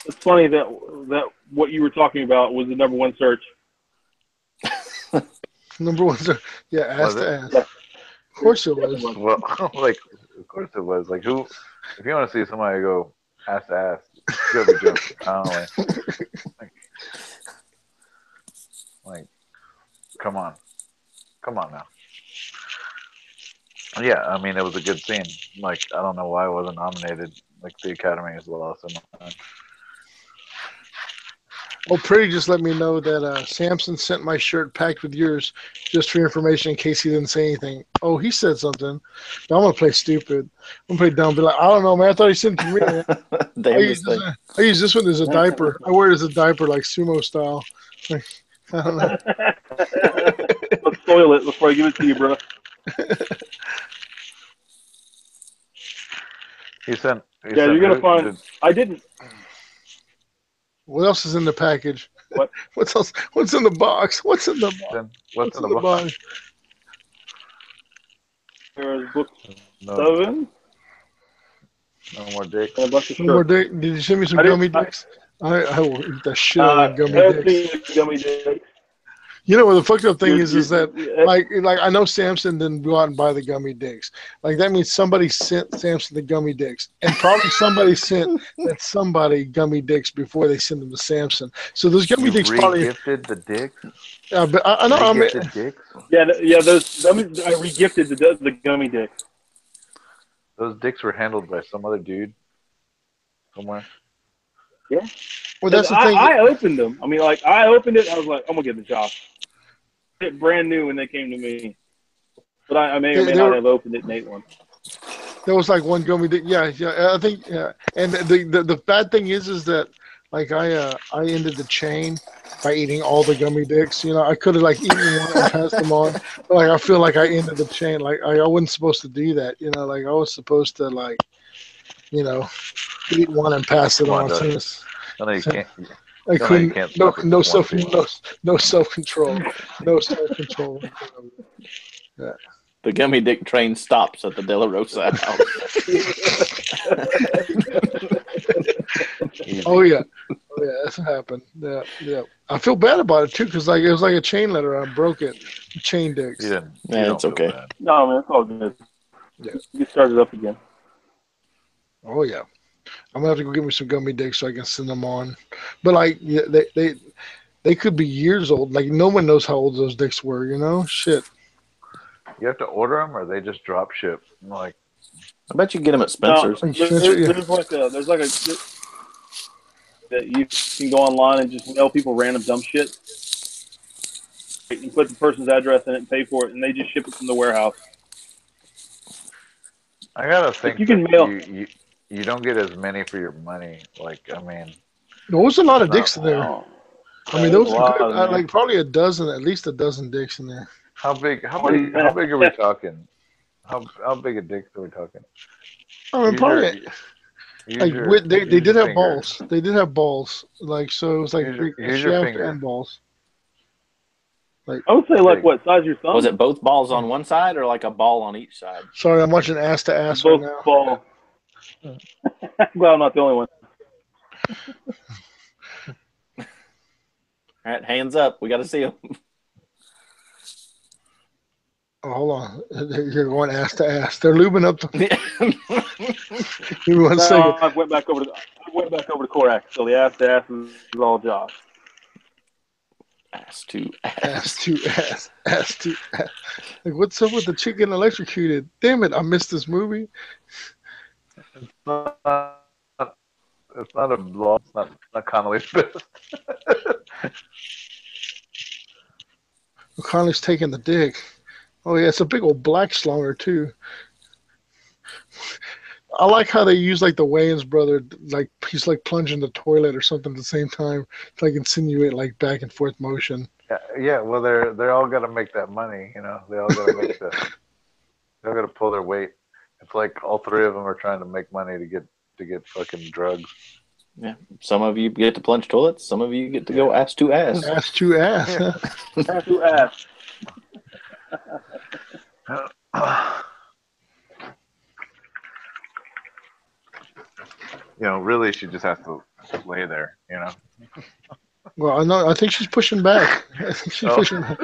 It's funny that what you were talking about was the number one search. Number one search. Yeah, ass to ass. Yeah. Of course it was. Well, like, of course it was. Like, who? If you want to see somebody go ass to ass, it's gotta be Jennifer Connelly. Like, come on now. Yeah, I mean, it was a good scene. Like, I don't know why it wasn't nominated. Like, the Academy as well. So. Well, Pretty just let me know that Samson sent my shirt packed with yours just for information in case he didn't say anything. Oh, he said something. Now I'm going to play stupid. I'm going to play dumb. Be like, I don't know, man. I thought he sent it to me. I use this one as a diaper. I wear it as a diaper, like sumo style. Like, I don't know. Let's spoil it before I give it to you, bro. You're going to find... I didn't... What else is in the package? What? What's else? What's in the box? What's in the box? Then what's in the box? There's book No, 7 no more dicks. and a bunch of No more shirts. dick. Did you send me some I didn't- gummy dicks? I will eat the shit out of gummy dicks. Everything gummy dicks. You know what the fucked up thing is that Yeah, like I know Samson didn't go out and buy the gummy dicks. Like that means somebody sent Samson the gummy dicks, and probably somebody sent that somebody gummy dicks before they sent them to Samson. So those gummy You dicks probably. re-gifted the dicks? But I know. I mean, Re-gifted dicks? yeah. Those gummies, I regifted the gummy dicks. Those dicks were handled by some other dude somewhere. Yeah. well, that's the thing. I opened them. I mean, like I opened it. I was like, I'm gonna get the job. It brand new when they came to me, but I may or may not have opened it and ate one. There was like one gummy dick. Yeah. I think. Yeah. And the bad thing is that like I ended the chain by eating all the gummy dicks. You know, I could have like eaten one and passed them on, but like I feel like I ended the chain. Like I wasn't supposed to do that. You know, like I was supposed to like, you know, eat one and pass it Come on, on. Dutch. I know you can't. I Come on, you couldn't. can't No, stop at no just one self, thing. no self control, no self control. The gummy dick train stops at the De La Rosa house. Oh yeah, that's what happened. Yeah. I feel bad about it too because like it was like a chain letter. I broke it. Chain dicks. You didn't. Yeah, you don't it's feel okay. bad. No, man, it's all good. Yeah. You started up again. Oh yeah. I'm gonna have to go get me some gummy dicks so I can send them on. But like yeah, they could be years old. Like no one knows how old those dicks were. You know, shit. You have to order them, or they just drop ship. Like, I bet you can get them at No, Spencer's. there's like a that you can go online and just mail people random dumb shit. You put the person's address in it and pay for it, and they just ship it from the warehouse. I gotta think you can that mail- you don't get as many for your money. Like, I mean, There was a lot of No. dicks in there. Oh. I mean, Yeah, those there's a are lot good. in there. Like probably a dozen, at least a dozen dicks in there. how big are we talking? How big a dick are we talking? I mean, probably. Like they did have finger. balls. They did have balls. Like so, it was like Use your shaft finger. and balls. I would say like what size your thumb? Was it both balls on one side or like a ball on each side? Sorry, I'm watching ass to ass right Both now. ball. Well, I'm not the only one. All right, hands up. We got to see them. Oh, hold on, you're going ass to ass. They're lubing up. Give me 1 second. I went back over to Korak, so the ass to ass is all Josh. Ass to Ass to ass, ass to ass. Like, what's up with the chicken electrocuted? Damn it, I missed this movie. It's not a blog. It's not Connolly's best. Conley's taking the dick. Oh yeah, it's a big old black slonger too. I like how they use like the Wayans brother, like he's like plunging the toilet or something at the same time to like insinuate like back and forth motion. Yeah. Well, they're all gotta make that money. You know, they all gotta make they all gotta pull their weight. It's like all three of them are trying to make money to get fucking drugs. Yeah. Some of you get to plunge toilets. Some of you get to go ass to ass. Ass to ass. Ass to ass. You know, really, she just has to lay there. You know. Well, I know. I think she's pushing back. I think she's pushing back.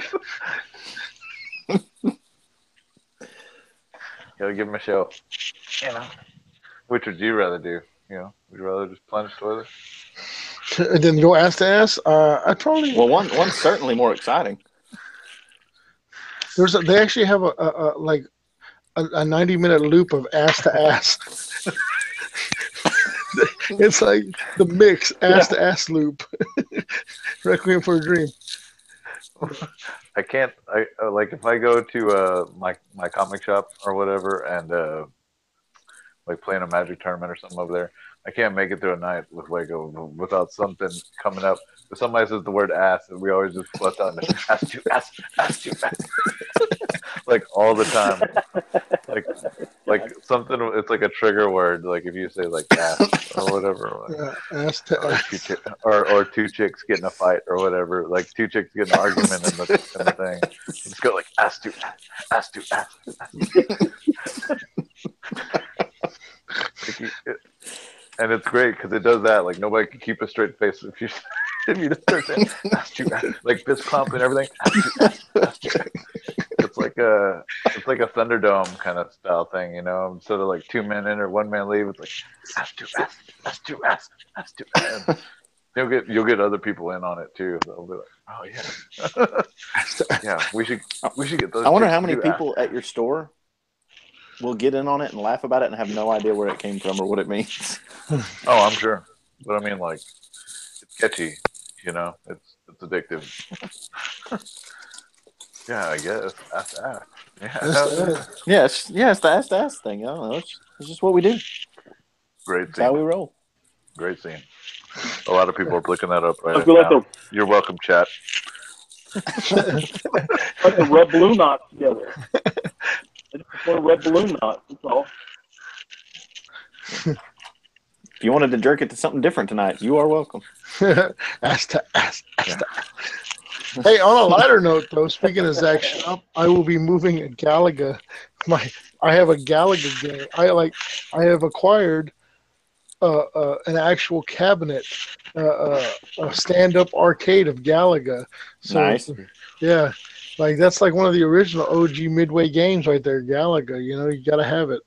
Gotta give him a show. You know. Which would you rather do? You know, would you rather just plunge toilet? And then go ass to ass. I'd probably. Well, one's certainly more exciting. They actually have a 90-minute loop of ass to ass. It's like the mix ass to ass loop. Requiem for a Dream. I can't. I like if I go to my comic shop or whatever and like playing a Magic tournament or something over there. I can't make it through a night without something coming up. If somebody says the word ass, and we always just bust out into ass to ass, like all the time. Like something. It's like a trigger word. Like if you say like ass or whatever, Ass to ass. or two chicks get in a fight or whatever. Like two chicks get in an argument in the thing. You just go like ass to ass to ass. And it's great because it does that. Like nobody can keep a straight face if you just start saying ass to ass, like fist pump and everything. Ass to ass. It's like a Thunderdome kind of style thing, you know. Instead of like 2 men in or 1 man leave, it's like ass to ass, ass to ass, ass to ass. You'll get other people in on it too. They'll be like, oh yeah, yeah. We should get those. I wonder how many people at your store will get in on it and laugh about it and have no idea where it came from or what it means. Oh, I'm sure. But I mean, like, it's catchy, you know. It's addictive. Yeah, I guess. Ass. Yeah. It's the ass thing. I don't know. It's just what we do. Great It's how we scene. roll. Great scene. A lot of people are looking that up right I feel like now. You're welcome, chat. like the red balloon knots together. I just want a red balloon knot. That's all. If you wanted to jerk it to something different tonight, you are welcome. Ass to ass. Hey, on a lighter note, though, speaking of Zach Shop, I will be moving a Galaga. I have a Galaga game. I have acquired an actual cabinet, a stand-up arcade of Galaga. So, Nice. Yeah, like that's like one of the original OG Midway games right there, Galaga. You know, you gotta have it.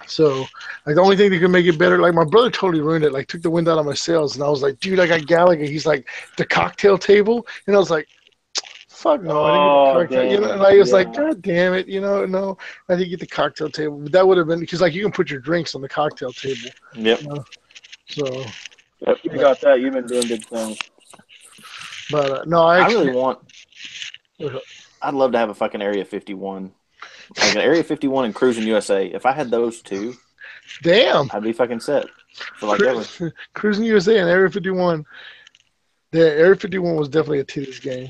So, like the only thing that could make it better, like my brother totally ruined it. Like took the wind out of my sails, and I was like, "Dude, I got Galaga." He's like, "The cocktail table," and I was like, "Fuck no!" I didn't get the cocktail. You know, and I was like, "God damn it!" You know, no, I didn't get the cocktail table. But that would have been because like you can put your drinks on the cocktail table. Yep. You know? So, Yep, you got that. You've been doing big things. but no, I actually really want. I'd love to have a fucking Area 51. Like an Area 51 and Cruising USA. If I had those two, damn, I'd be fucking set for like ever. Cruising USA and Area 51. Yeah, Area 51 was definitely a titties game.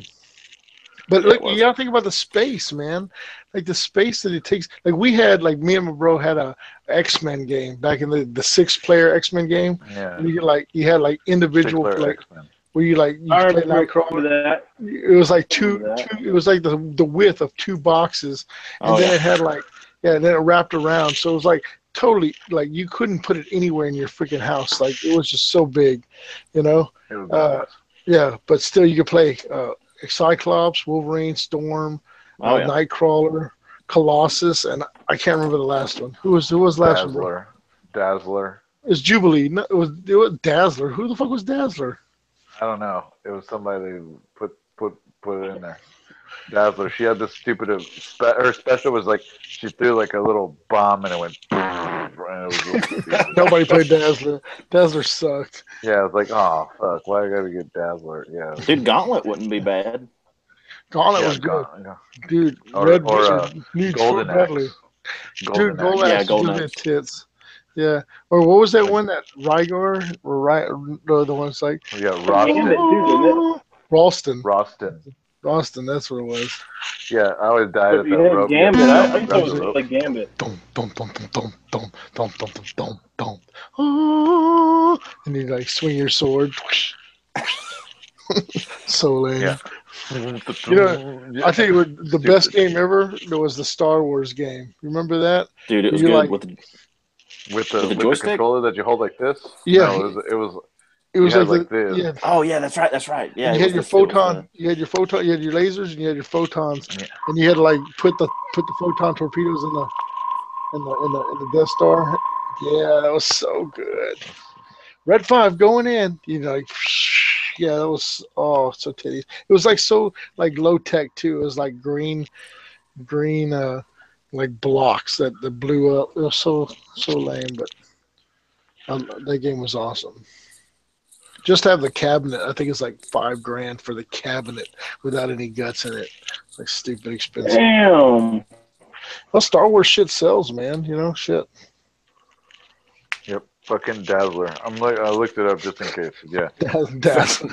But look, you gotta think about the space, man. Like the space that it takes. Like we had, like me and my bro had a X-Men game back in the 6-player X-Men game. Yeah. And you had like individual like X-Men. where you like I play remember Nightcrawler. that. It was like two. It was like the width of 2 boxes, and then it had like and then it wrapped around. So it was like totally like you couldn't put it anywhere in your freaking house. Like it was just so big, you know. It was Yeah, but still you could play Cyclops, Wolverine, Storm, Nightcrawler, Colossus, and I can't remember the last one. Who was the last one? Bro? Dazzler. It was Jubilee. No, it was Dazzler. Who the fuck was Dazzler? I don't know. It was somebody who put it in there. Dazzler. She had this stupid. Her special was like she threw like a little bomb and it went. And it was really stupid. Nobody played Dazzler. Dazzler sucked. Yeah, I was like, oh fuck, why I gotta get Dazzler? Yeah. Dude, Gauntlet wouldn't be bad. Gauntlet was good, dude. Red needs Golden badly. Dude, Golden Axe Golden Axe. tits. Yeah. Or what was that one that Rygar or the one's like? Yeah, Ralston. Ralston, that's what it was. Yeah, I always died at that rope. Gambit. I thought it was like Gambit. And you like swing your sword. So lame. Yeah. You know, I think the best game ever was the Star Wars game. Remember that? Dude, it was good with the controller that you hold like this. Yeah, no, it was like this. Yeah. Oh yeah, that's right. Yeah, you had your photon. You had your photon. You had your lasers, and you had your photons, and you had to like put the photon torpedoes in the Death Star. Yeah, that was so good. Red 5 going in. You know, like, yeah, that was so titties. It was like so like low tech too. It was like green like blocks that blew up. It was so lame, but that game was awesome. Just to have the cabinet, I think it's like $5,000 for the cabinet without any guts in it. It's like stupid expensive. Damn. Well, Star Wars shit sells, man. You know, shit. Yep, fucking Dazzler. I looked it up just in case. Yeah. Dazzler.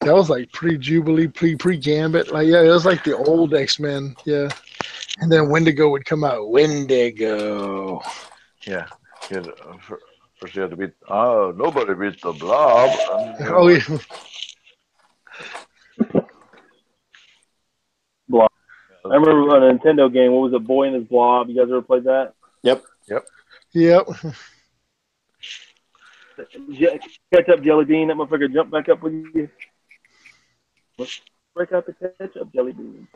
That was like pre-Jubilee, pre-Gambit. Like, yeah, it was like the old X-Men. Yeah. And then Wendigo would come out. Wendigo. Yeah. First you had to beat. Oh, nobody beats the Blob. Oh yeah. Blob. I remember on a Nintendo game. What was it? Boy and His Blob. You guys ever played that? Yep. Yep. Catch up Jelly Bean. That motherfucker jump back up with you. Break out the ketchup Jelly Bean.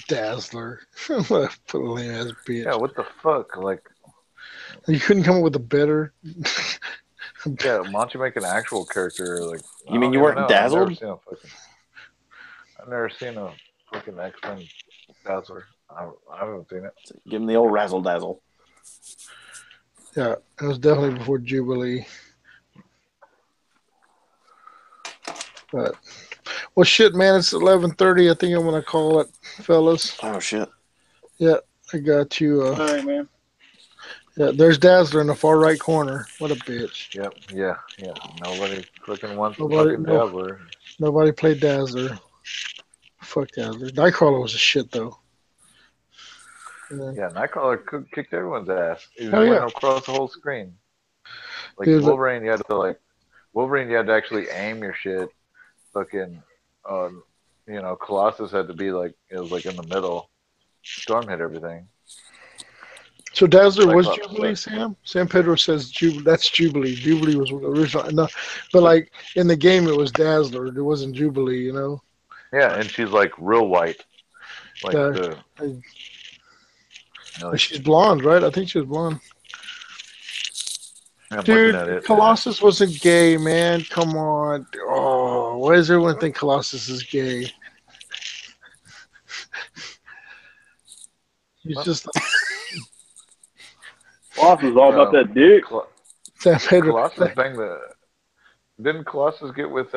Dazzler. What a lame ass bitch. Yeah, what the fuck? Like, You couldn't come up with a better. yeah, why don't you make an actual character? Like, You mean you weren't dazzled? I've never seen a fucking X-Men Dazzler. I haven't seen it. Give him the old razzle dazzle. Yeah, it was definitely before Jubilee. But well, shit, man, it's 11:30. I think I'm gonna call it, fellas. Oh shit. Yeah, I got you. All right, man. Yeah, there's Dazzler in the far right corner. What a bitch. Yep. Yeah. Nobody freaking wants Nobody- fucking no. Dazzler. Nobody played Dazzler. Fuck Dazzler. Nightcrawler was a shit though. Yeah, Nightcrawler kicked everyone's ass. He Hell went yeah. across the whole screen. Like Dude, Wolverine, you had to actually aim your shit. Fucking, Colossus had to be like, it was like in the middle. Storm hit everything. So Dazzler was Cyclops, Jubilee, right. Sam? Sam Pedro says that's Jubilee. Jubilee was the original. No, but like in the game, it was Dazzler. It wasn't Jubilee, you know? Yeah, and she's like real white. Like Yeah. like, She's blonde, right? I think she was blonde. I'm Dude, looking at it. Colossus wasn't gay, man. Come on. Oh, why does everyone think Colossus is gay? He's just like Boss was all about that dick. Sam Pedro. Colossus banged the. Didn't Colossus get with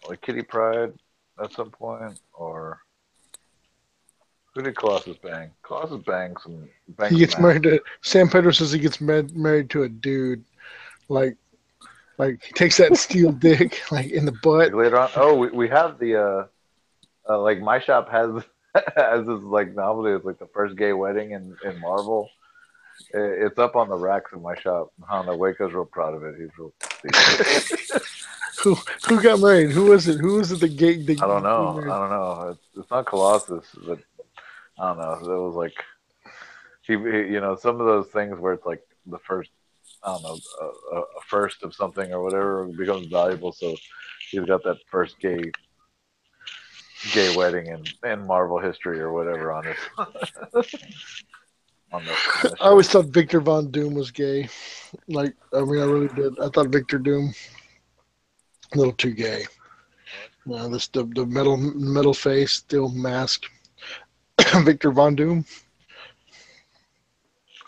like Kitty Pryde at some point, or who did Colossus bang? Colossus bangs some. He gets married to Sam Pedro says he gets married to a dude, like he takes that steel dick like in the butt. Like later on. Oh, we have the like my shop has has this like novelty. It's like the first gay wedding in Marvel. It's up on the racks in my shop. I don't know. Waco's real proud of it. He's real. Who got married? Who was it? Who was it? I don't know. It's not Colossus, but I don't know. It was like he some of those things where it's like the first, I don't know, a first of something or whatever becomes valuable. So he's got that first gay wedding in Marvel history or whatever on it. I always thought Victor Von Doom was gay. Like, I mean, I really did. I thought Victor Doom a little too gay. This the metal face, still mask. Victor Von Doom.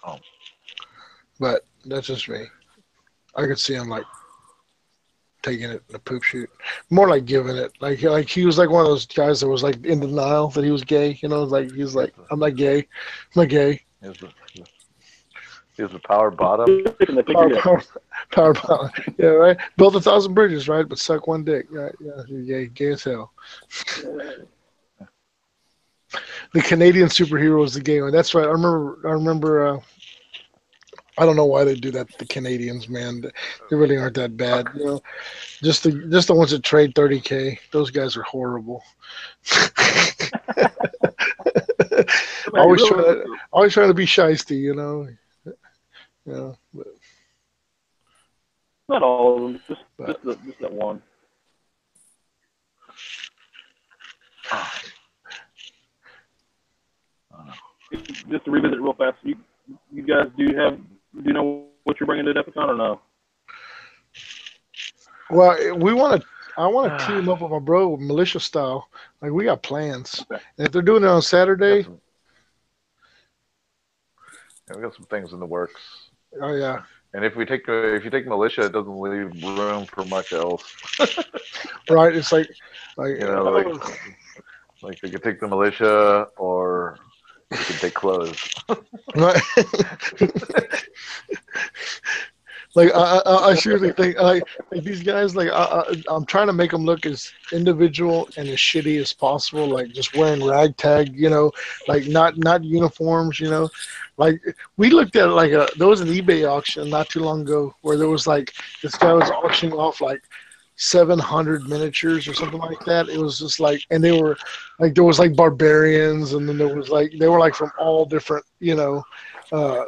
Oh. But that's just me. I could see him like taking it in a poop shoot. More like giving it. Like he was like one of those guys that was like in denial that he was gay. You know, like he was like, I'm not gay. I'm not gay. He was the power bottom. Power bottom. Yeah, right. Built 1,000 bridges, right? But suck one dick. Right? Yeah, you're gay as hell. The Canadian superhero was the gay one. That's right. I remember. I don't know why they do that to the Canadians, man. They really aren't that bad, you know. Just the ones that trade 30K. Those guys are horrible. always trying to be shiesty, you know. Yeah, but not all of them. Just that one. Just to revisit real fast, you guys do you know what you're bringing to Depicon or no? Well, I want to team up with my bro, militia style. Like we got plans. Okay. And if they're doing it on Saturday, we got some things in the works. Oh yeah. And if you take militia, it doesn't leave room for much else. Right. It's like you know, like you could take the militia, or you could take clothes. Right. Like I seriously think like these guys like I'm trying to make them look as individual and as shitty as possible. Like just wearing ragtag, like not uniforms, Like we looked at like there was an eBay auction not too long ago where there was like this guy was auctioning off like 700 miniatures or something like that. It was just like, and they were like there was like barbarians, and then there was like they were like from all different uh,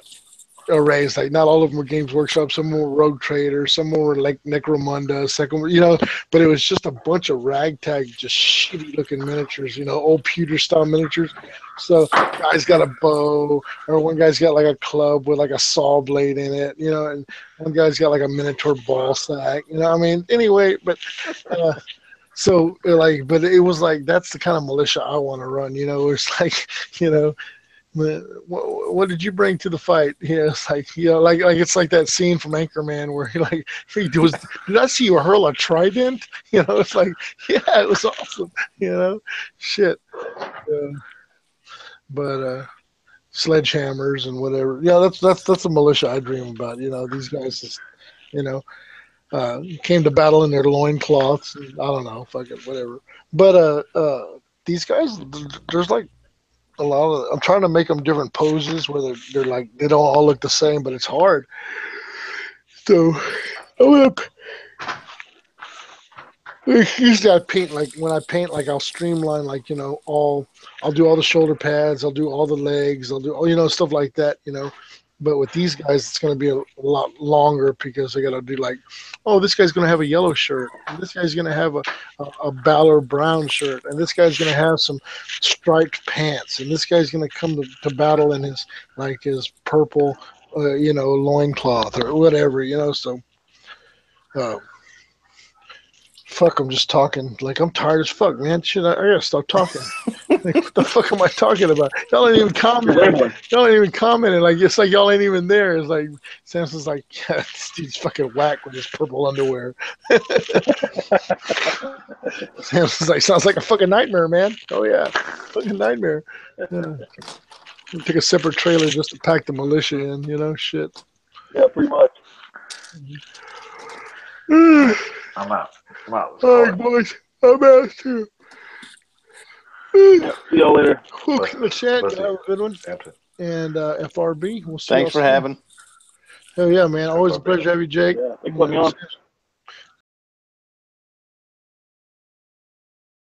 arrays. Like not all of them were Games Workshop. Some were Rogue Trader. Some were like Necromunda. Second, but it was just a bunch of ragtag, just shitty looking miniatures. Old pewter style miniatures. So guy's got a bow, or one guy's got like a club with like a saw blade in it. And one guy's got like a minotaur ball sack. I mean, anyway, but. So like, but it was like that's the kind of militia I want to run. It's like, what did you bring to the fight? It's like like it's like that scene from Anchorman where did I see you hurl a trident? It's like it was awesome. Shit. But sledgehammers and whatever. Yeah, that's a militia I dream about. These guys just came to battle in their loincloths. And I don't know, fucking whatever. But these guys, there's like a lot of. I'm trying to make them different poses where they're like they don't all look the same, but it's hard. So usually I paint like when I paint like I'll streamline like I'll do all the shoulder pads, I'll do all the legs, I'll do stuff like that. But with these guys, it's going to be a lot longer because I got to do like, this guy's going to have a yellow shirt, and this guy's going to have a Ballard brown shirt, and this guy's going to have some striped pants, and this guy's going to come to battle in his purple, loincloth or whatever, So, fuck, I'm just talking. Like, I'm tired as fuck, man. Shit, I gotta stop talking. Like, what the fuck am I talking about? Y'all ain't even commenting. Y'all ain't even commenting. Like, it's like y'all ain't even there. It's like, Samson's like, yeah, this dude's fucking whack with his purple underwear. Samson's like, sounds like a fucking nightmare, man. Oh, yeah. Fucking nightmare. Yeah. Take a separate trailer just to pack the militia in, shit. Yeah, pretty much. I'm out. All right, boys. I'm out too. Yeah, see y'all later. The chat, have a good one. And FRB, we'll see. Thanks for having. Hell yeah, man. Always a pleasure to have you, Jake. Yeah, thanks for letting me on.